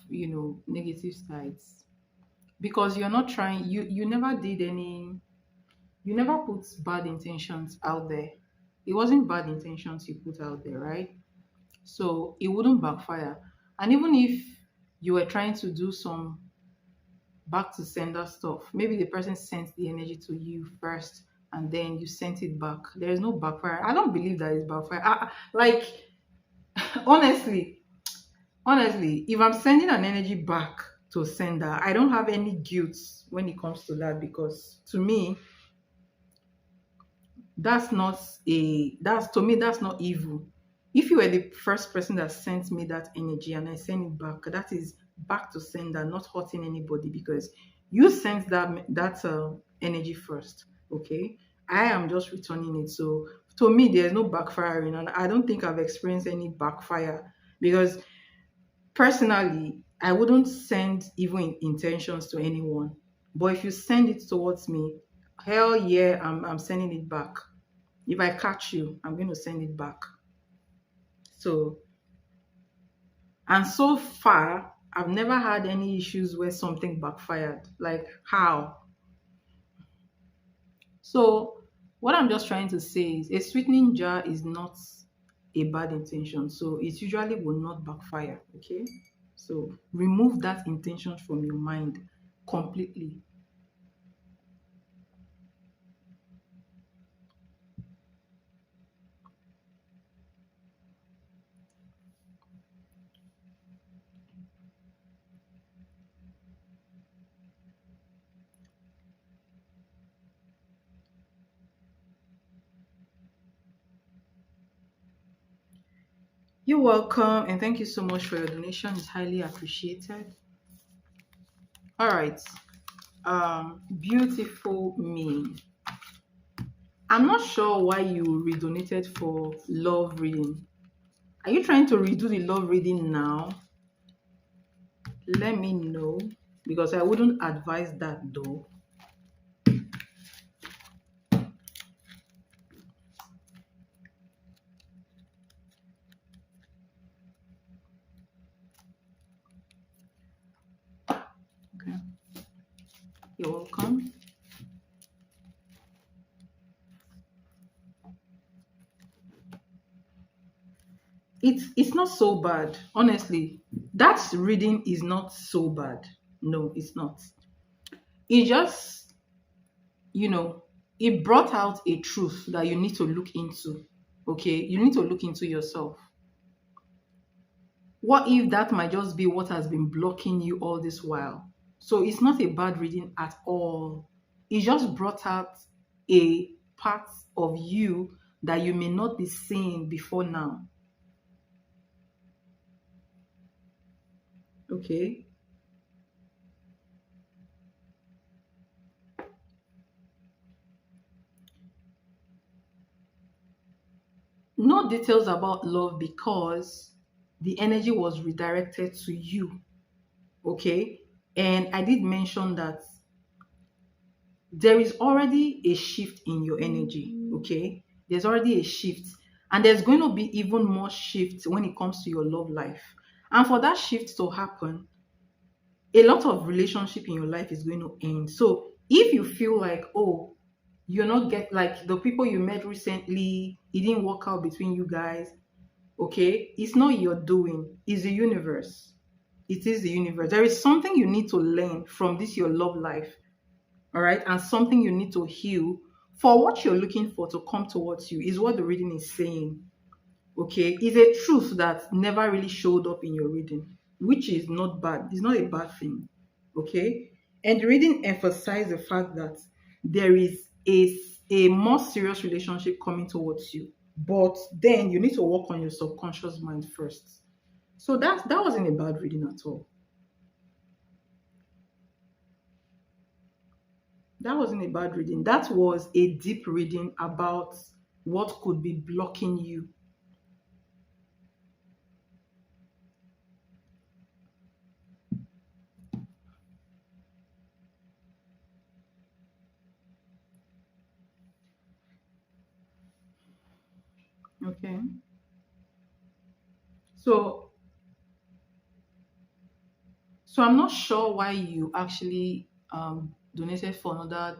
negative sides because you're not trying. You never did any. You never put bad intentions out there. It wasn't bad intentions you put out there, right? So it wouldn't backfire. And even if you were trying to do some back to sender stuff, maybe the person sent the energy to you first and then you sent it back. There is no backfire. I don't believe that is backfire. Like, honestly, honestly, if I'm sending an energy back to a sender, I don't have any guilt when it comes to that because to me, that's not evil. If you were the first person that sent me that energy and I send it back, that is back to sender, not hurting anybody because you sent that energy first. Okay, I am just returning it. So To me, there's no backfiring, and I don't think I've experienced any backfire because personally, I wouldn't send even intentions to anyone. But if you send it towards me, hell yeah, I'm sending it back. If I catch you, I'm going to send it back. So, and so far, I've never had any issues where something backfired. Like, how? So, what I'm just trying to say is a sweetening jar is not a bad intention. So, it usually will not backfire. Okay. So, remove that intention from your mind completely. You're welcome, and thank you so much for your donation. It's highly appreciated. All right. Beautiful me. I'm not sure why you redonated for love reading. Are you trying to redo the love reading now? Let me know because I wouldn't advise that though. Okay. You're welcome. It's not so bad. Honestly, that reading is not so bad. No, it's not. It just, you know, it brought out a truth that you need to look into. Okay, you need to look into yourself. What if that might just be what has been blocking you all this while? So it's not a bad reading at all. It just brought out a part of you that you may not be seeing before now. Okay. No details about love because the energy was redirected to you. Okay. And I did mention that there is already a shift in your energy. Okay. There's already a shift. And there's going to be even more shift when it comes to your love life. And for that shift to happen, a lot of relationship in your life is going to end. So if you feel like, oh, you're not get like the people you met recently, it didn't work out between you guys, okay, it's not your doing, it's the universe. It is the universe. There is something you need to learn from this your love life, all right, and something you need to heal for what you're looking for to come towards you is what the reading is saying. Okay, is a truth that never really showed up in your reading, which is not bad. It's not a bad thing. Okay, and the reading emphasized the fact that there is a more serious relationship coming towards you, but then you need to work on your subconscious mind first. So that wasn't a bad reading at all. That wasn't a bad reading. That was a deep reading about what could be blocking you. Okay, so So I'm not sure why you actually donated for another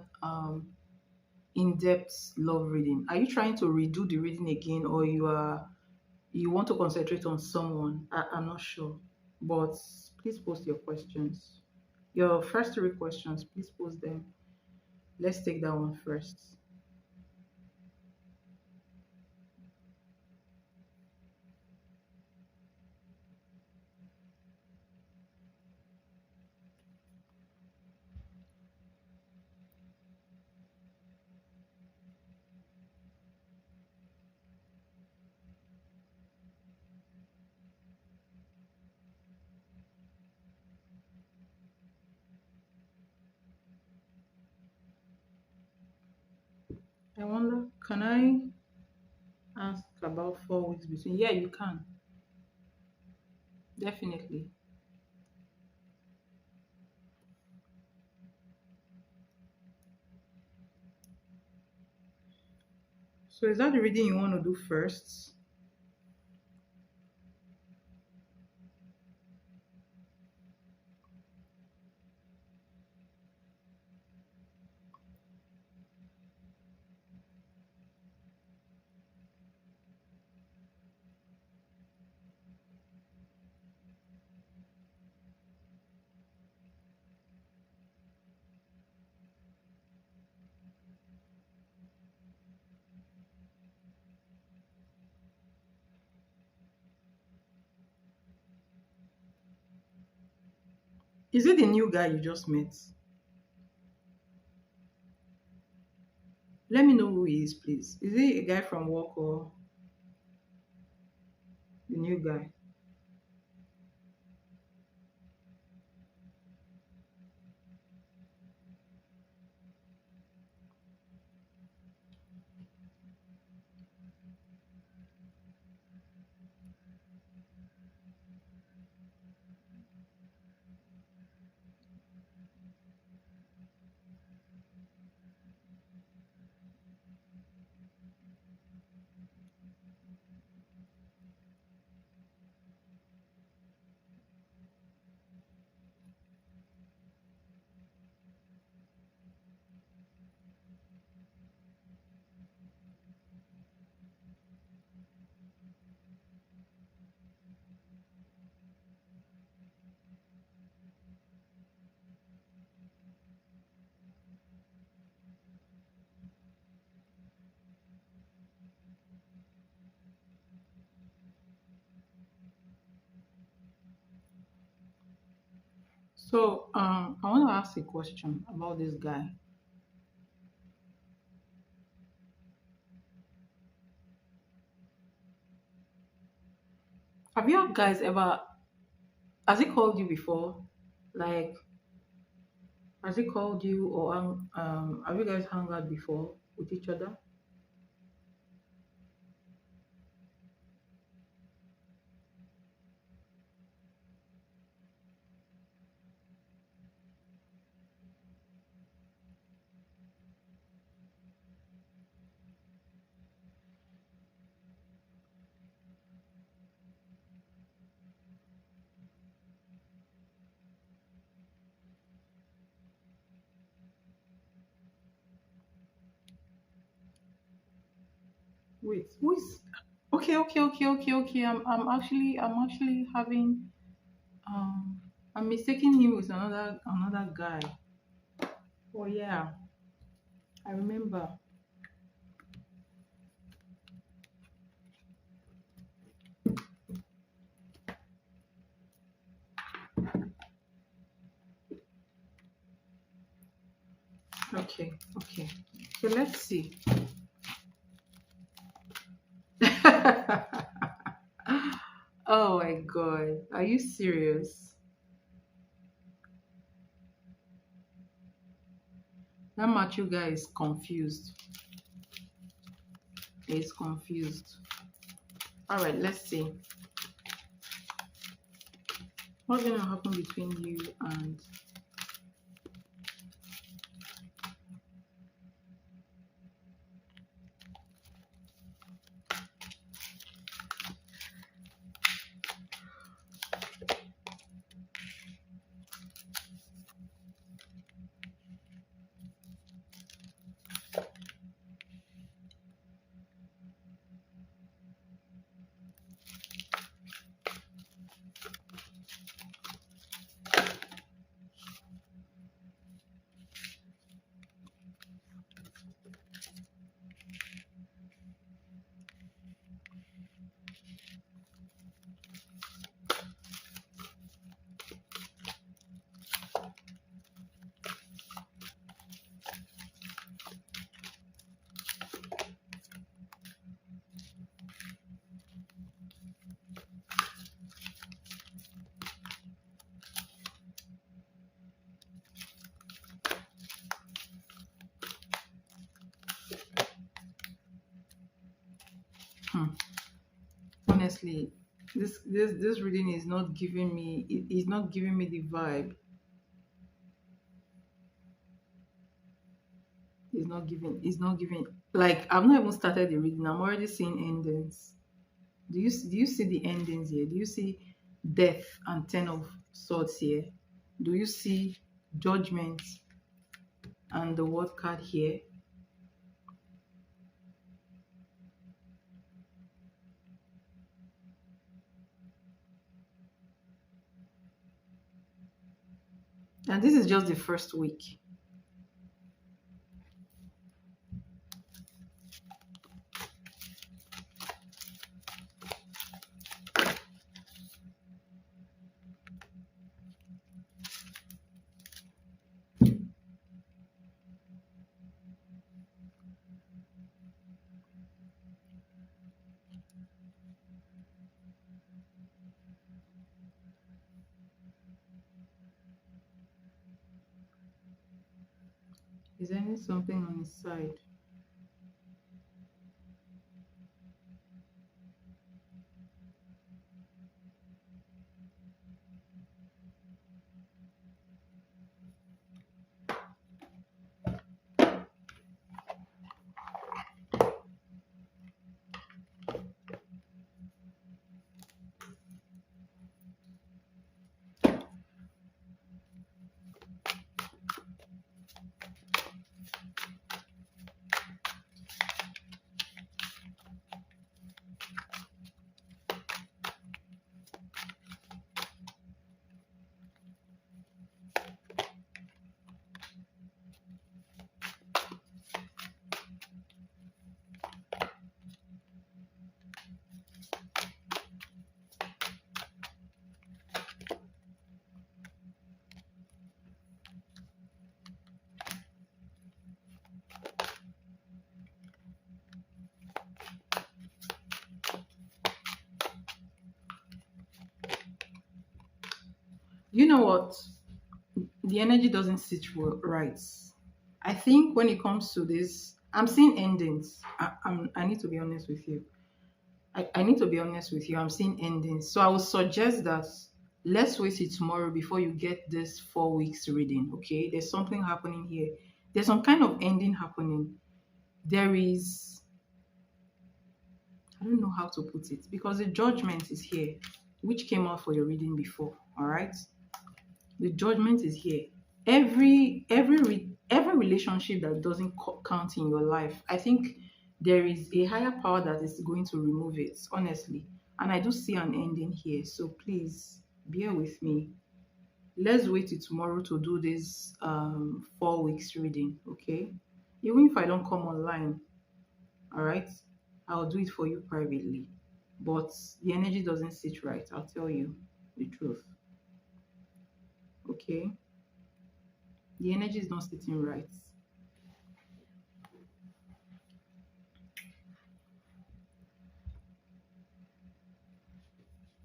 in-depth love reading. Are you trying to redo the reading again, or you want to concentrate on someone? I'm not sure, but please post your questions. Your first three questions, please post them. Let's take that one first. I wonder, can I? about 4 weeks between. Yeah, you can. Definitely. So is that the reading you want to do first? Is it the new guy you just met? Let me know who he is, please. Is he a guy from work or the new guy? So I want to ask a question about this guy. Have you guys ever, has he called you before? Like, has he called you or have you guys hung out before with each other? Wait, who is? Okay, okay, okay, okay, okay. I'm actually having I'm mistaking him with another guy. Oh yeah, I remember. Okay, okay. So let's see. Oh my god, are you serious? That macho guy is confused. He's confused. All right, let's see. What's gonna happen between you and? honestly, this reading is not giving me, it is not giving me the vibe. It's not giving, like, I've not even started the reading. I'm already seeing endings. Do you see the endings here? Do you see death and 10 of swords here? Do you see judgment and the word card here? And this is just the first week. Is there something on his side? You know what? The energy doesn't sit right. I think when it comes to this, I'm seeing endings. I need to be honest with you. I need to be honest with you. I'm seeing endings. So I would suggest that let's wait till tomorrow before you get this 4 weeks reading. Okay? There's something happening here. There's some kind of ending happening. There is, I don't know how to put it, because the judgment is here, which came out for your reading before. All right? The judgment is here. Every relationship that doesn't count in your life, I think there is a higher power that is going to remove it, honestly. And I do see an ending here, so please bear with me. Let's wait till tomorrow to do this 4 weeks reading, okay? Even if I don't come online, all right, I'll do it for you privately. But the energy doesn't sit right, I'll tell you the truth, okay? The energy is not sitting right.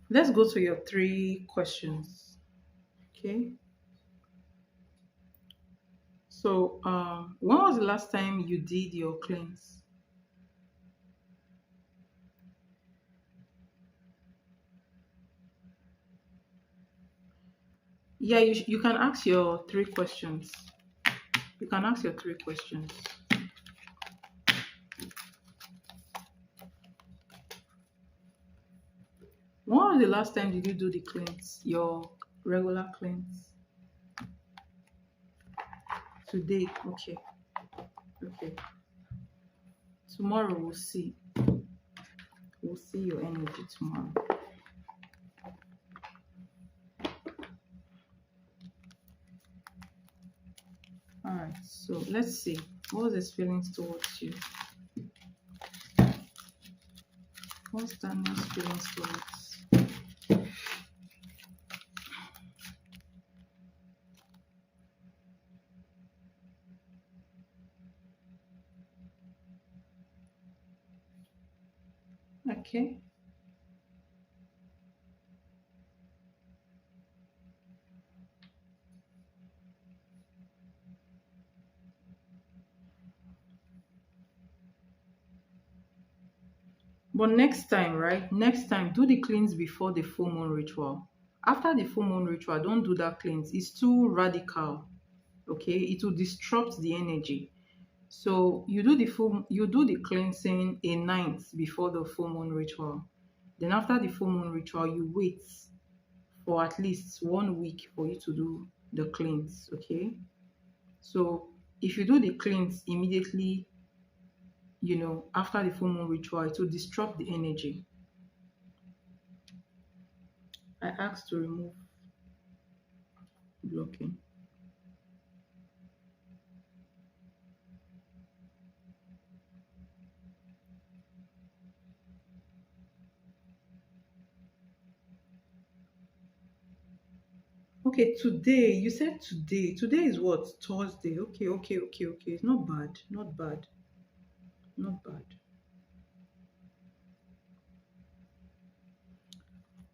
Let's go to your 3 questions. Okay. So, when was the last time you did your cleanse? Yeah, you can ask your 3 questions. You can ask your 3 questions. When was the last time did you do the cleanse? Your regular cleanse? Today. Okay. Okay. Tomorrow we'll see. We'll see your energy tomorrow. All right. So let's see. What was his feelings towards you? What's Daniel's feelings towards? Okay. But next time, right? Next time, do the cleanse before the full moon ritual. After the full moon ritual, don't do that cleanse. It's too radical. Okay, it will disrupt the energy. So you do the cleansing a night before the full moon ritual. Then after the full moon ritual, you wait for at least 1 week for you to do the cleanse. Okay. So if you do the cleanse immediately, after the full moon ritual, it will disrupt the energy. I asked to remove blocking. Okay, today, you said today. Today is what? Thursday. Okay, okay, okay, okay. It's not bad. Not bad. Not bad.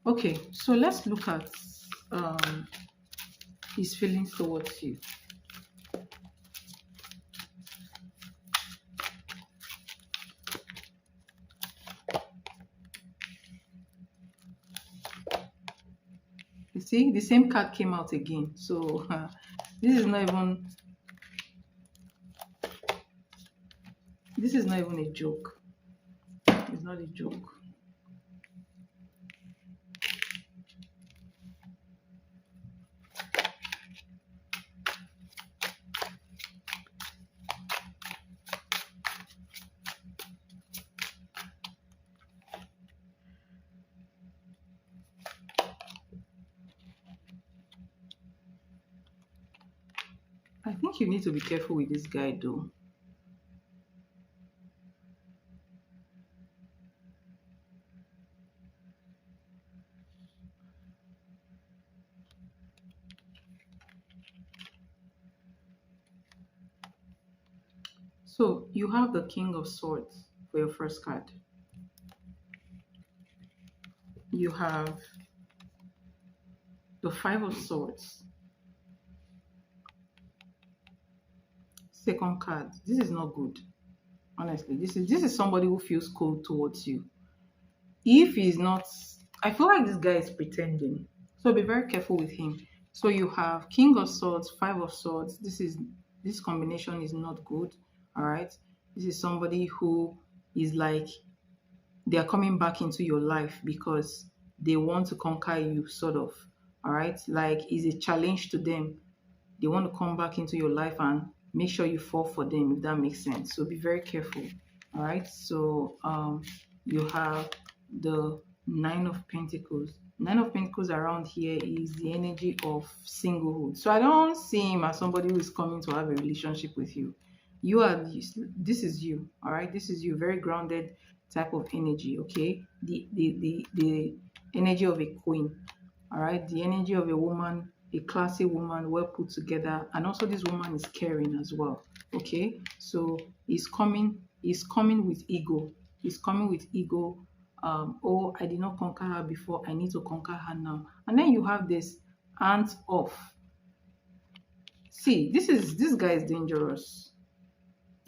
Okay, so let's look at um his feelings towards you. You see, the same card came out again. So this is not even this is not even a joke. It's not a joke. I think you need to be careful with this guy though. So you have the King of Swords for your first card. You have the Five of Swords. Second card. This is not good. Honestly, this is somebody who feels cold towards you. If he's not, I feel like this guy is pretending. So be very careful with him. So you have King of Swords, Five of Swords. This combination is not good. All right. This is somebody who is like they are coming back into your life because they want to conquer you, sort of. All right. Like it's a challenge to them. They want to come back into your life and make sure you fall for them, if that makes sense. So be very careful. All right. So you have the Nine of Pentacles. Nine of Pentacles around here is the energy of singlehood. So I don't see him as somebody who is coming to have a relationship with you. This is you. All right. This is you. Very grounded type of energy. Okay. The energy of a queen. All right. The energy of a woman, a classy woman, well put together, and also this woman is caring as well. Okay. So he's coming with ego. He's coming with ego. Oh, I did not conquer her before, I need to conquer her now. And then you have this hands off. See, this guy is dangerous.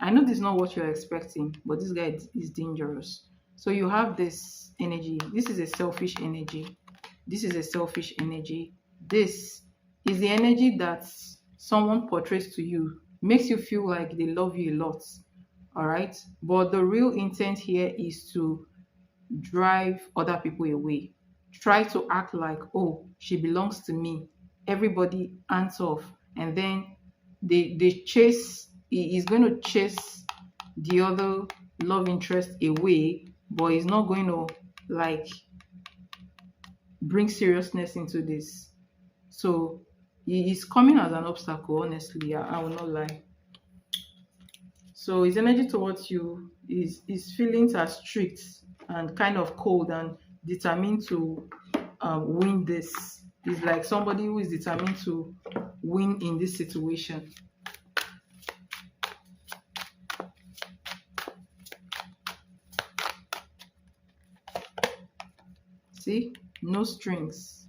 I know this is not what you're expecting, but this guy is dangerous. So you have this energy. This is a selfish energy. This is a selfish energy. This is the energy that someone portrays to you, makes you feel like they love you a lot. All right. But the real intent here is to drive other people away. Try to act like, oh, she belongs to me. Everybody hands off. And then they chase, he is going to chase the other love interest away, but he's not going to like bring seriousness into this. So he is coming as an obstacle, honestly. I will not lie. So his energy towards you is his feelings are strict and kind of cold and determined to win this. He's like somebody who is determined to win in this situation. See, no strings.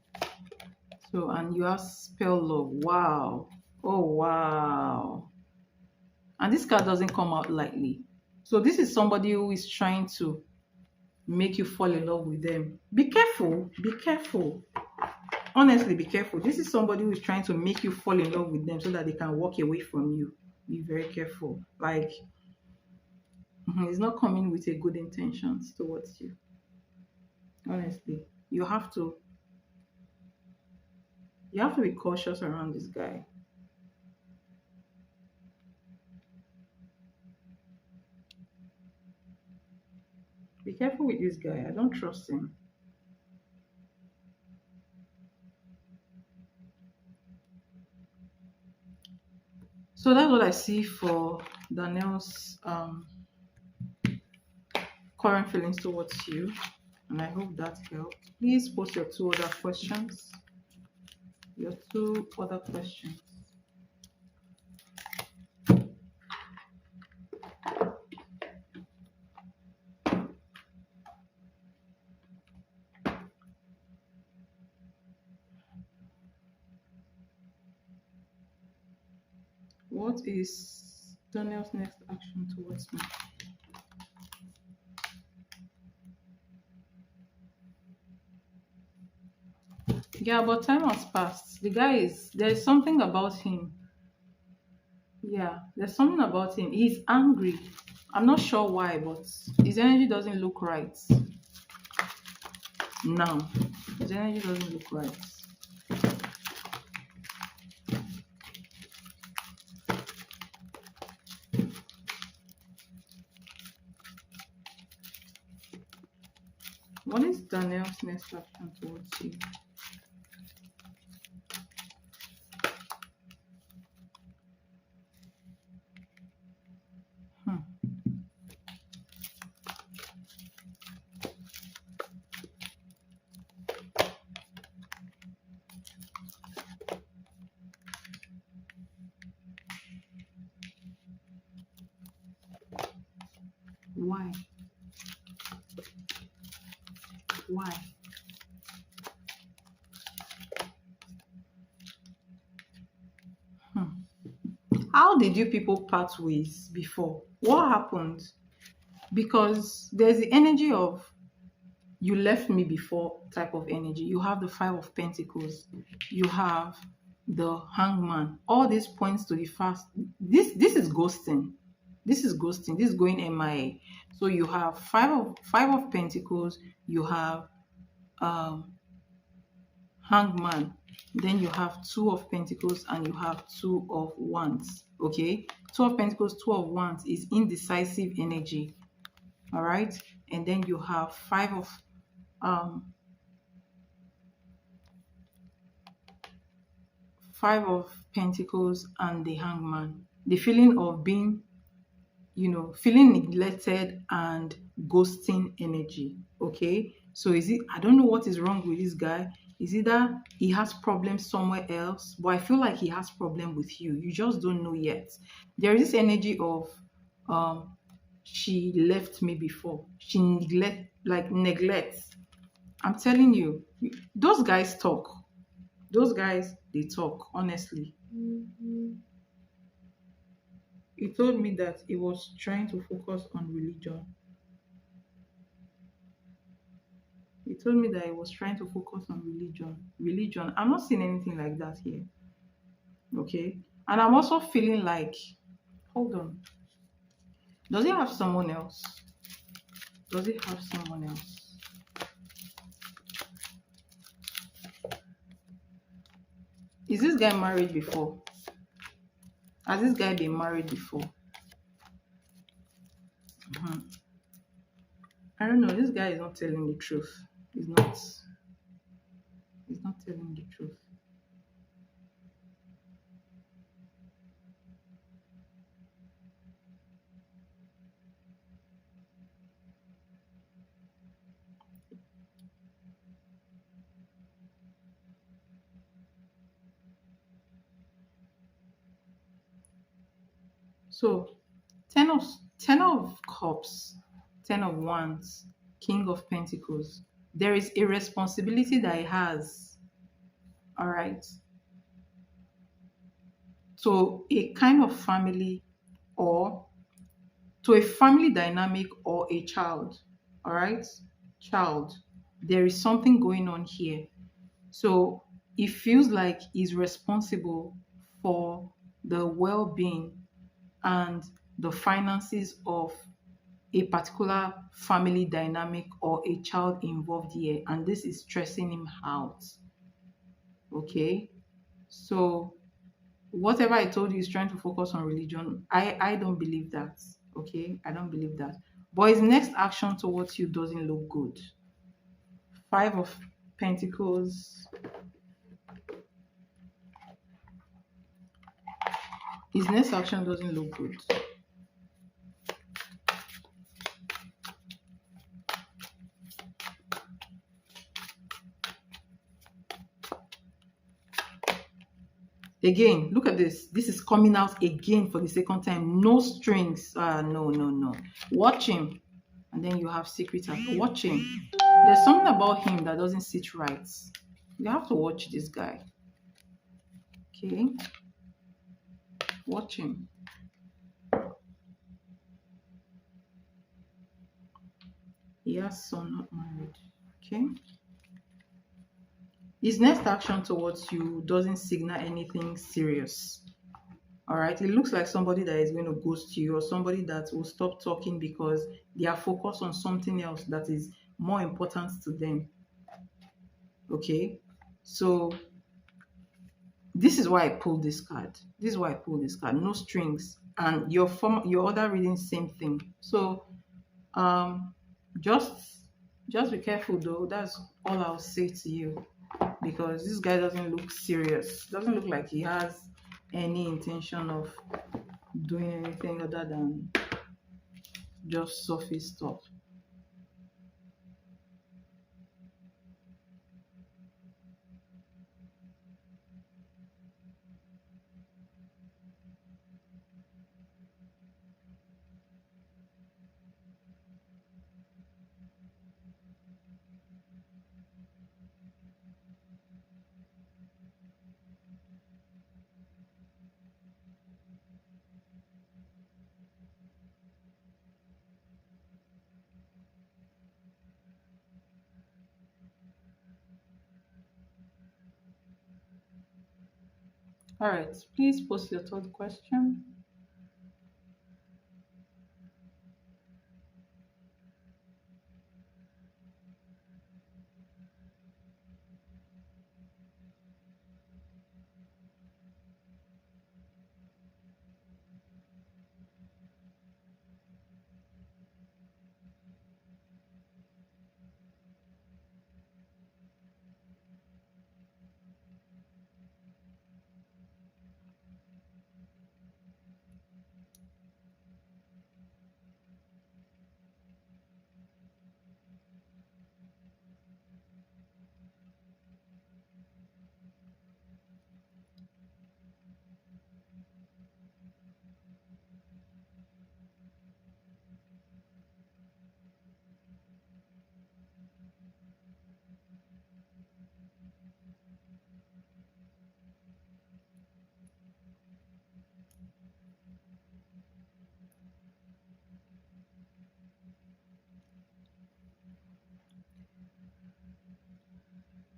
So, and you have spell love. Wow. Oh, wow. And this card doesn't come out lightly. So this is somebody who is trying to make you fall in love with them. Be careful. Be careful. Honestly, be careful. This is somebody who is trying to make you fall in love with them so that they can walk away from you. Be very careful. Like, it's not coming with a good intentions towards you. Honestly, you have to be cautious around this guy. Be careful with this guy. I don't trust him. So that's what I see for Danielle's current feelings towards you, and I hope that helped. Please post your two other questions. Your two other questions. What is Daniel's next action towards me? Yeah, but time has passed. The guy there's something about him. Yeah, there's something about him. He's angry. I'm not sure why, but his energy doesn't look right now. His energy doesn't look right. What is Daniel's next action towards you? Hmm. Why? Why? Hmm. How did you people part ways before? What happened? Because there's the energy of you left me before type of energy. You have the Five of Pentacles. You have the Hangman. All this points to the fast. This is ghosting. This is ghosting. This is going MIA. So you have five of Pentacles. You have um Hangman. Then you have Two of Pentacles and you have Two of Wands. Okay, Two of Pentacles, Two of Wands is indecisive energy. All right, and then you have um Five of Pentacles and the Hangman. The feeling of being, feeling neglected and ghosting energy. Okay. So I don't know what is wrong with this guy. Is either he has problems somewhere else, but I feel like he has problem with you. You just don't know yet. There is this energy of um she left me before. She neglects. I'm telling you, those guys talk. Those guys, they talk, honestly. He told me that he was trying to focus on religion. He told me that he was trying to focus on religion. Religion. I'm not seeing anything like that here. Okay. And I'm also feeling like, hold on. Does he have someone else? Does he have someone else? Is this guy married before? Has this guy been married before? Mhm. I don't know. This guy is not telling the truth. He's not. He's not telling the truth. So, ten of cups, ten of wands, king of pentacles. There is a responsibility that he has, all right, to a kind of family or to a family dynamic or a child, all right. child. There is something going on here. So it feels like he's responsible for the well being and the finances of a particular family dynamic or a child involved here. And this is stressing him out. Okay. So whatever I told you is trying to focus on religion. I don't believe that. Okay. I don't believe that. But his next action towards you doesn't look good. Five of Pentacles. His next action doesn't look good. Again, look at this. This is coming out again for the second time. No strings. No, no, no. Watch him. And then you have secret. Watch him. There's something about him that doesn't sit right. You have to watch this guy. Okay. Watch him. He has son, not married. Okay. His next action towards you doesn't signal anything serious. All right. It looks like somebody that is going to ghost you or somebody that will stop talking because they are focused on something else that is more important to them. Okay. So this is why I pulled this card. This is why I pulled this card. No strings. And your other reading, same thing. So um just be careful though. That's all I'll say to you. Because this guy doesn't look serious. Doesn't look like he has any intention of doing anything other than just surface stuff. All right, please post your third question.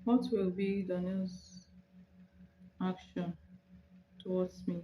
What will be Daniel's action towards me?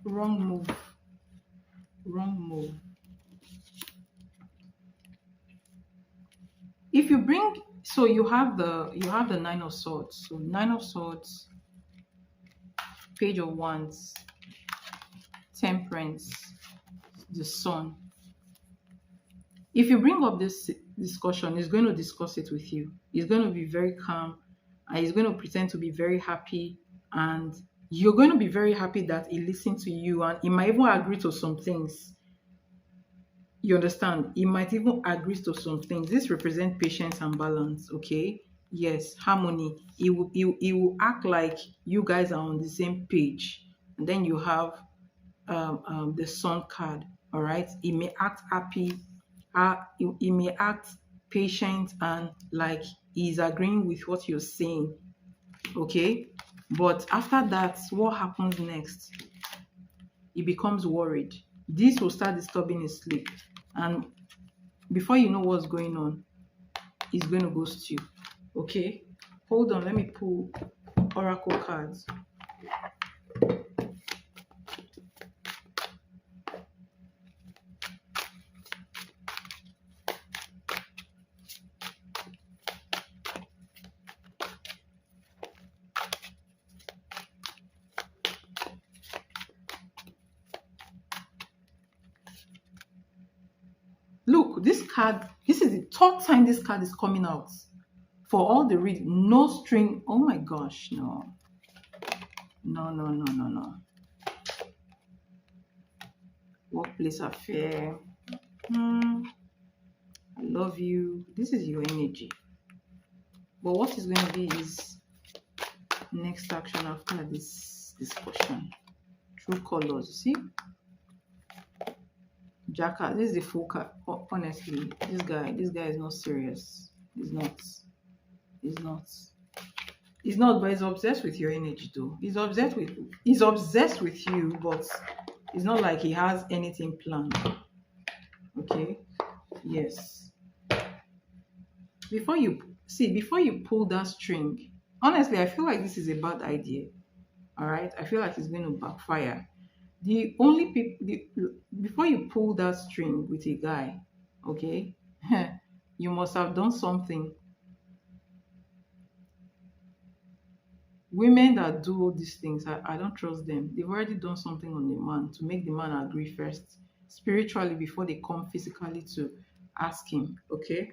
Wrong move. Wrong move. If you bring, so you have the Nine of Swords. So Nine of Swords, Page of Wands, Temperance, the Sun. If you bring up this discussion, he's going to discuss it with you. He's going to be very calm and he's going to pretend to be very happy. And you're going to be very happy that he listened to you and he might even agree to some things. You understand? He might even agree to some things. This represents patience and balance, okay? Yes, harmony. He will act like you guys are on the same page. And then you have the sun card. All right, he may act happy, he may act patient and like he's agreeing with what you're saying. Okay, but after that, what happens next? He becomes worried. This will start disturbing his sleep, and before you know what's going on, he's going to ghost you. Okay, hold on, let me pull oracle cards. Look, this card, this is the third time this card is coming out. For all the reason, no string. Oh my gosh, no. No, no, no, no, no. Workplace affair. I love you. This is your energy. But what is going to be is next action after this discussion. True colors. See? Jackass. This is the full card. Honestly, this guy is not serious. He's not. He's not. He's not, but he's obsessed with your energy though. He's obsessed with you, but it's not like he has anything planned. Okay? Yes. Before you pull that string, honestly, I feel like this is a bad idea. All right? I feel like it's going to backfire. The only people, before you pull that string with a guy, okay, you must have done something. Women that do all these things, I don't trust them. They've already done something on the man to make the man agree first, spiritually, before they come physically to ask him. Okay?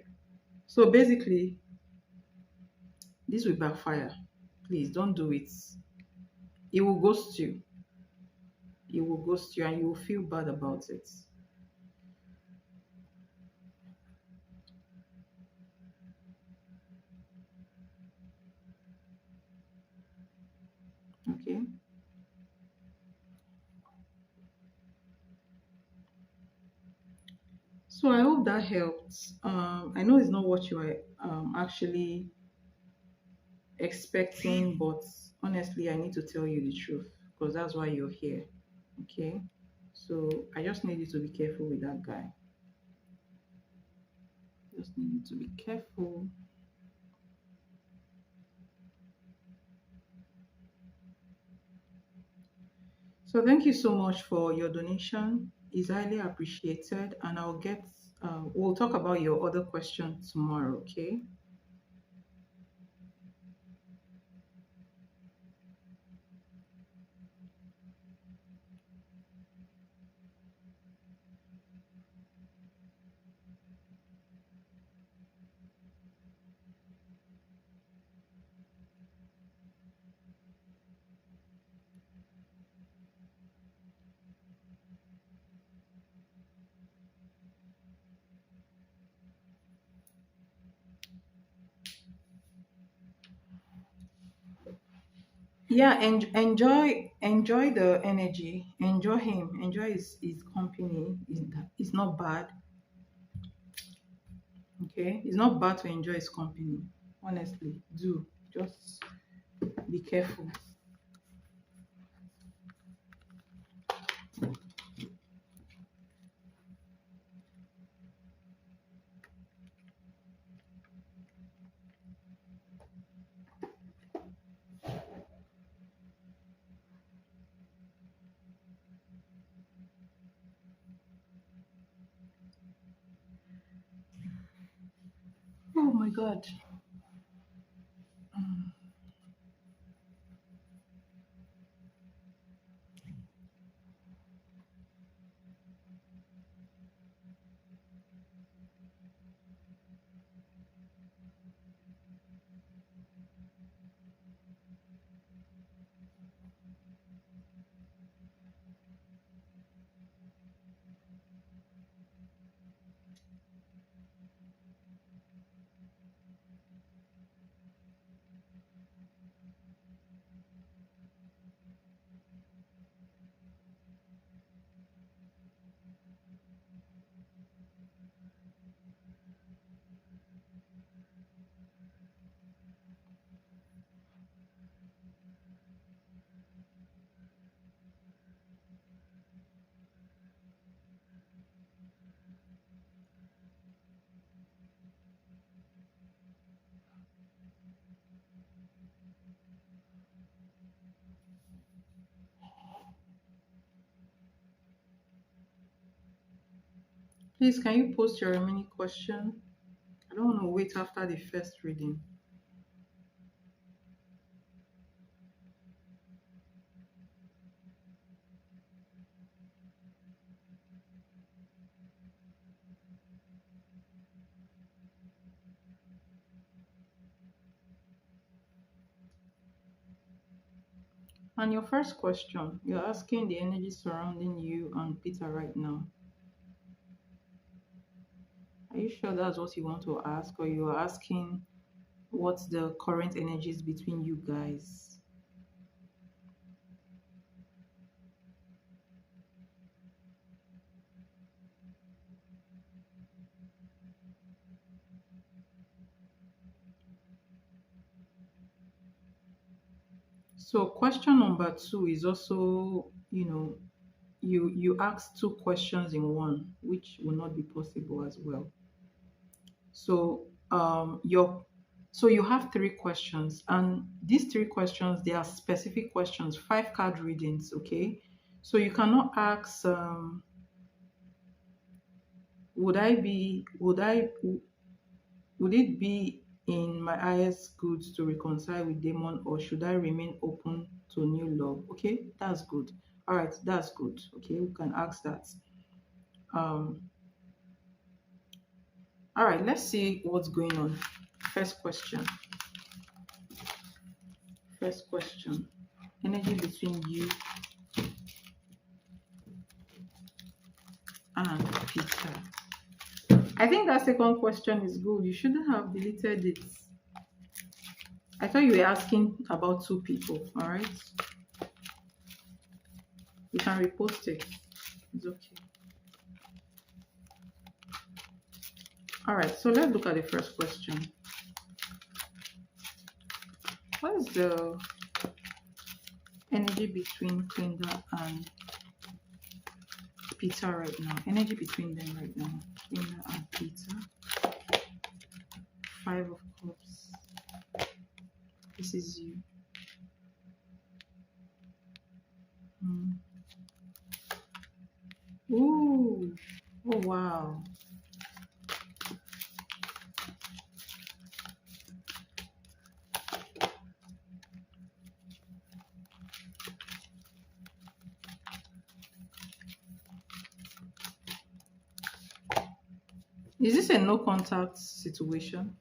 So basically, this will backfire. Please don't do it. It will ghost you. It will ghost you and you will feel bad about it. Okay? So I hope that helps. I know it's not what you are actually expecting, but honestly, I need to tell you the truth because that's why you're here. Okay? So I just need you to be careful with that guy. Just need you to be careful. So thank you so much for your donation. It's highly appreciated, and we'll talk about your other question tomorrow. Okay? Yeah, and enjoy the energy. Enjoy him. Enjoy his company. It's not bad. Okay, it's not bad to enjoy his company. Honestly, do just be careful. my God. Please, can you post your remaining question? I don't want to wait after the first reading. And your first question, you're asking the energy surrounding you and Peter right now. Are you sure that's what you want to ask, or you're asking what's the current energies between you guys? So question number two is also, you ask two questions in one, which will not be possible as well. So your so you have three questions, and these three questions, they are specific questions, 5 card readings, okay? So you cannot ask would it be in my highest good to reconcile with demon, or should I remain open to new love? Okay, that's good. All right, that's good. Okay, we can ask that. Um, all right, let's see what's going on. First question. First question. Energy between you and Peter. I think that second question is good. You shouldn't have deleted it. I thought you were asking about two people. All right, you can repost it. It's okay. All right, so let's look at the first question. What is the energy between Clinda and Peter right now? Energy between them right now. Clinda and Peter. 5 of Cups. This is you. Ooh. Oh, wow. Is this a no contact situation?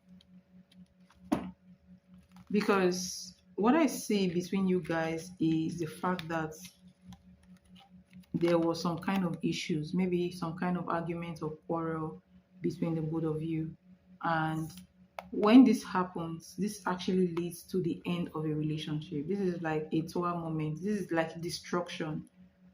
Because what I see between you guys is the fact that there was some kind of issues, maybe some kind of argument or quarrel between the both of you. And when this happens, this actually leads to the end of a relationship. This is like a tower moment. This is like destruction,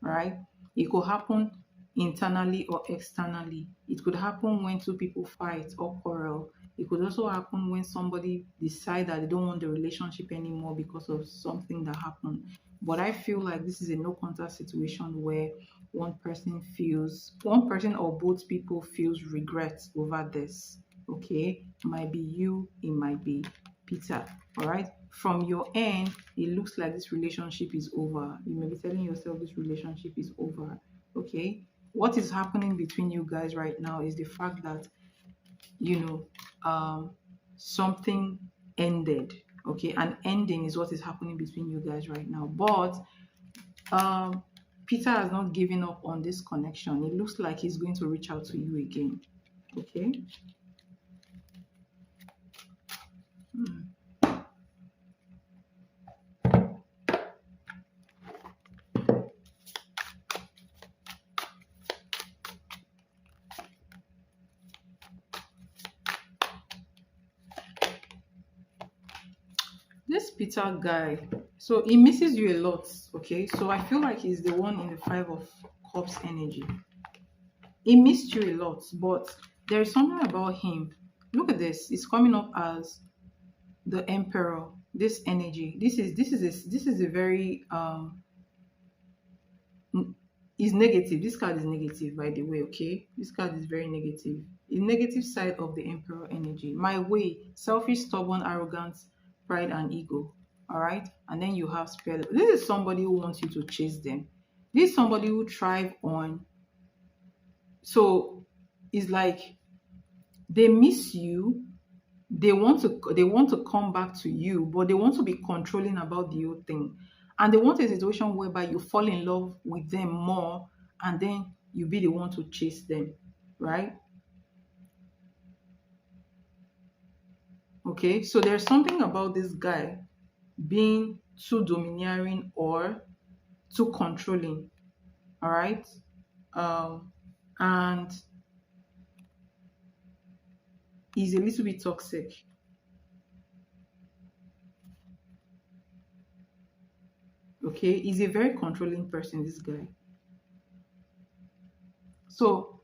right? It could happen internally or externally. It could happen when two people fight or quarrel. It could also happen when somebody decide that they don't want the relationship anymore because of something that happened. But I feel like this is a no contact situation where one person or both people feels regret over this. Okay, it might be you, it might be Peter. All right, from your end, it looks like this relationship is over. You may be telling yourself this relationship is over. Okay, what is happening between you guys right now is the fact that you know um something ended. Okay, an ending is what is happening between you guys right now. But um, Peter has not given up on this connection. It looks like he's going to reach out to you again. Okay. Hmm. This Peter guy, so he misses you a lot. Okay, so I feel like he's the one in the Five of Cups energy. He missed you a lot, but there is something about him. Look at this. It's coming up as the Emperor. This energy. This is a very is negative. This card is negative, by the way. Okay, this card is very negative. The negative side of the Emperor energy. My way, selfish, stubborn, arrogant, pride, and ego. All right, and then you have spirit. This is somebody who wants you to chase them. This is somebody who thrive on. So it's like they miss you. They want to come back to you, but they want to be controlling about the whole thing, and they want a situation whereby you fall in love with them more, and then you be the one to chase them, right? Okay, so there's something about this guy being too domineering or too controlling. All right. Um and he's a little bit toxic. Okay, he's a very controlling person, this guy. So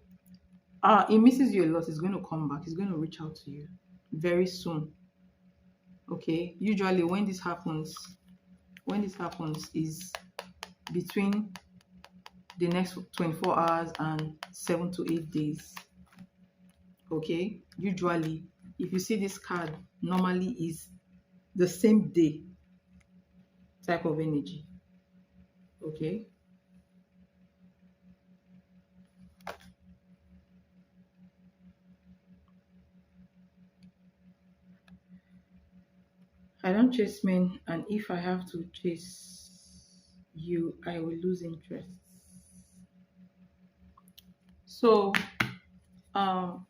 he misses you a lot. He's going to come back. He's going to reach out to you very soon. Okay. Usually when this happens is between the next 24 hours and 7 to 8 days. Okay. Usually, if you see this card, normally is the same day type of energy. Okay. I don't chase men, and if I have to chase you, I will lose interest. So, um,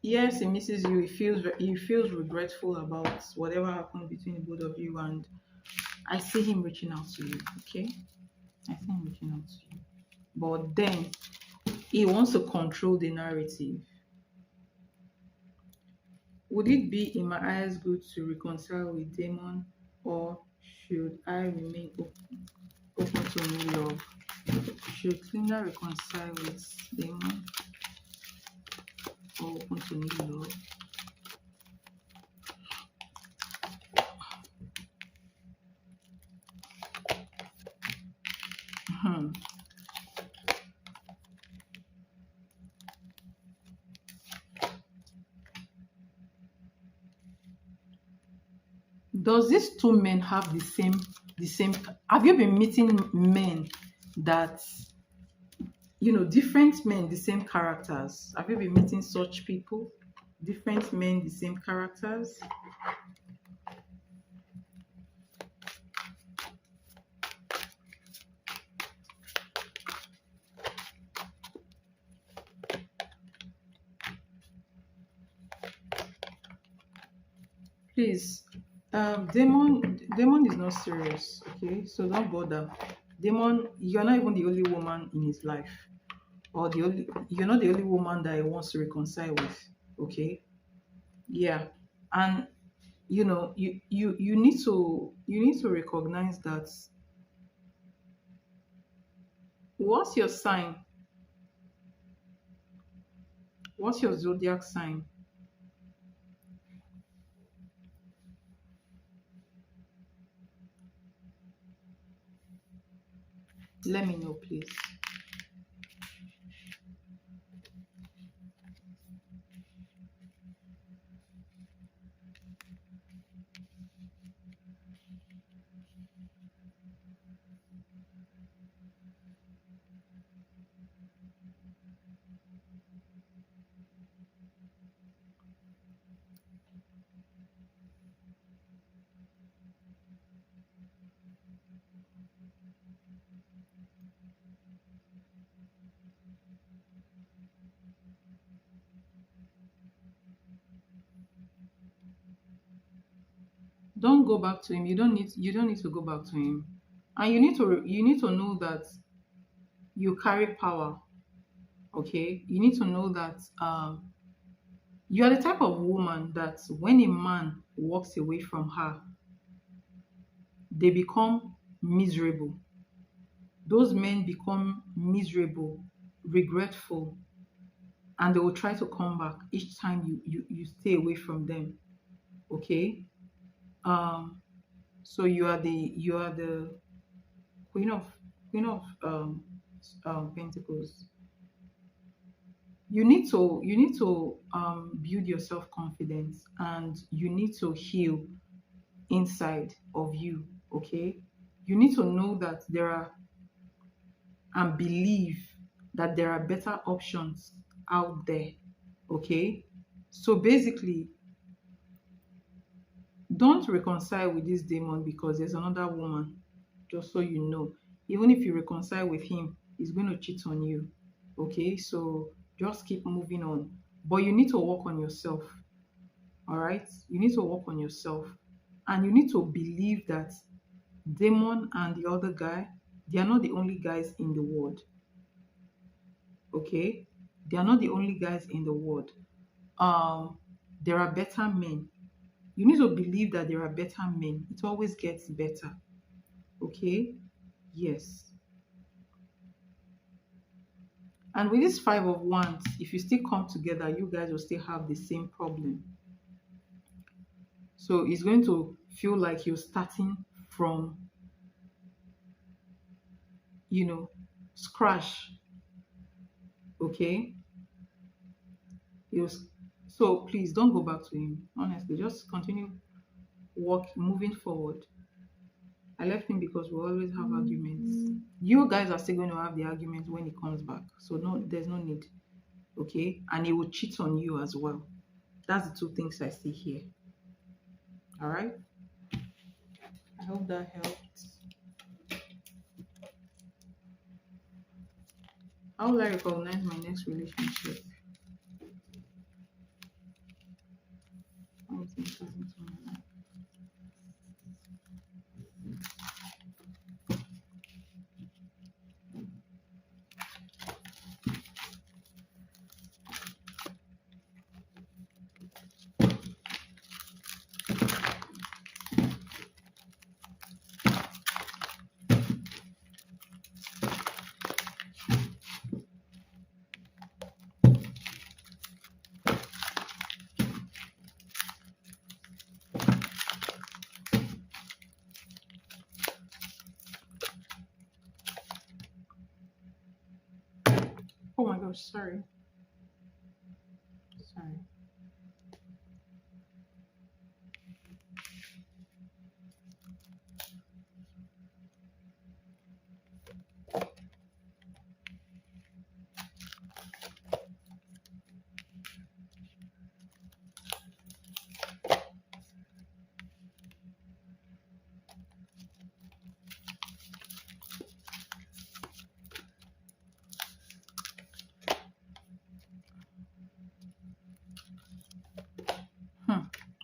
yes, he misses you. He feels regretful about whatever happened between the both of you, and I see him reaching out to you. Okay, I see him reaching out to you, but then he wants to control the narrative. Would it be in my eyes good to reconcile with Damon, or should I remain open to new love? Should Linda reconcile with Damon or open to new love? Hmm. Does these two men have the same? Have you been meeting men that, different men, the same characters? Have you been meeting such people? Different men, the same characters? Please, Demon is not serious, okay? So don't bother. Demon, you're not even the only woman in his life, or you're not the only woman that he wants to reconcile with, okay? Yeah, and you need to recognize that. What's your sign? What's your zodiac sign? Let me know, please. Don't go back to him. You don't need to go back to him. And you need to know that you carry power. Okay? You need to know that you are the type of woman that when a man walks away from her, they become miserable. Those men become miserable, regretful, and they will try to come back each time you stay away from them. Okay? Um, so you are the queen of Pentacles. You need to build your self confidence, and you need to heal inside of you. Okay, you need to know that there are and believe that there are better options out there. Okay, so basically, don't reconcile with this demon because there's another woman. Just so you know, even if you reconcile with him, he's going to cheat on you. Okay, so just keep moving on. But you need to work on yourself. All right, you need to work on yourself, and you need to believe that Demon and the other guy, they are not the only guys in the world. Okay, they are not the only guys in the world. Um, there are better men. You need to believe that there are better men. It always gets better. Okay, yes. And with this five of wands, if you still come together, you guys will still have the same problem. So it's going to feel like you're starting from, scratch. Okay, you so please don't go back to him. Honestly, just continue moving forward. I left him because we always have arguments. You guys are still going to have the arguments when he comes back. So no, there's no need. Okay, and he will cheat on you as well. That's the two things I see here. All right. I hope that helped. How will I recognize my next relationship? Oh my gosh, sorry. Sorry.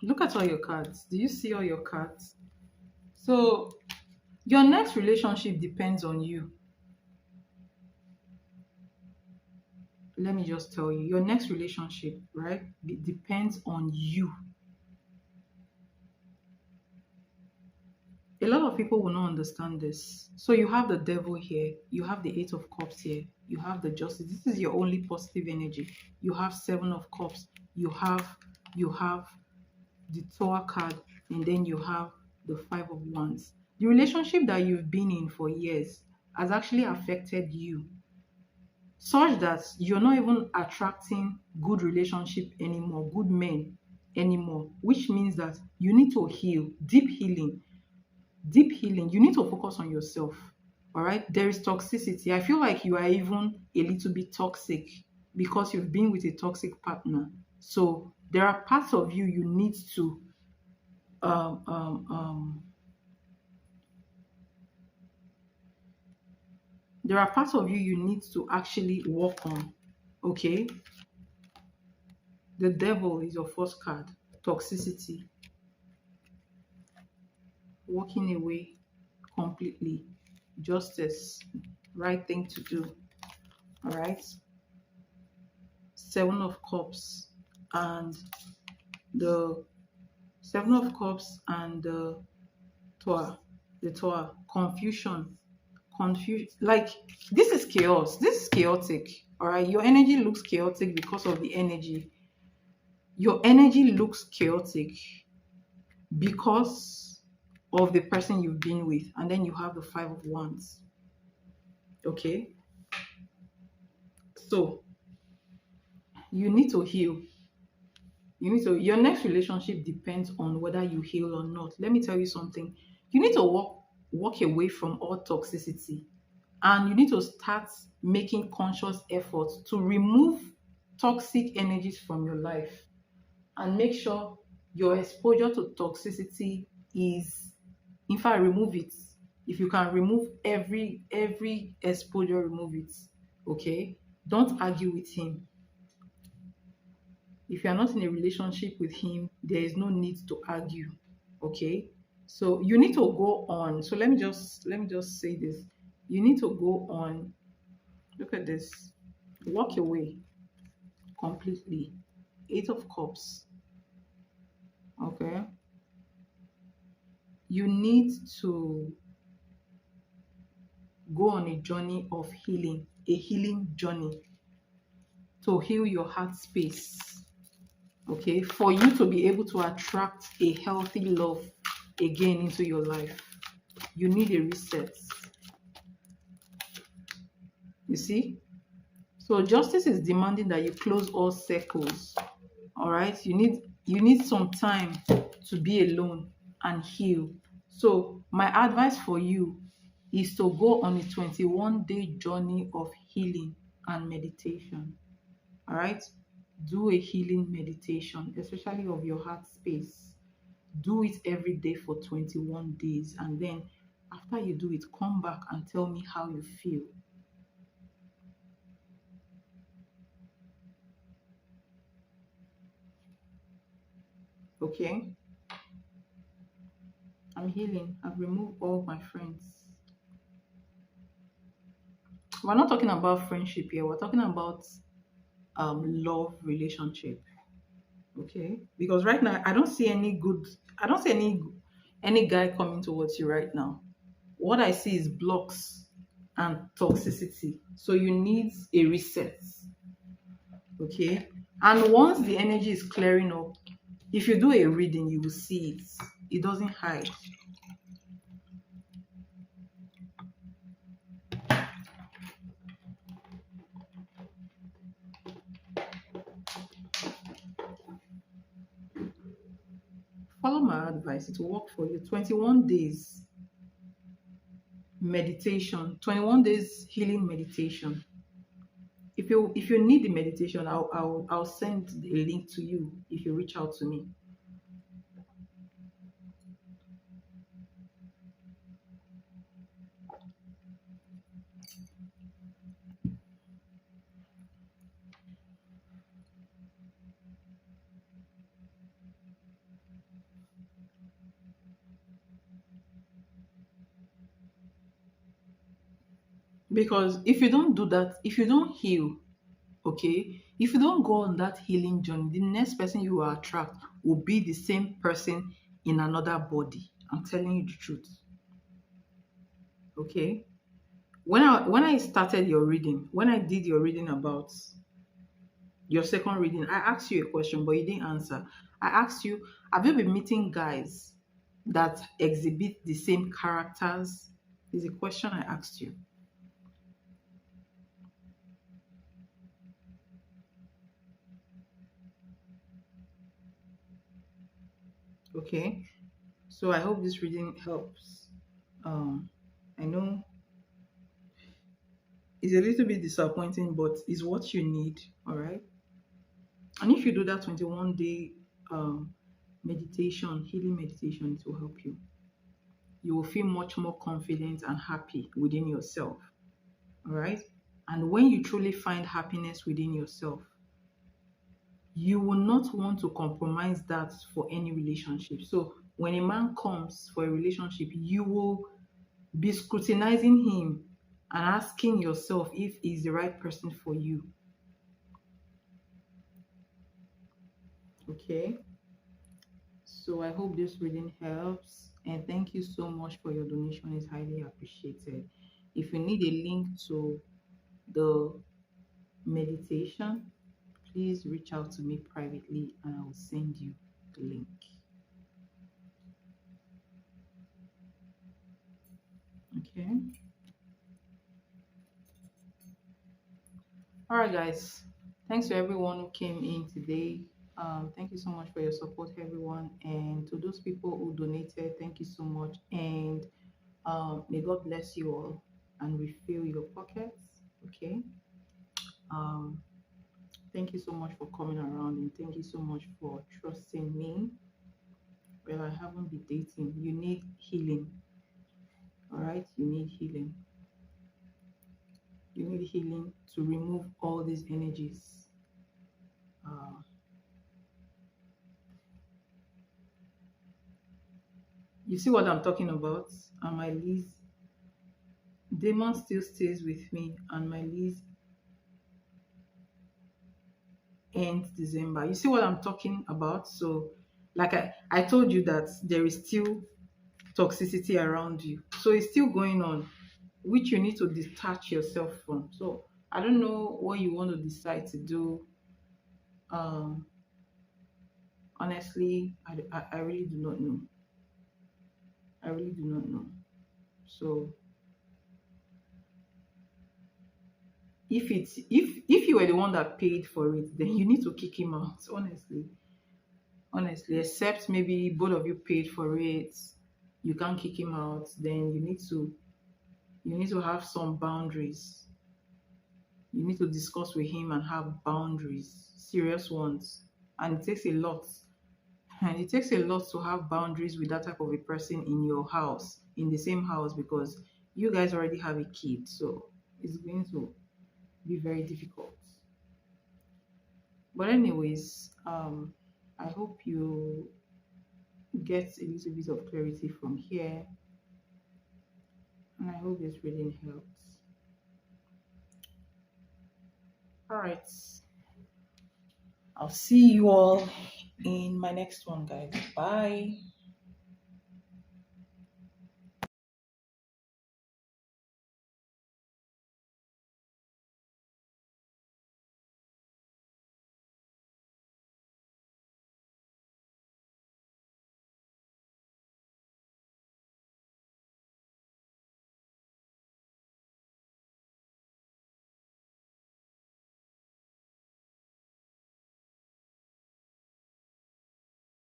Look at all your cards. Do you see all your cards? So your next relationship depends on you. Let me just tell you, your next relationship, right, it depends on you. A lot of people will not understand this. So you have the devil here, you have the eight of cups here, you have the justice. This is your only positive energy. You have seven of cups, you have the tower card, and then you have the five of wands. The relationship that you've been in for years has actually affected you such that you're not even attracting good relationship anymore, good men anymore, which means that you need to heal, deep healing. You need to focus on yourself. All right, there is toxicity. I feel like you are even a little bit toxic because you've been with a toxic partner. So there are parts of you you need to um, um, um, there are parts of you you need to actually work on. Okay, the devil is your first card. Toxicity. walking away completely. Justice, right thing to do. All right. Seven of Cups and the Seven of Cups and Tower, the Tower, confusion, like this is chaos. This is chaotic. All right, your energy looks chaotic because of the energy. Your energy looks chaotic because of the person you've been with, and then you have the Five of Wands. Okay, so you need to heal. Your next relationship depends on whether you heal or not. Let me tell you something. You need to walk away from all toxicity, and you need to start making conscious efforts to remove toxic energies from your life and make sure your exposure to toxicity is, in fact, remove it. If you can remove every exposure, remove it. Okay, don't argue with him. If you are not in a relationship with him, there is no need to argue. Okay, so you need to go on. So let me just say this. You need to go on. Look at this. Walk away completely. Eight of Cups. Okay, you need to go on a journey of healing, a healing journey to heal your heart space. Okay, for you to be able to attract a healthy love again into your life, you need a reset. You see? So justice is demanding that you close all circles. All right? You need some time to be alone and heal. So my advice for you is to go on a 21-day journey of healing and meditation. All right? Do a healing meditation, especially of your heart space. Do it every day for 21 days. And then after you do it, come back and tell me how you feel. Okay? I'm healing. I've removed all my friends. We're not talking about friendship here. We're talking about love relationship. Okay? Because right now I don't see any good. I don't see any guy coming towards you right now. What I see is blocks and toxicity. So you need a reset. Okay? And once the energy is clearing up, if you do a reading, you will see it. It doesn't hide. Follow my advice. It will work for you. 21 days meditation, 21 days healing meditation. If you need the meditation, I'll send a link to you if you reach out to me. Because if you don't do that, if you don't heal, okay, if you don't go on that healing journey, the next person you will attract will be the same person in another body. I'm telling you the truth. Okay. When I started your reading, when I did your reading about your second reading, I asked you a question, but you didn't answer. I asked you, have you been meeting guys that exhibit the same characters? Is a question I asked you. Okay. So I hope this reading helps. Um, I know it's a little bit disappointing, but it's what you need. All right. And if you do that 21-day meditation, healing meditation, it will help you. You will feel much more confident and happy within yourself. All right. And when you truly find happiness within yourself, you will not want to compromise that for any relationship. So when a man comes for a relationship, you will be scrutinizing him and asking yourself if he's the right person for you. Okay, so I hope this reading helps, and thank you so much for your donation. It's highly appreciated. If you need a link to the meditation, please reach out to me privately and I will send you the link. Okay. All right, guys. Thanks to everyone who came in today. Thank you so much for your support, everyone. And to those people who donated, thank you so much. And may God bless you all and refill your pockets. Okay. Um, thank you so much for coming around and thank you so much for trusting me. Well, I haven't been dating. You need healing. All right. You need healing. You need healing to remove all these energies. Uh, you see what I'm talking about? And my lease demon still stays with me, and my lease ends December. You see what I'm talking about? So, like I told you that there is still toxicity around you. So it's still going on, which you need to detach yourself from. So I don't know what you want to decide to do. Um, honestly, I really do not know. I really do not know. So if you were the one that paid for it, then you need to kick him out. Honestly, except maybe both of you paid for it, you can't kick him out. Then you need to have some boundaries. You need to discuss with him and have boundaries, serious ones. And it takes a lot. And it takes a lot to have boundaries with that type of a person in your house, in the same house, because you guys already have a kid. So it's going to be very difficult. But anyways, I hope you get a little bit of clarity from here, and I hope this reading helps. All right, I'll see you all in my next one, guys. Bye.